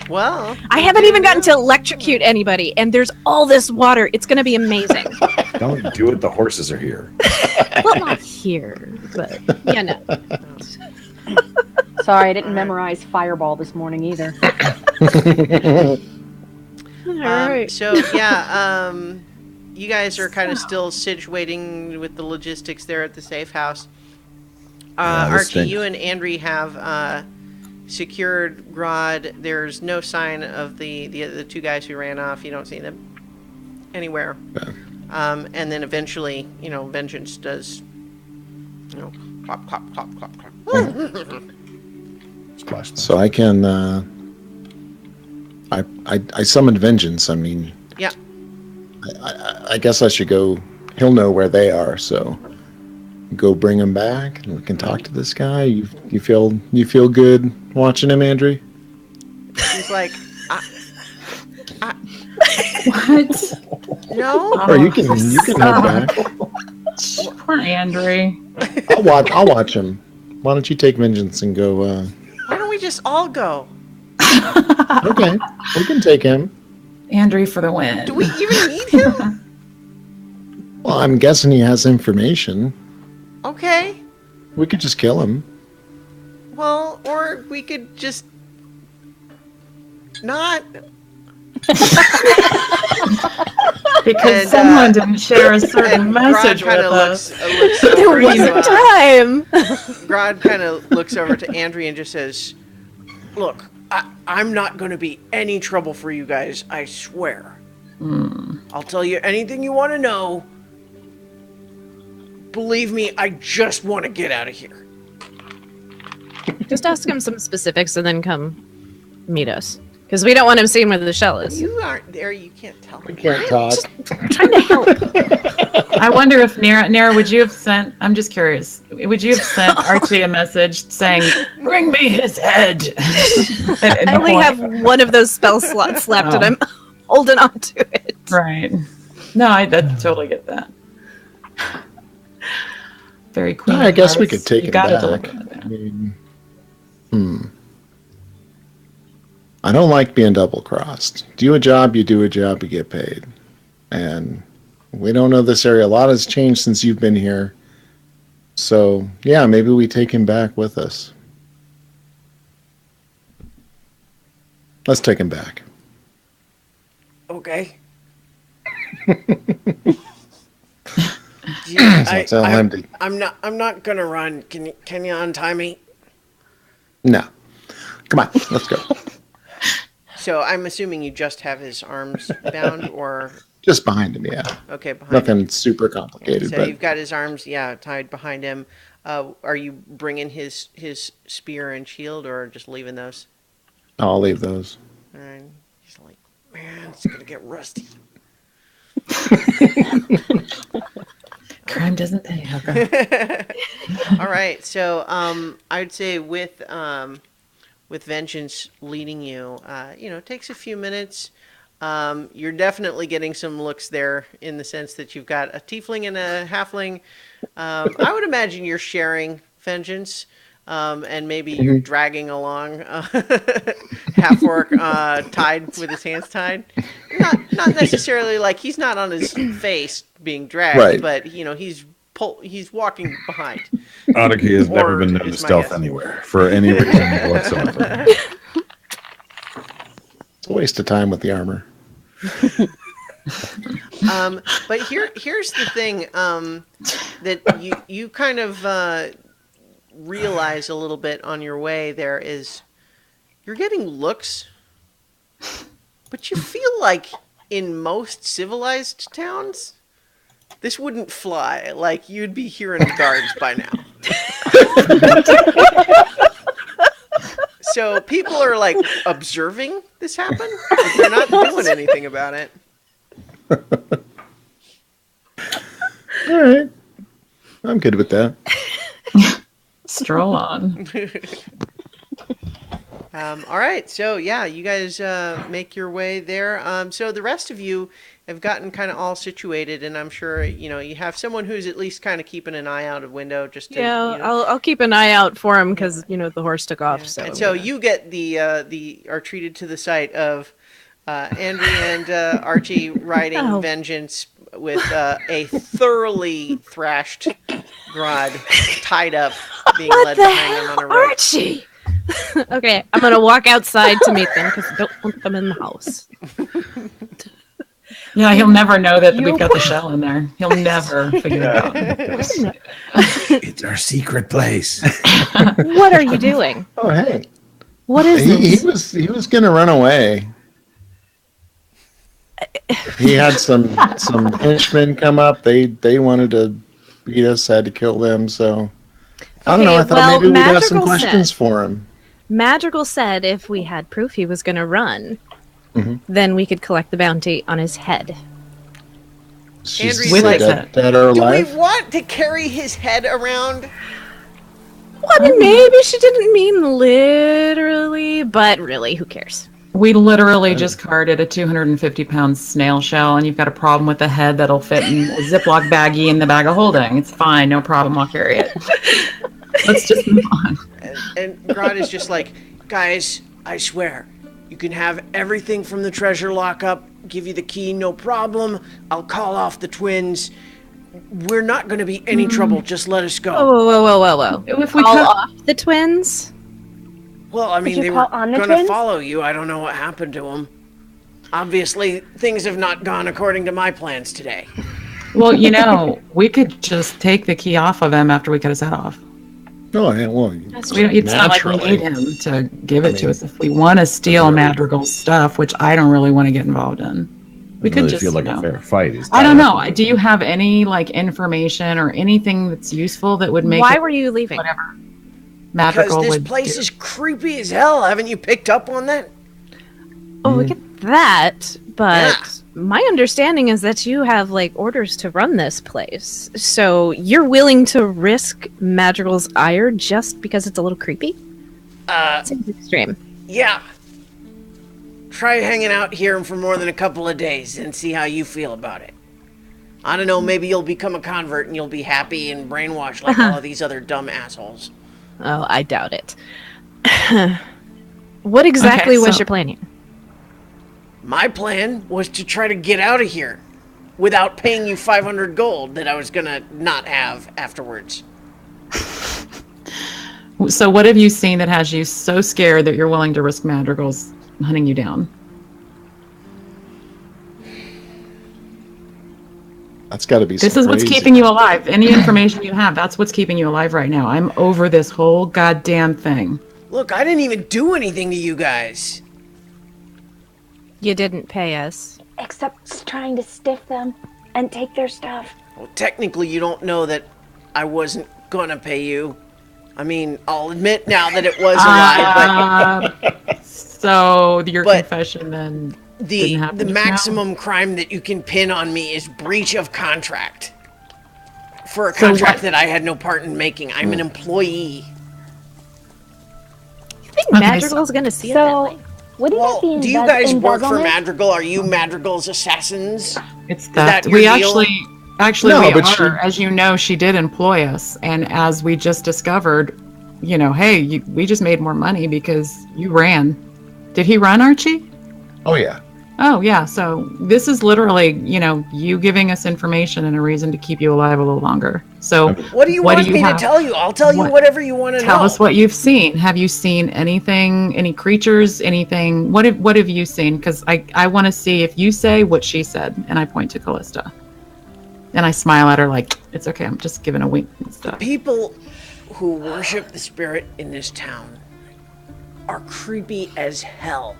Well, I haven't even gotten to electrocute anybody, and there's all this water. It's going to be amazing. Don't do it. The horses are here. Well, not here, but no. Sorry, I didn't memorize Fireball this morning either. All right. So yeah, you guys are kind of still situating with the logistics there at the safe house. Yeah, this Archie, stinks. you and Andri have secured Grodd. There's no sign of the two guys who ran off. You don't see them anywhere. Okay. And then eventually, Vengeance does, clop, clop, clop, clop, clop. Splash. So I can. I summoned vengeance. I mean, Yeah. I guess I should go. He'll know where they are, so go bring him back, and we can talk to this guy. You feel good watching him, Andrew? He's like, What? no. Or you can head back. Poor Andre. I'll watch him. Why don't you take vengeance and go? Why don't we just all go? Okay, we can take him. Andre for the win. Do we even need him? Well, I'm guessing he has information. Okay. We could just kill him. Well, or we could just not. Because And, someone didn't share a certain And message Grodd kind with of us. looks There over wasn't to, time. Grodd kind of looks over to Andrea and just says, "Look, I'm not going to be any trouble for you guys. I swear. I'll tell you anything you want to know. Believe me, I just want to get out of here." Just ask him some specifics and then come meet us. Because we don't want him seeing where the shell is. You aren't there. You can't tell me. Can't talk. I'm trying to help. I wonder if Nara, would you have sent? I'm just curious. Would you have sent Archie a message saying, "Bring me his head"? At I any only point? have one of those spell slots left, and I'm holding on to it. Right. No, I totally get that. Very Queen. I of guess we Hearts. could take You him gotta back. deliver it I there. mean, I don't like being double crossed. Do a job, you get paid. And we don't know this area. A lot has changed since you've been here. So, yeah, maybe we take him back with us. Let's take him back. Okay. Tell him to. I'm not gonna run. Can you untie me? No. Come on, let's go. So I'm assuming you just have his arms bound, or Just behind him, yeah. okay, behind him. Nothing super complicated, So but you've got his arms, tied behind him. Are you bringing his spear and shield, or just leaving those? I'll leave those. And he's like, man, it's gonna get rusty. Crime doesn't pay. Okay. All right, so I'd say with Vengeance leading you, it takes a few minutes. You're definitely getting some looks there in the sense that you've got a tiefling and a halfling. I would imagine you're sharing Vengeance, and maybe you're dragging along half orc tied with his hands tied. Not necessarily like he's not on his face being dragged, Right. but he's walking behind. Odyssey has never Or been known to is my stealth guess. anywhere for any reason whatsoever. It's a waste of time with the armor. But here's the thing that you kind of realize a little bit on your way there is you're getting looks, but you feel like in most civilized towns this wouldn't fly. Like you'd be hearing guards by now. So people are like observing this happen, but they're not doing anything about it. All right. I'm good with that. Stroll on. All right, so yeah, you guys make your way there. So the rest of you have gotten kind of all situated, and I'm sure you have someone who's at least kind of keeping an eye out a window just to. Yeah, I'll keep an eye out for him because the horse took off. So And so you get the are treated to the sight of Andrew and Archie riding Oh. Vengeance with a thoroughly thrashed Grodd tied up, being led behind them on a rope. Archie. Okay, I'm gonna walk outside to meet them because I don't want them in the house. Yeah, he'll never know that we've got the shell in there. He'll never figure it out. It's our secret place. What are you doing? Oh, hey. What is this? He was gonna run away. He had some henchmen come up. They wanted to beat us, had to kill them, so I don't know, I thought maybe we'd have some questions for him. Madrigal said if we had proof he was going to run, then we could collect the bounty on his head. She's Andrew's like, dead or do we alive? want to carry his head around? Well, I mean, maybe she didn't mean literally, but really, who cares? We literally just carted a 250-pound snail shell, and you've got a problem with the head that'll fit in a Ziploc baggie in the bag of holding. It's fine, no problem. I'll carry it. Let's just move on. And Grodd is just like, guys, I swear, you can have everything from the treasure lockup, give you the key, no problem. I'll call off the twins. We're not going to be any trouble. Just let us go. Whoa. If we Call cut- off the twins? Well, I mean, you they call were on the going to twins? follow you. I don't know what happened to them. Obviously, things have not gone according to my plans today. Well, we could just take the key off of him after we cut his head off. Oh, yeah, well, It's not like we naturally. need him to give it to us. If we want to steal Madrigal's stuff, which I don't really want to get involved in, we I could really just feel like a fair fight. Is I don't know. Do you have any information or anything that's useful that would make Why it were you leaving? whatever Because Madrigal this would place do? is creepy as hell. Haven't you picked up on that? Oh, we get that, but Yeah. my understanding is that you have orders to run this place. So you're willing to risk Madrigal's ire just because it's a little creepy? Seems extreme. Yeah. Try hanging out here for more than a couple of days and see how you feel about it. I don't know, maybe you'll become a convert and you'll be happy and brainwashed like all of these other dumb assholes. Oh, I doubt it. What exactly was your plan here? My plan was to try to get out of here without paying you 500 gold that I was gonna not have afterwards. So what have you seen that has you so scared that you're willing to risk Madrigal's hunting you down? That's got to be. This is what's keeping you alive. Any information you have, that's what's keeping you alive right now. I'm over this whole goddamn thing. Look, I didn't even do anything to you guys. You didn't pay us. Except trying to stiff them and take their stuff. Well, technically, you don't know that I wasn't gonna pay you. I mean, I'll admit now that it was a lie, So your But confession then but didn't happen the just now? maximum crime that you can pin on me is breach of contract. For a So contract what- that I had no part in making. I'm an employee. You think Okay, Madrigal's gonna see it that So, way? wouldn't Well, that be do you guys work for embezzlement? Madrigal? Are you Madrigal's assassins? It's that that your we deal? actually No, we but are. As you know, she did employ us, and as we just discovered, hey, we just made more money because you ran. Did he run, Archie? Oh yeah. Oh yeah. So this is literally, you giving us information and a reason to keep you alive a little longer. So What do you want me have? to tell you? I'll tell you What- whatever you want to know. Tell us what you've seen. Have you seen anything? Any creatures? Anything? What have you seen? Because I want to see if you say what she said, and I point to Callista, and I smile at her like it's okay. I'm just giving a wink and stuff. People who worship the spirit in this town are creepy as hell.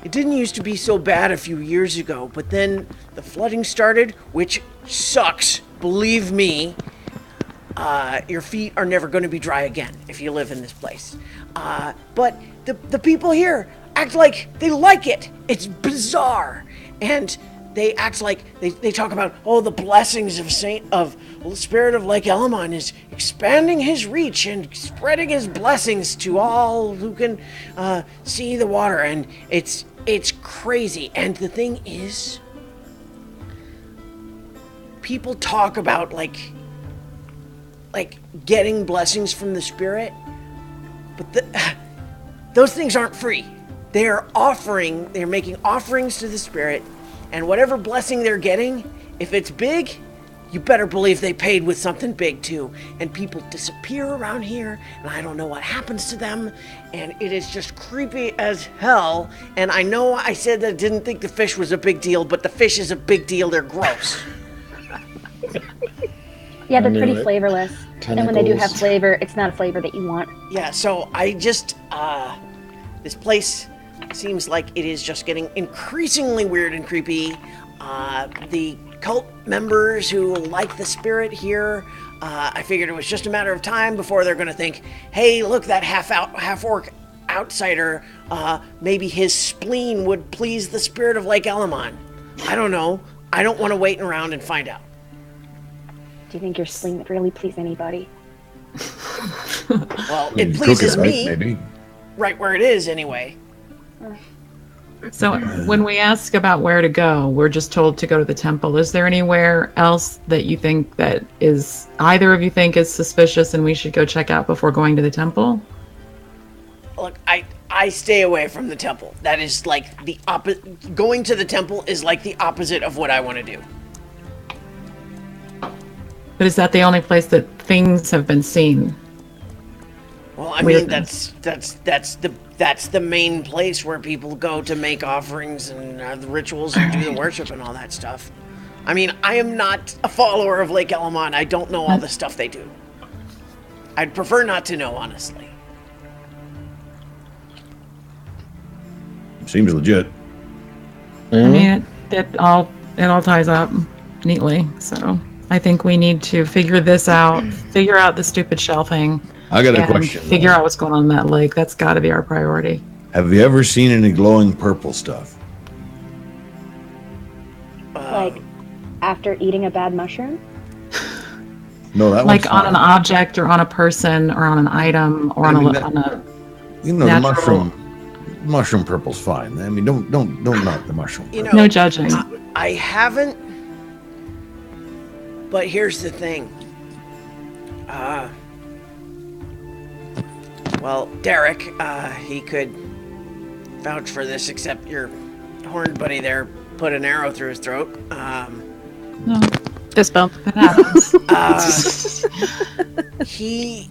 It didn't used to be so bad a few years ago, but then the flooding started, which sucks. Believe me, your feet are never going to be dry again if you live in this place. But the people here act like they like it. It's bizarre. And they act like they talk about, the blessings of the spirit of Lake Elemon is expanding his reach and spreading his blessings to all who can see the water, and it's crazy. And the thing is, people talk about like getting blessings from the spirit, but those things aren't free. They're making offerings to the spirit. And whatever blessing they're getting, if it's big, you better believe they paid with something big too. And people disappear around here, and I don't know what happens to them, and it is just creepy as hell. And I know I said that I didn't think the fish was a big deal, but the fish is a big deal. They're gross. Yeah, they're I knew pretty it. flavorless. And when they do have Tentacles. flavor, it's not a flavor that you want. Yeah, so I just, this place seems like it is just getting increasingly weird and creepy. The cult members who like the spirit here, I figured it was just a matter of time before they're gonna think, hey, look, that half-orc outsider, maybe his spleen would please the spirit of Lake Elemon. I don't know. I don't want to wait around and find out. Do you think your spleen would really please anybody? Well, You it cook pleases right, me, maybe. right where it is anyway. So when we ask about where to go, we're just told to go to the temple. Is there anywhere else that you think that is either of you think is suspicious and we should go check out before going to the temple? Look, I stay away from the temple. That is like the opposite. Going to the temple is like the opposite of what I want to do. But is that the only place that things have been seen? Well, I Weird mean that's the main place where people go to make offerings and the rituals and do the worship and all that stuff. I mean, I am not a follower of Lake Elemon. I don't know all the stuff they do. I'd prefer not to know, honestly. Seems legit. I mean, it all ties up neatly. So I think we need to figure this out, figure out the stupid shell thing. I got a and question. Figure out what's going on in that lake. That's got to be our priority. Have you ever seen any glowing purple stuff? Like, after eating a bad mushroom? No, that Like one's on an fine. object or on a person or on an item or I on mean, on a You know, natural- the mushroom purple's fine. I mean, don't knock the mushroom. You know, no judging. I haven't. But here's the thing. Well, Derek, he could vouch for this, except your horned buddy there put an arrow through his throat. No, Fist bump. that happens. He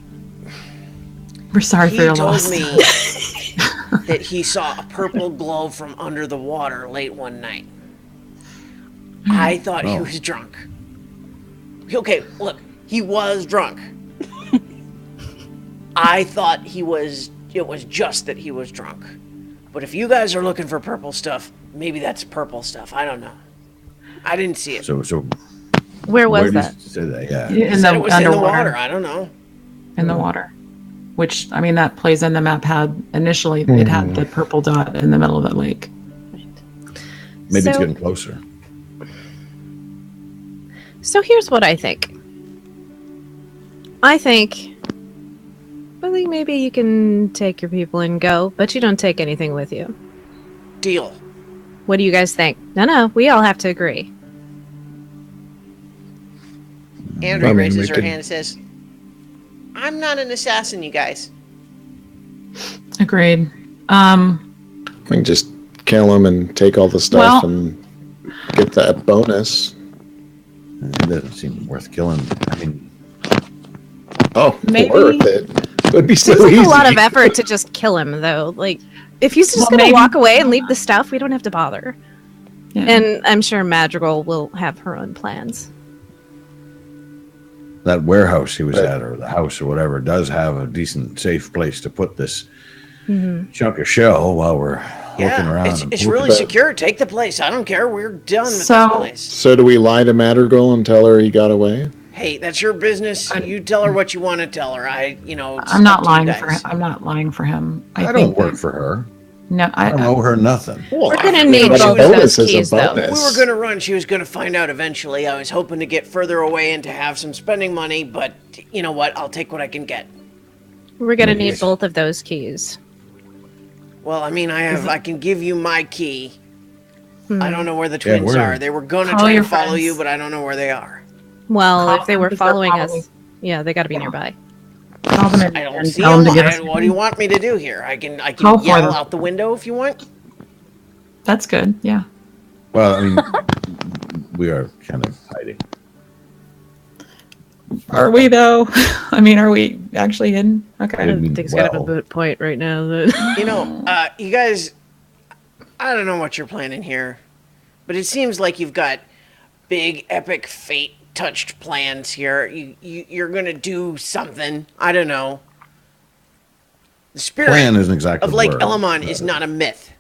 We're sorry for your told loss. me that he saw a purple glow from under the water late one night. I thought he Oh. was drunk. Okay, look, he was drunk. I thought it was just that he was drunk. But if you guys are looking for purple stuff, maybe that's purple stuff. I don't know. I didn't see it. So Where was where that? did you say that? Yeah. He said it was in the water. I don't know. In the water. Which, I mean, that plays in the map had initially, it had the purple dot in the middle of that lake. Maybe it's So- getting closer. So here's what I think. I think maybe you can take your people and go, but you don't take anything with you. Deal. What do you guys think? No, we all have to agree. Andrew I mean, raises we her could- hand and says, I'm not an assassin, you guys. Agreed. We can just kill him and take all the stuff Well- and get that bonus. It doesn't seem worth killing. I mean, Oh, Maybe- worth it. It would be so It's like easy. a lot of effort to just kill him, though. Like, if he's just Well, gonna maybe- walk away and leave the stuff, we don't have to bother. Yeah. And I'm sure Madrigal will have her own plans. that warehouse he was Right. at, or the house or whatever, does have a decent, safe place to put this chunk of shell while we're looking Yeah, around. it's and really But- secure. Take the place. I don't care. We're done with So- this place. So do we lie to Madrigal and tell her he got away? Hey, that's your business. You tell her what you want to tell her. It's I'm not up to you lying for him. guys. I'm not lying for him. I think don't work that- for her. No, I don't owe her nothing. We're gonna need But a both of bonus those is a keys, though. bonus. We were going to run. She was going to find out eventually. I was hoping to get further away and to have some spending money, but you know what? I'll take what I can get. We're gonna need Yes. both of those keys. Well, I mean, I can give you my key. I don't know where the Yeah, twins where- are. They were going to Call try to your follow friends. you, but I don't know where they are. Well, Call if they them were because they're following probably- us, yeah, they got to be nearby. Call them in I don't and see tell them them. to get us. What do you want me to do here? I can Call for yell them. out the window if you want. That's good. Yeah. Well, I mean, we are kind of hiding. Are we though? I mean, are we actually in? Okay. I think it's kind of a moot point right now. That You know, you guys, I don't know what you're planning here, but it seems like you've got big, epic, fate-touched plans here. You're gonna do something. I don't know. The spirit Plan isn't exactly of Lake the word. Elemon is not a myth.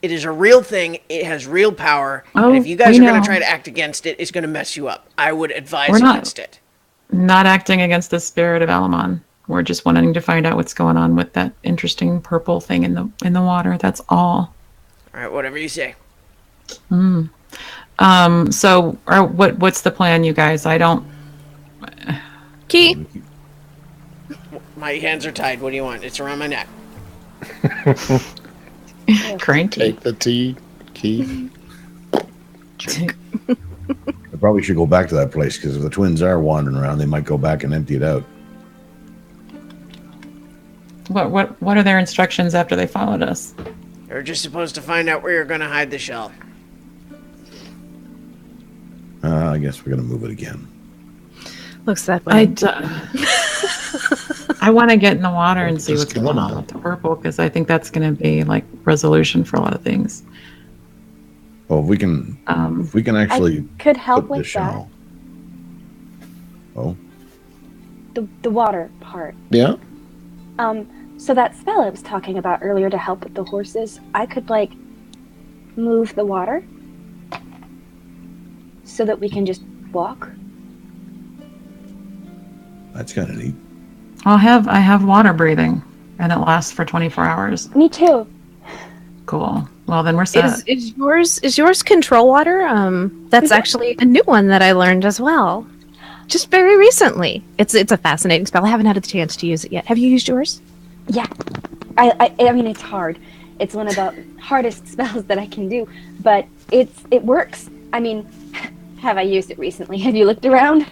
It is a real thing. It has real power. Oh, and if you guys we are going know. to try to act against it, it's going to mess you up. I would advise We're not. against it. Not acting against the spirit of Elemon. We're just wanting to find out what's going on with that interesting purple thing in the water. That's all. All right, whatever you say. So, what's the plan, you guys? I don't. Key. My hands are tied. What do you want? It's around my neck. Cranky. Take the tea, key. I probably should go back to that place because if the twins are wandering around, they might go back and empty it out. What are their instructions after they followed us? You're just supposed to find out where you're going to hide the shell. I guess we're gonna move it again. Looks that way. I want to get in the water and see Just what's kill going them on all. with the purple because I think that's going to be like resolution for a lot of things. Well, if we can actually Could help put the with that. shell. Oh, The water part. Yeah. So that spell I was talking about earlier to help with the horses, I could like move the water so that we can just walk. that's kind of neat. I have water breathing, and it lasts for 24 hours. Me too. Cool. Well, then we're set. Is yours control water? That's actually a new one that I learned as well, just very recently. It's a fascinating spell. I haven't had a chance to use it yet. Have you used yours? Yeah. I mean, it's hard. It's one of the hardest spells that I can do, but it works. I mean, have I used it recently? Have you looked around?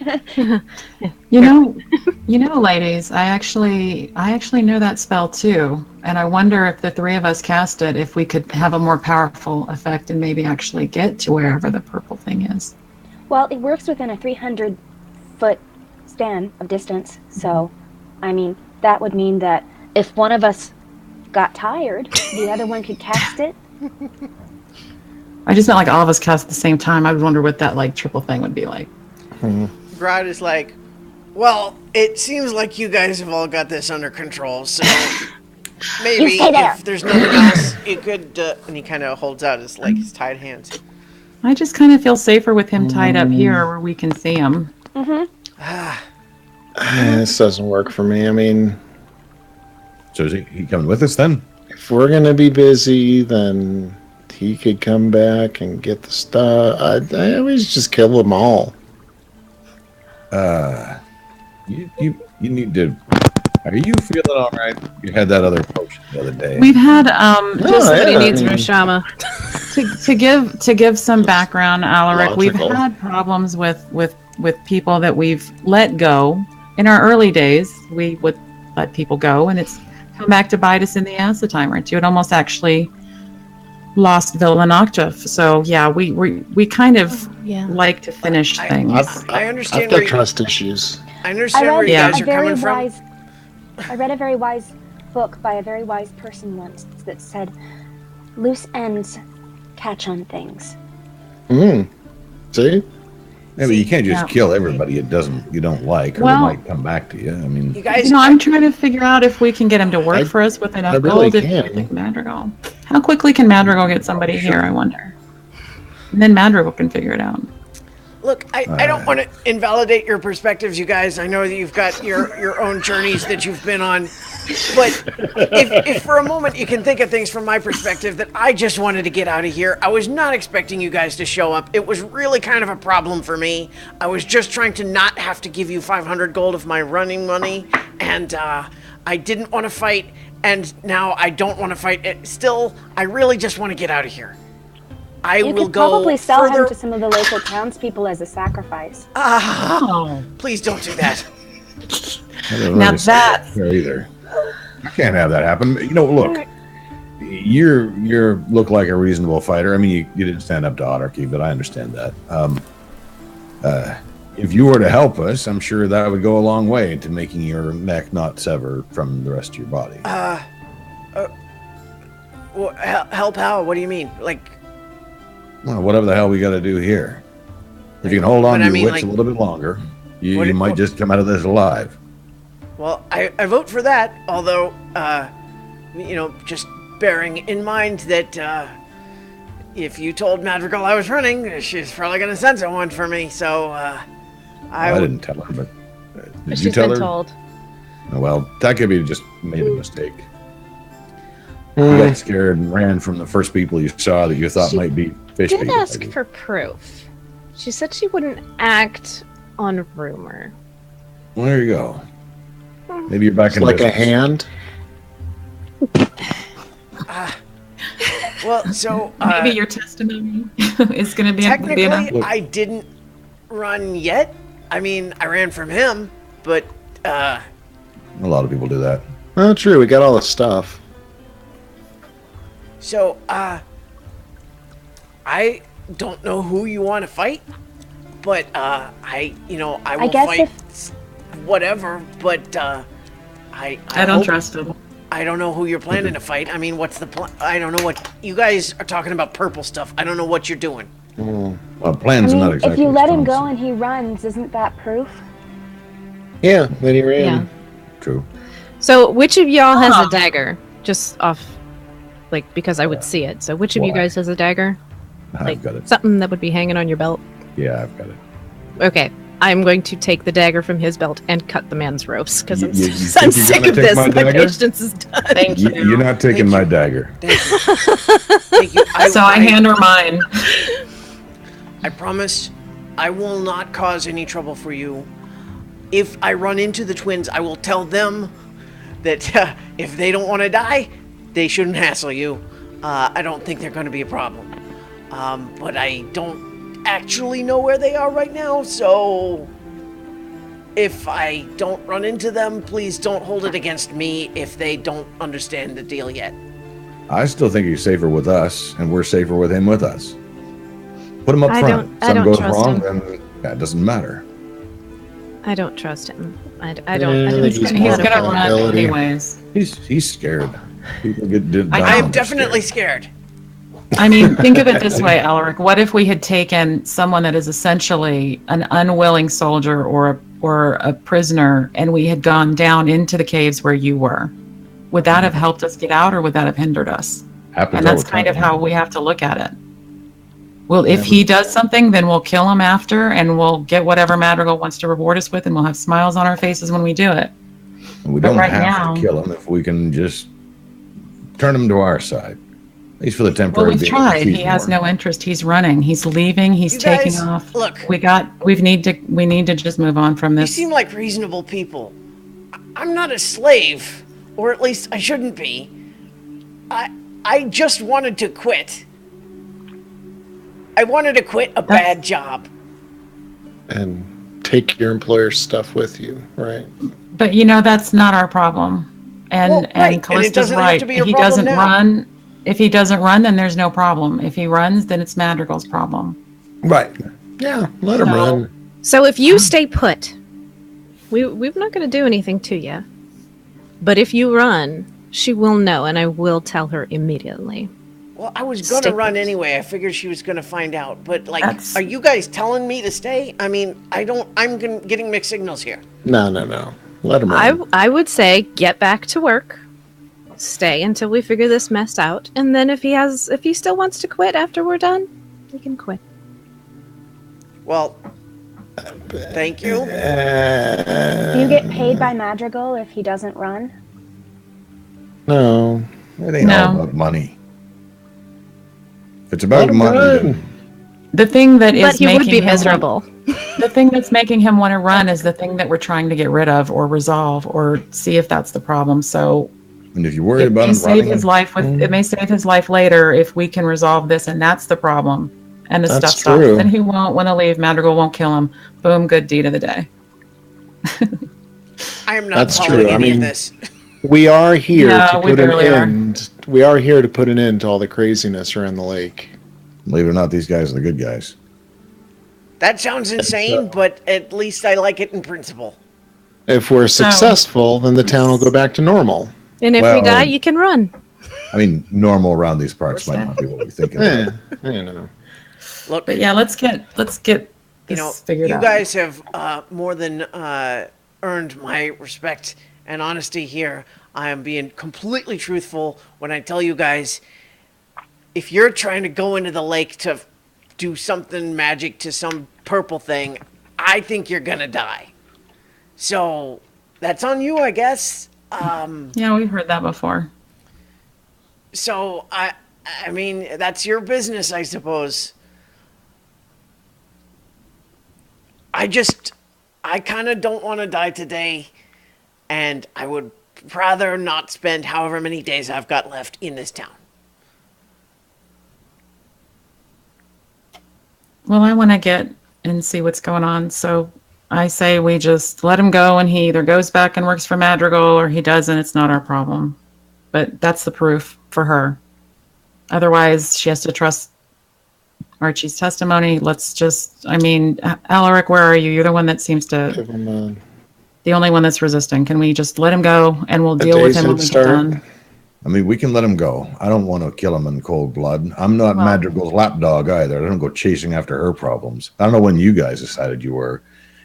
You know, ladies, I actually know that spell too, and I wonder if the three of us cast it, if we could have a more powerful effect and maybe actually get to wherever the purple thing is. Well, it works within a 300-foot span of distance, so, I mean, that would mean that if one of us got tired, the other one could cast it. I just meant like all of us cast at the same time. I would wonder what that like triple thing would be like. Brad is like, well, it seems like you guys have all got this under control, so maybe You stay there. if there's nothing else, you could, and he kind of holds out his tied hands. I just kind of feel safer with him tied up here where we can see him. This doesn't work for me. I mean, So is he coming with us then? if we're gonna be busy, then he could come back and get the stuff. I always just kill them all. You need to. Are you feeling all right? You had that other potion the other day. We've had Just somebody yeah, needs I mean- Roshama. to give some background, Alaric. We've Logical. had problems with people that we've let go. In our early days, we would let people go, and it's come back to bite us in the ass a time or two. It almost actually lost Villanocta. So yeah, we kind of Yeah. like to finish things. I understand I've where got you- trust issues. I understand where you Yeah. guys are coming from. I read a very wise book by a very wise person once that said, loose ends catch on things. See? Yeah, but you can't just Yeah. kill everybody you don't like, or Well- they might come back to you. I mean, You guys, You know, I'm trying to figure out if we can get him to work I- for us with enough I really gold. If can. we think Madrigal. How quickly can Madrigal get somebody here? I wonder. And then Madrigal can figure it out. look, I don't want to invalidate your perspectives, you guys. I know that you've got your own journeys that you've been on. But if for a moment you can think of things from my perspective, that I just wanted to get out of here. I was not expecting you guys to show up. It was really kind of a problem for me. I was just trying to not have to give you 500 gold of my running money, and I didn't want to fight, and now I don't want to fight. Still, I really just want to get out of here. I You will could go probably sell further. him to some of the local townspeople as a sacrifice. Oh, Please don't do that. I don't Now really see that's- that here either. I can't have that happen. You know, look, you look like a reasonable fighter. I mean, you didn't stand up to Autarky, but I understand that. if you were to help us, I'm sure that would go a long way to making your neck not sever from the rest of your body. Well, help how? What do you mean? Like, Well, whatever the hell we got to do here. If you can hold on But to I your mean, wits like- a little bit longer, you What- might what- just come out of this alive. well, I vote for that. Although, just bearing in mind that if you told Madrigal I was running, she's probably gonna send someone for me. So I would- didn't tell her, but did you She's tell been her? told. Oh, well, that could be just made a mistake. You Hmm. got scared and ran from the first people you saw that you thought She might be fish Did people. ask for proof. She said she wouldn't act on rumor. Well, there you go. Maybe you're back It's in like a business. hand. well, so Maybe your testimony is going to be technically, enough. I didn't run yet. I mean, I ran from him, but A lot of people do that. Oh, true. We got all the stuff. so I don't know who you want to fight, but I will guess fight whatever. But I I don't hope- trust him. I don't know who you're planning to fight. I mean, what's the plan? I don't know what you guys are talking about. Purple stuff. I don't know what you're doing. Well, I plans are not mean, exactly. if you let him strong go and he runs, isn't that proof? Yeah, then he ran. Yeah. True. So, which of y'all has Huh. a dagger? Just off, because I would see it. So, which of you Why? guys has a dagger? I've got it. Something that would be hanging on your belt. Yeah, I've got it. Okay, I'm going to take the dagger from his belt and cut the man's ropes because I'm, You I'm think you're sick gonna of take this. my My dagger? patience is done. Thank you. You're not taking my dagger. Thank you. Thank you. So I hand her mine. I promise I will not cause any trouble for you. If I run into the twins, I will tell them that if they don't want to die, they shouldn't hassle you. I don't think they're going to be a problem. But I don't actually know where they are right now, so if I don't run into them, please don't hold it against me if they don't understand the deal yet. I still think he's safer with us, and we're safer with him with us. Put him up I front. don't- I Something don't goes trust wrong, him. then that doesn't matter. I don't trust him. I Yeah, don't. he's He's more going to run accountability. anyways. He's scared. People get done. I am they're definitely scared. scared. I mean, think of it this way, Alaric. What if we had taken someone that is essentially an unwilling soldier or a prisoner, and we had gone down into the caves where you were? Would that have helped us get out, or would that have hindered us? Happens And all that's the kind time. of how we have to look at it. Well, if he does something, then we'll kill him after, and we'll get whatever Madrigal wants to reward us with, and we'll have smiles on our faces when we do it. We but don't right have now- to kill him if we can just turn him to our side. At least for the temporary. Well, we've being tried. he's He has more. no interest. He's running. He's leaving. He's You taking guys, off. look. We need to just move on from You this. seem like reasonable people. I'm not a slave, or at least I shouldn't be. I just wanted to quit. I wanted to quit a bad job. And take your employer's stuff with you, right? But that's not our problem. And Well, right, and it Callista's doesn't have right. to be If a he problem doesn't now. run, then there's no problem. If he runs, then it's Madrigal's problem. Right. Yeah, let him So- run. So if you stay put, we're not going to do anything to you. But if you run, she will know, and I will tell her immediately. Well, I was gonna Stay run put. anyway. I figured she was gonna find out. But That's- are you guys telling me to stay? I mean, getting mixed signals here. No. Let him run. I would say get back to work, stay until we figure this mess out, and then if he still wants to quit after we're done, he can quit. Well, thank you. Do you get paid by Madrigal if he doesn't run? No. It ain't No. all about money. If it's Let about him money, run. then The thing that is But he would making be him want- miserable. the thing that's making him want to run is the thing that we're trying to get rid of or resolve or see if that's the problem. So and if you're worried it about may him save running, his life it may save his life later if we can resolve this, and that's the problem. And the That's stuff stops. true. Then he won't want to leave. Madrigal won't kill him. Boom, good deed of the day. I am not That's following true. I any of mean- this. We are here No, to we put an barely are. end. We are here to put an end to all the craziness around the lake. believe it or not, these guys are the good guys. That sounds insane, but at least I like it in principle. If we're successful, then the town will go back to normal. And if we die, you can run. I mean, normal around these parts might not be what we think. You know. Look, But yeah, let's get this figured you out. guys have more than earned my respect and honesty here. I am being completely truthful when I tell you guys, if you're trying to go into the lake to do something magic to some purple thing, I think you're gonna die. So that's on you, I guess. Yeah, we've heard that before. So I mean, that's your business, I suppose. I kind of don't want to die today, and I would rather not spend however many days I've got left in this town. Well, I want to get and see what's going on, so I say we just let him go, and he either goes back and works for Madrigal, or he doesn't. It's not our problem. But that's the proof for her. Otherwise, she has to trust Archie's testimony. Alaric, where are you? You're the one that seems to... Give him the only one that's resisting. Can we just let him go, and we'll deal with him when we get done? I mean, we can let him go. I don't want to kill him in cold blood. I'm not Madrigal's lapdog either. I don't go chasing after her problems. I don't know when you guys decided you were.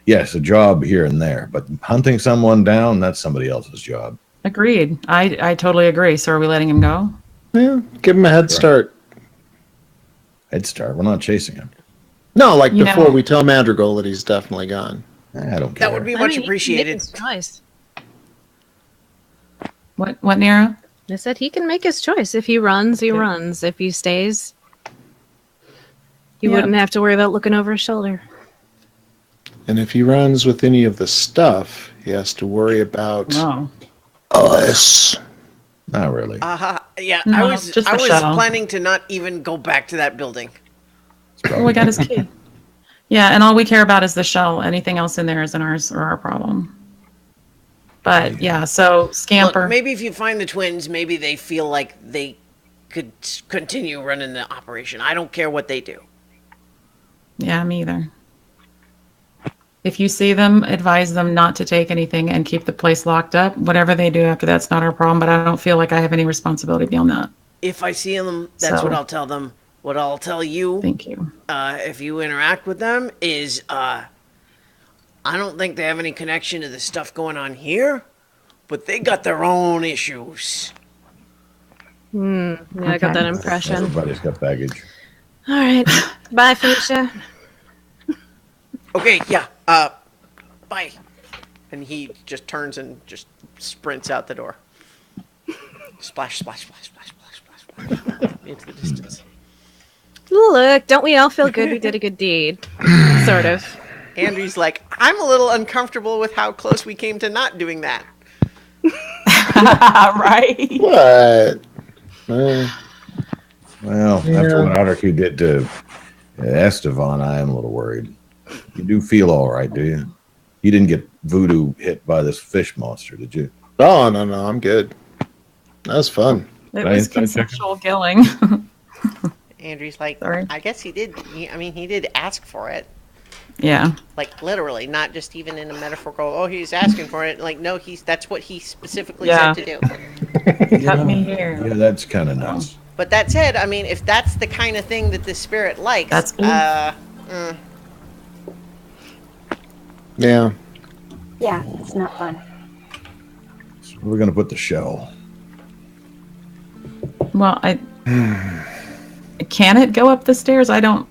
Yes, a job here and there, but hunting someone down, that's somebody else's job. Agreed. I totally agree. So are we letting him go? Yeah, give him a head start. Head start? We're not chasing him. No, like before we tell Madrigal that he's definitely gone. I don't care. That would be much appreciated. Nice. What, Nero? I said he can make his choice. If he runs, he runs. If he stays, he wouldn't have to worry about looking over his shoulder. And if he runs with any of the stuff, he has to worry about us. Not really. Yeah, No, I was just the shuttle. planning to not even go back to that building. Oh, we got his key. Yeah, and all we care about is the shell. Anything else in there isn't ours or our problem. But yeah, so Scamper. Look, maybe if you find the twins, maybe they feel like they could continue running the operation. I don't care what they do. Yeah, me either. If you see them, advise them not to take anything and keep the place locked up. Whatever they do after that's not our problem, but I don't feel like I have any responsibility beyond that. If I see them, that's what I'll tell them. What I'll tell you, thank you. If you interact with them, is I don't think they have any connection to the stuff going on here, but they got their own issues. Yeah, I got that impression. Everybody's got baggage. All right. Bye, Felicia. Okay, yeah. Bye. And he just turns and just sprints out the door. Splash, splash, splash, splash, splash, splash, splash. Into the distance. Look, don't we all feel good we did a good deed? Sort of. Andrew's like, I'm a little uncomfortable with how close we came to not doing that. Right? What? Well, after what Anarchy did to Estevan, I am a little worried. You do feel all right, do you? You didn't get voodoo hit by this fish monster, did you? Oh, no, I'm good. That was fun. It was consensual killing. Andrew's like, Sorry. I guess he did. He did ask for it. Yeah. Like, literally, not just even in a metaphorical, he's asking for it. Like, no, that's what he specifically said to do. Cut me here. Yeah, that's kind of nuts. But that said, if that's the kind of thing that the spirit likes, that's Yeah. Yeah, it's not fun. So we're going to put the shell. Well, can it go up the stairs? I don't.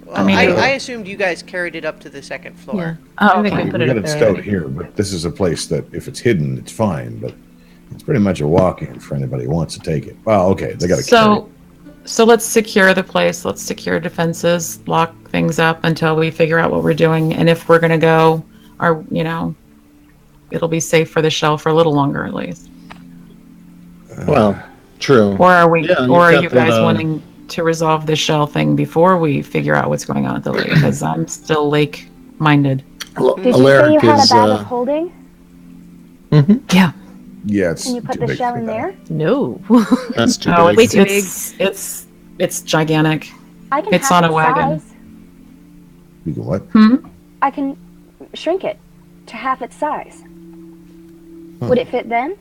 Well, I assumed you guys carried it up to the second floor. Yeah. Oh, I think okay. we put We it got up it there. stowed here, but this is a place that if it's hidden, it's fine. But it's pretty much a walk-in for anybody who wants to take it. Well, okay, they got to carry it. So let's secure the place. Let's secure defenses, lock things up until we figure out what we're doing. And if we're going to go, it'll be safe for the shell for a little longer at least. Well, true. Or are we? Yeah, or are you've you got guys the- wanting to resolve the shell thing before we figure out what's going on at the lake? Because I'm still lake-minded. Did you say you had a bag of holding? Yeah. Yeah, it's Can you put too the big shell for in that. there? No. That's too Oh, big. Way too big. It's gigantic. I can It's have on a its wagon. size. You can what? I can shrink it to half its size. Would it fit then?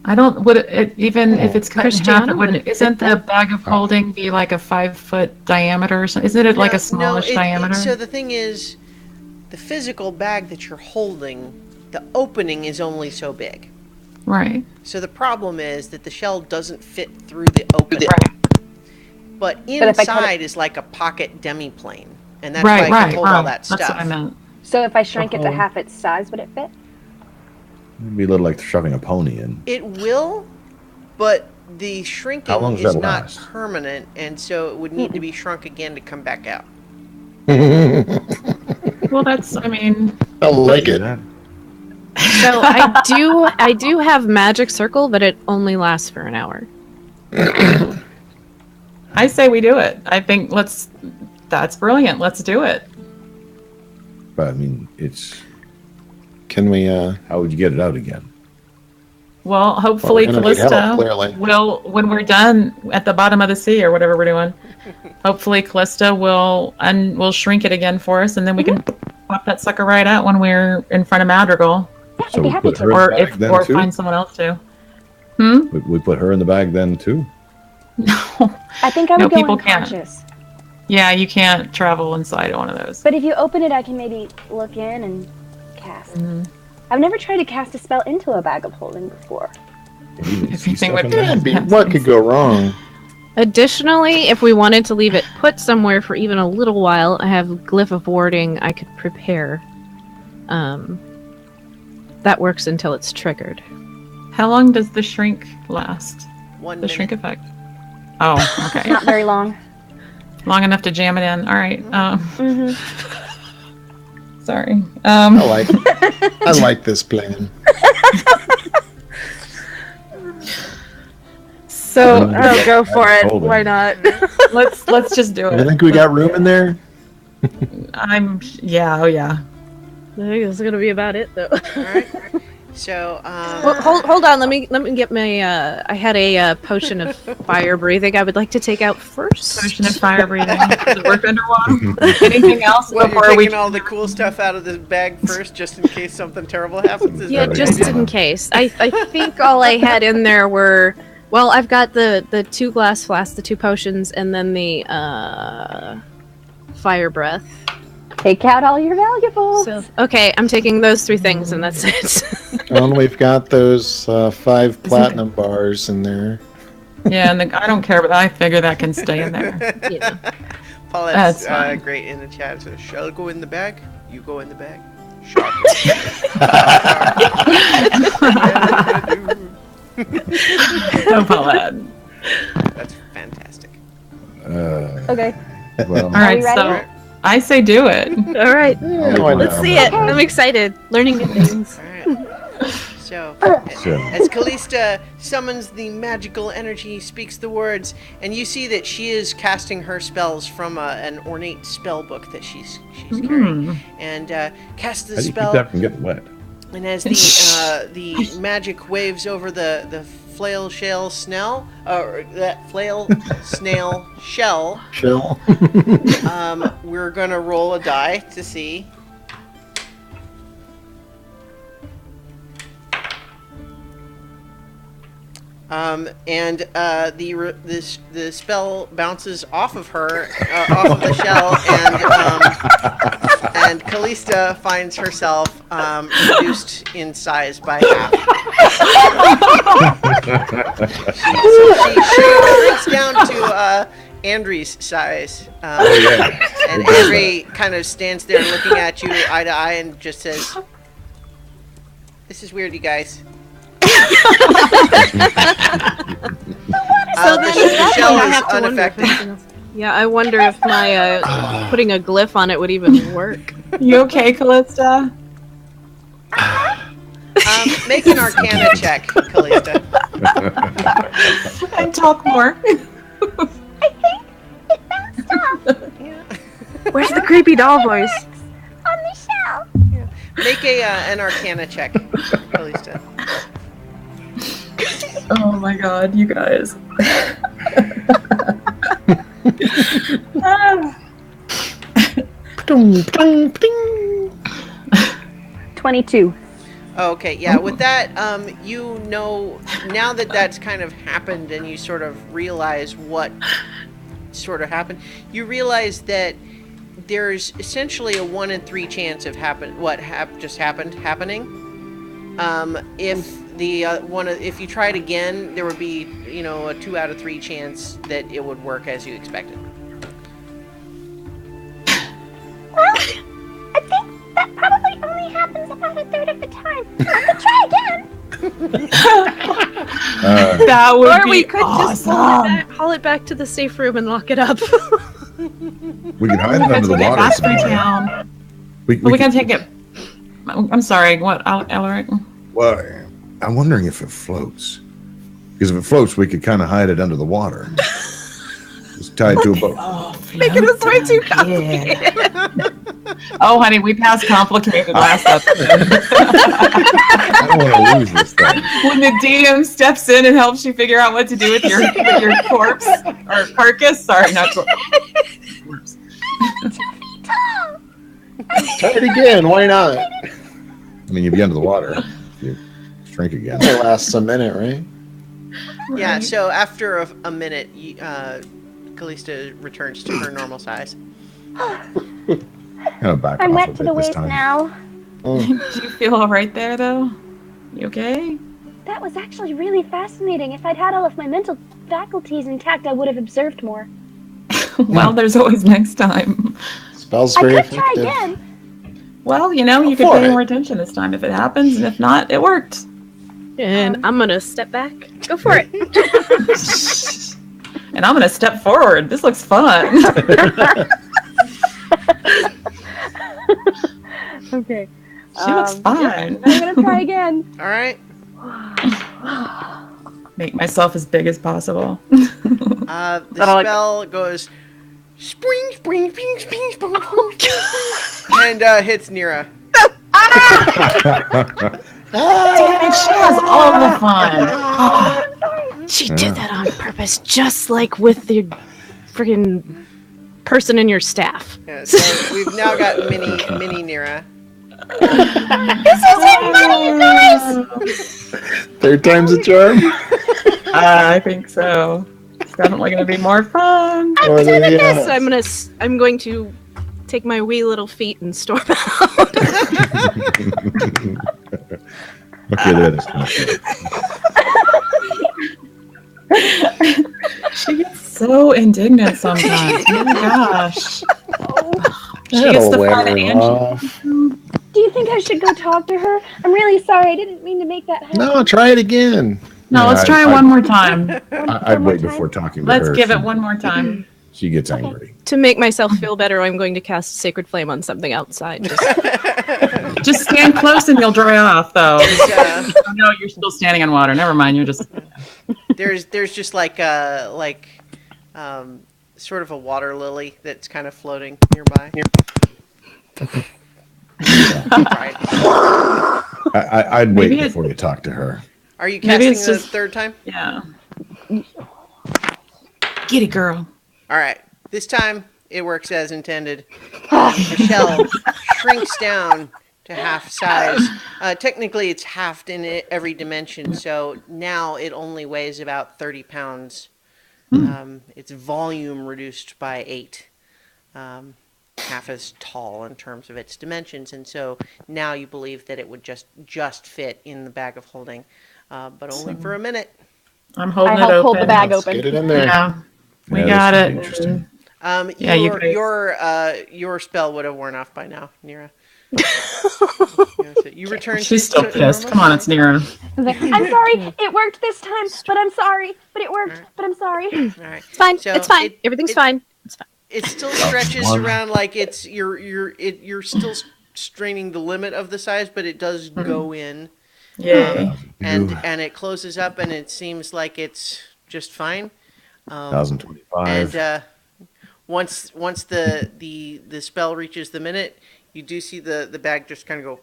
I don't. Would it even if it's cut in half? Christiana, It wouldn't. Isn't the bag of holding be like a 5-foot diameter or something? Isn't it like a smallish diameter? So the thing is, the physical bag that you're holding, the opening is only so big. Right. So the problem is that the shell doesn't fit through the opening. But if I cut inside it- is like a pocket demiplane. And that's Right. why I Right. can hold all Right. that stuff. That's what I meant. So if I shrank it to half its size, would it fit? It'd be a little like shoving a pony in. It will, but the How shrinking long does is that not last? permanent, and so it would need to be shrunk again to come back out. Well, that's. I mean, I like Do it. that. So I do have magic circle, but it only lasts for an hour. I say we do it. I think that's brilliant. Let's do it. But I mean, it's Can we? how would you get it out again? Well, hopefully Well, we're gonna need help, Callista clearly. will, when we're done at the bottom of the sea or whatever we're doing, hopefully Callista will shrink it again for us, and then we can pop that sucker right out when we're in front of Madrigal, Yeah, So I'd be we happy put to. her- or bag if then, or too? find someone else to. We put her in the bag then too. I think I No, would go people can't. unconscious. Yeah, you can't travel inside one of those. But if you open it, I can maybe look in and cast. I've never tried to cast a spell into a bag of holding before. Even see Everything stuff would in be- there? Can't be- what could go wrong? Additionally, if we wanted to leave it put somewhere for even a little while, I have glyph of warding I could prepare. That works until it's triggered. How long does the shrink last? 1 The minute. shrink effect? Oh, okay. Not very long. Long enough to jam it in. All right. Mm-hmm. Sorry. I like this plan. So Oh, Go for it. Hold it. Why not? let's just do You it. think we got room in there? Yeah. Oh yeah. I think that's gonna be about it, though. All right. So, Well, hold on. Let me get my. I had a potion of fire breathing. I would like to take out first. Potion of fire breathing. Does it work underwater? Anything else well, you're before we? taking all the cool stuff out of the bag first, just in case something terrible happens. Is Yeah, that just what you in case. I think all I had in there were. Well, I've got the 2 glass flasks, the 2 potions, and then the fire breath. Take out all your valuables. So okay, I'm taking those 3 things, and that's it. Well, we've got those 5 platinum bars in there. Yeah, and I don't care, but I figure that can stay in there. Yeah. Paulette's That's fine. great in the chat. So, shall I go in the bag? You go in the bag. Shot. No, Paulette. That's fantastic. Okay. Well, All right, we ready? so I say do it. All right, Why let's not? see it. I'm excited. Learning new things. All right. So, So- as Callista summons the magical energy, speaks the words, and you see that she is casting her spells from an ornate spell book that she's carrying, and casts the how do you keep spell. that from getting wet? And as the magic waves over the flail shell snell, or that flail snail shell, Chill. we're gonna roll a die to see. The spell bounces off of her, off of the shell, and Callista finds herself reduced in size by half. She shrinks down to Andrew's size, and Andre kind of stands there looking at you eye to eye and just says, "This is weird, you guys." So the then shell I is have to wonder if unaffected. anything else- Yeah, I wonder if my putting a glyph on it would even work. You okay, Callista? Make an Arcana check, Callista. And talk more. Where's the creepy doll voice? On the shell. Make an Arcana check, Callista. Oh my god, you guys. Dum, dum, ding. 22. Oh, okay, yeah. With that, you know, now that that's kind of happened, and you sort of realize what sort of happened, you realize that there's essentially a 1 in 3 chance of just happening. If the if you tried again, there would be a 2 out of 3 chance that it would work as you expected. Well, I think that probably only happens about a third of the time. I could try again. That would Or be we could just awesome. haul it back to the safe room and lock it up. We could hide it under the Take it water back to somewhere. town. We But we could- gotta take it. I'm sorry. What, Alaric? Well, I'm wondering if it floats. Because if it floats, we could kind of hide it under the water. Just tie it to a boat. Making this way too complicated. Oh, honey, we passed complicated last episode. I don't want to lose this thing. When the DM steps in and helps you figure out what to do with your corpse or carcass. Sorry, not corpse. Try it again. Why not? I mean, you'd be under the water if you shrink again. It lasts a minute, right? Yeah. So after a minute, Callista returns to her normal size. Kind of back I'm off wet a to bit the this waist time. now. Oh, Do you feel all right there, though? You okay? That was actually really fascinating. If I'd had all of my mental faculties intact, I would have observed more. Well, there's always next time. spell's I very could try effective. again. Well, you could for pay it. more attention this time if it happens, and if not, it worked. And I'm gonna step back. Go for it. And I'm gonna step forward. This looks fun. Okay. She looks fine. I'm gonna try again. All right. Make myself as big as possible. The That'll, like- spell goes spring, spring, spring, spring, spring, spring, and hits Nira. Damn it, she has all the fun. She did that on purpose, just like with the friggin' person in your staff. Yeah, so we've now got mini Nira. Third time's a charm. I think so. It's definitely going to be more fun. Or the, Yes, I'm going to take my wee little feet and storm out. Okay, that is kind of good. She gets so indignant sometimes. Oh my gosh. She gets That'll the wear fun her and off. Do you think I should go talk to her? I'm really sorry. I didn't mean to make that happen. No, try it again. No, let's try it one more time. I'd One more wait time? before talking to Let's her. give it one more time. She gets angry. To make myself feel better, I'm going to cast Sacred Flame on something outside. Just stand close and you'll dry off, though. Uh, Oh, no, you're still standing on water. Never mind. You're just. there's just sort of a water lily that's kind of floating nearby. Right. I'd wait Maybe before you talk to her. Are you Maybe casting it's the just- third time? Yeah. Get it, girl. All right. This time it works as intended. The shell shrinks down to half size. Technically, it's halved in every dimension, so now it only weighs about 30 pounds. Its volume reduced by 8. Half as tall in terms of its dimensions, and so now you believe that it would just fit in the bag of holding, but only for a minute. I'm holding I it open. hold the bag Let's open. get it in there. Yeah. We Yeah, got this is it. interesting. Yeah, you guys- Your spell would have worn off by now, Nira. You return. She's to still pissed. Come on, it's Nira. I was like, I'm sorry. It worked this time, but I'm sorry. But it worked, but I'm sorry. All right. It's fine. So it's fine. it- Everything's it- fine. It's fine. It still stretches around like it's you're still straining the limit of the size, but it does go in, Yay. and it closes up, and it seems like it's just fine. 1025. And once the spell reaches the minute, you do see the bag just kind of go.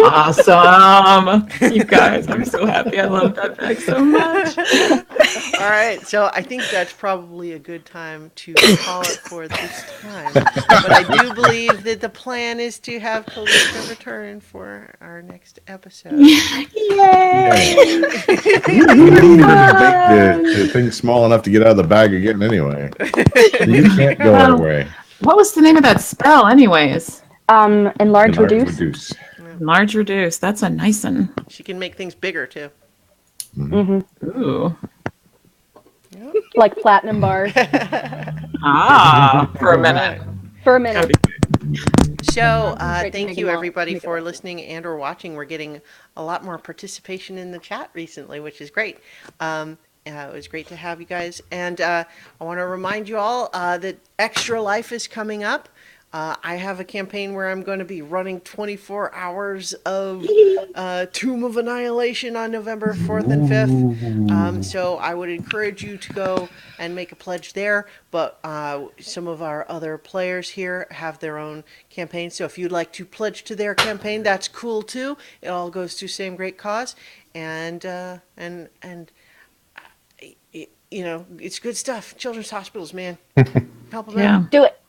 Awesome. You guys, I'm so happy. I love that bag so much. All right, so I think that's probably a good time to call it for this time. But I do believe that the plan is to have Kalista return for our next episode. Yay! You need her to make the thing small enough to get out of the bag again anyway. You can't go away. What was the name of that spell, anyways? Enlarge, reduce. Enlarge, reduce. That's a nice one. She can make things bigger too. Ooh. Like platinum bars. For a minute. For a minute. So Great to thank make you it everybody long. for listening and or watching. We're getting a lot more participation in the chat recently, which is great. It was great to have you guys. And I want to remind you all that Extra Life is coming up. I have a campaign where I'm going to be running 24 hours of Tomb of Annihilation on November 4th and 5th. So I would encourage you to go and make a pledge there. But some of our other players here have their own campaigns. So if you'd like to pledge to their campaign, that's cool too. It all goes to the same great cause. And you know, it's good stuff. Children's hospitals, man. Help them out. Do it.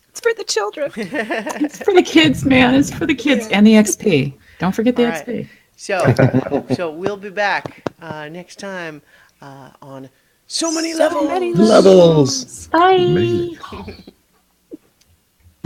It's for the children. It's for the kids, man. It's for the kids and the XP. Don't forget the All right. XP. So we'll be back next time on So Many Levels. Levels. Bye. Amazing.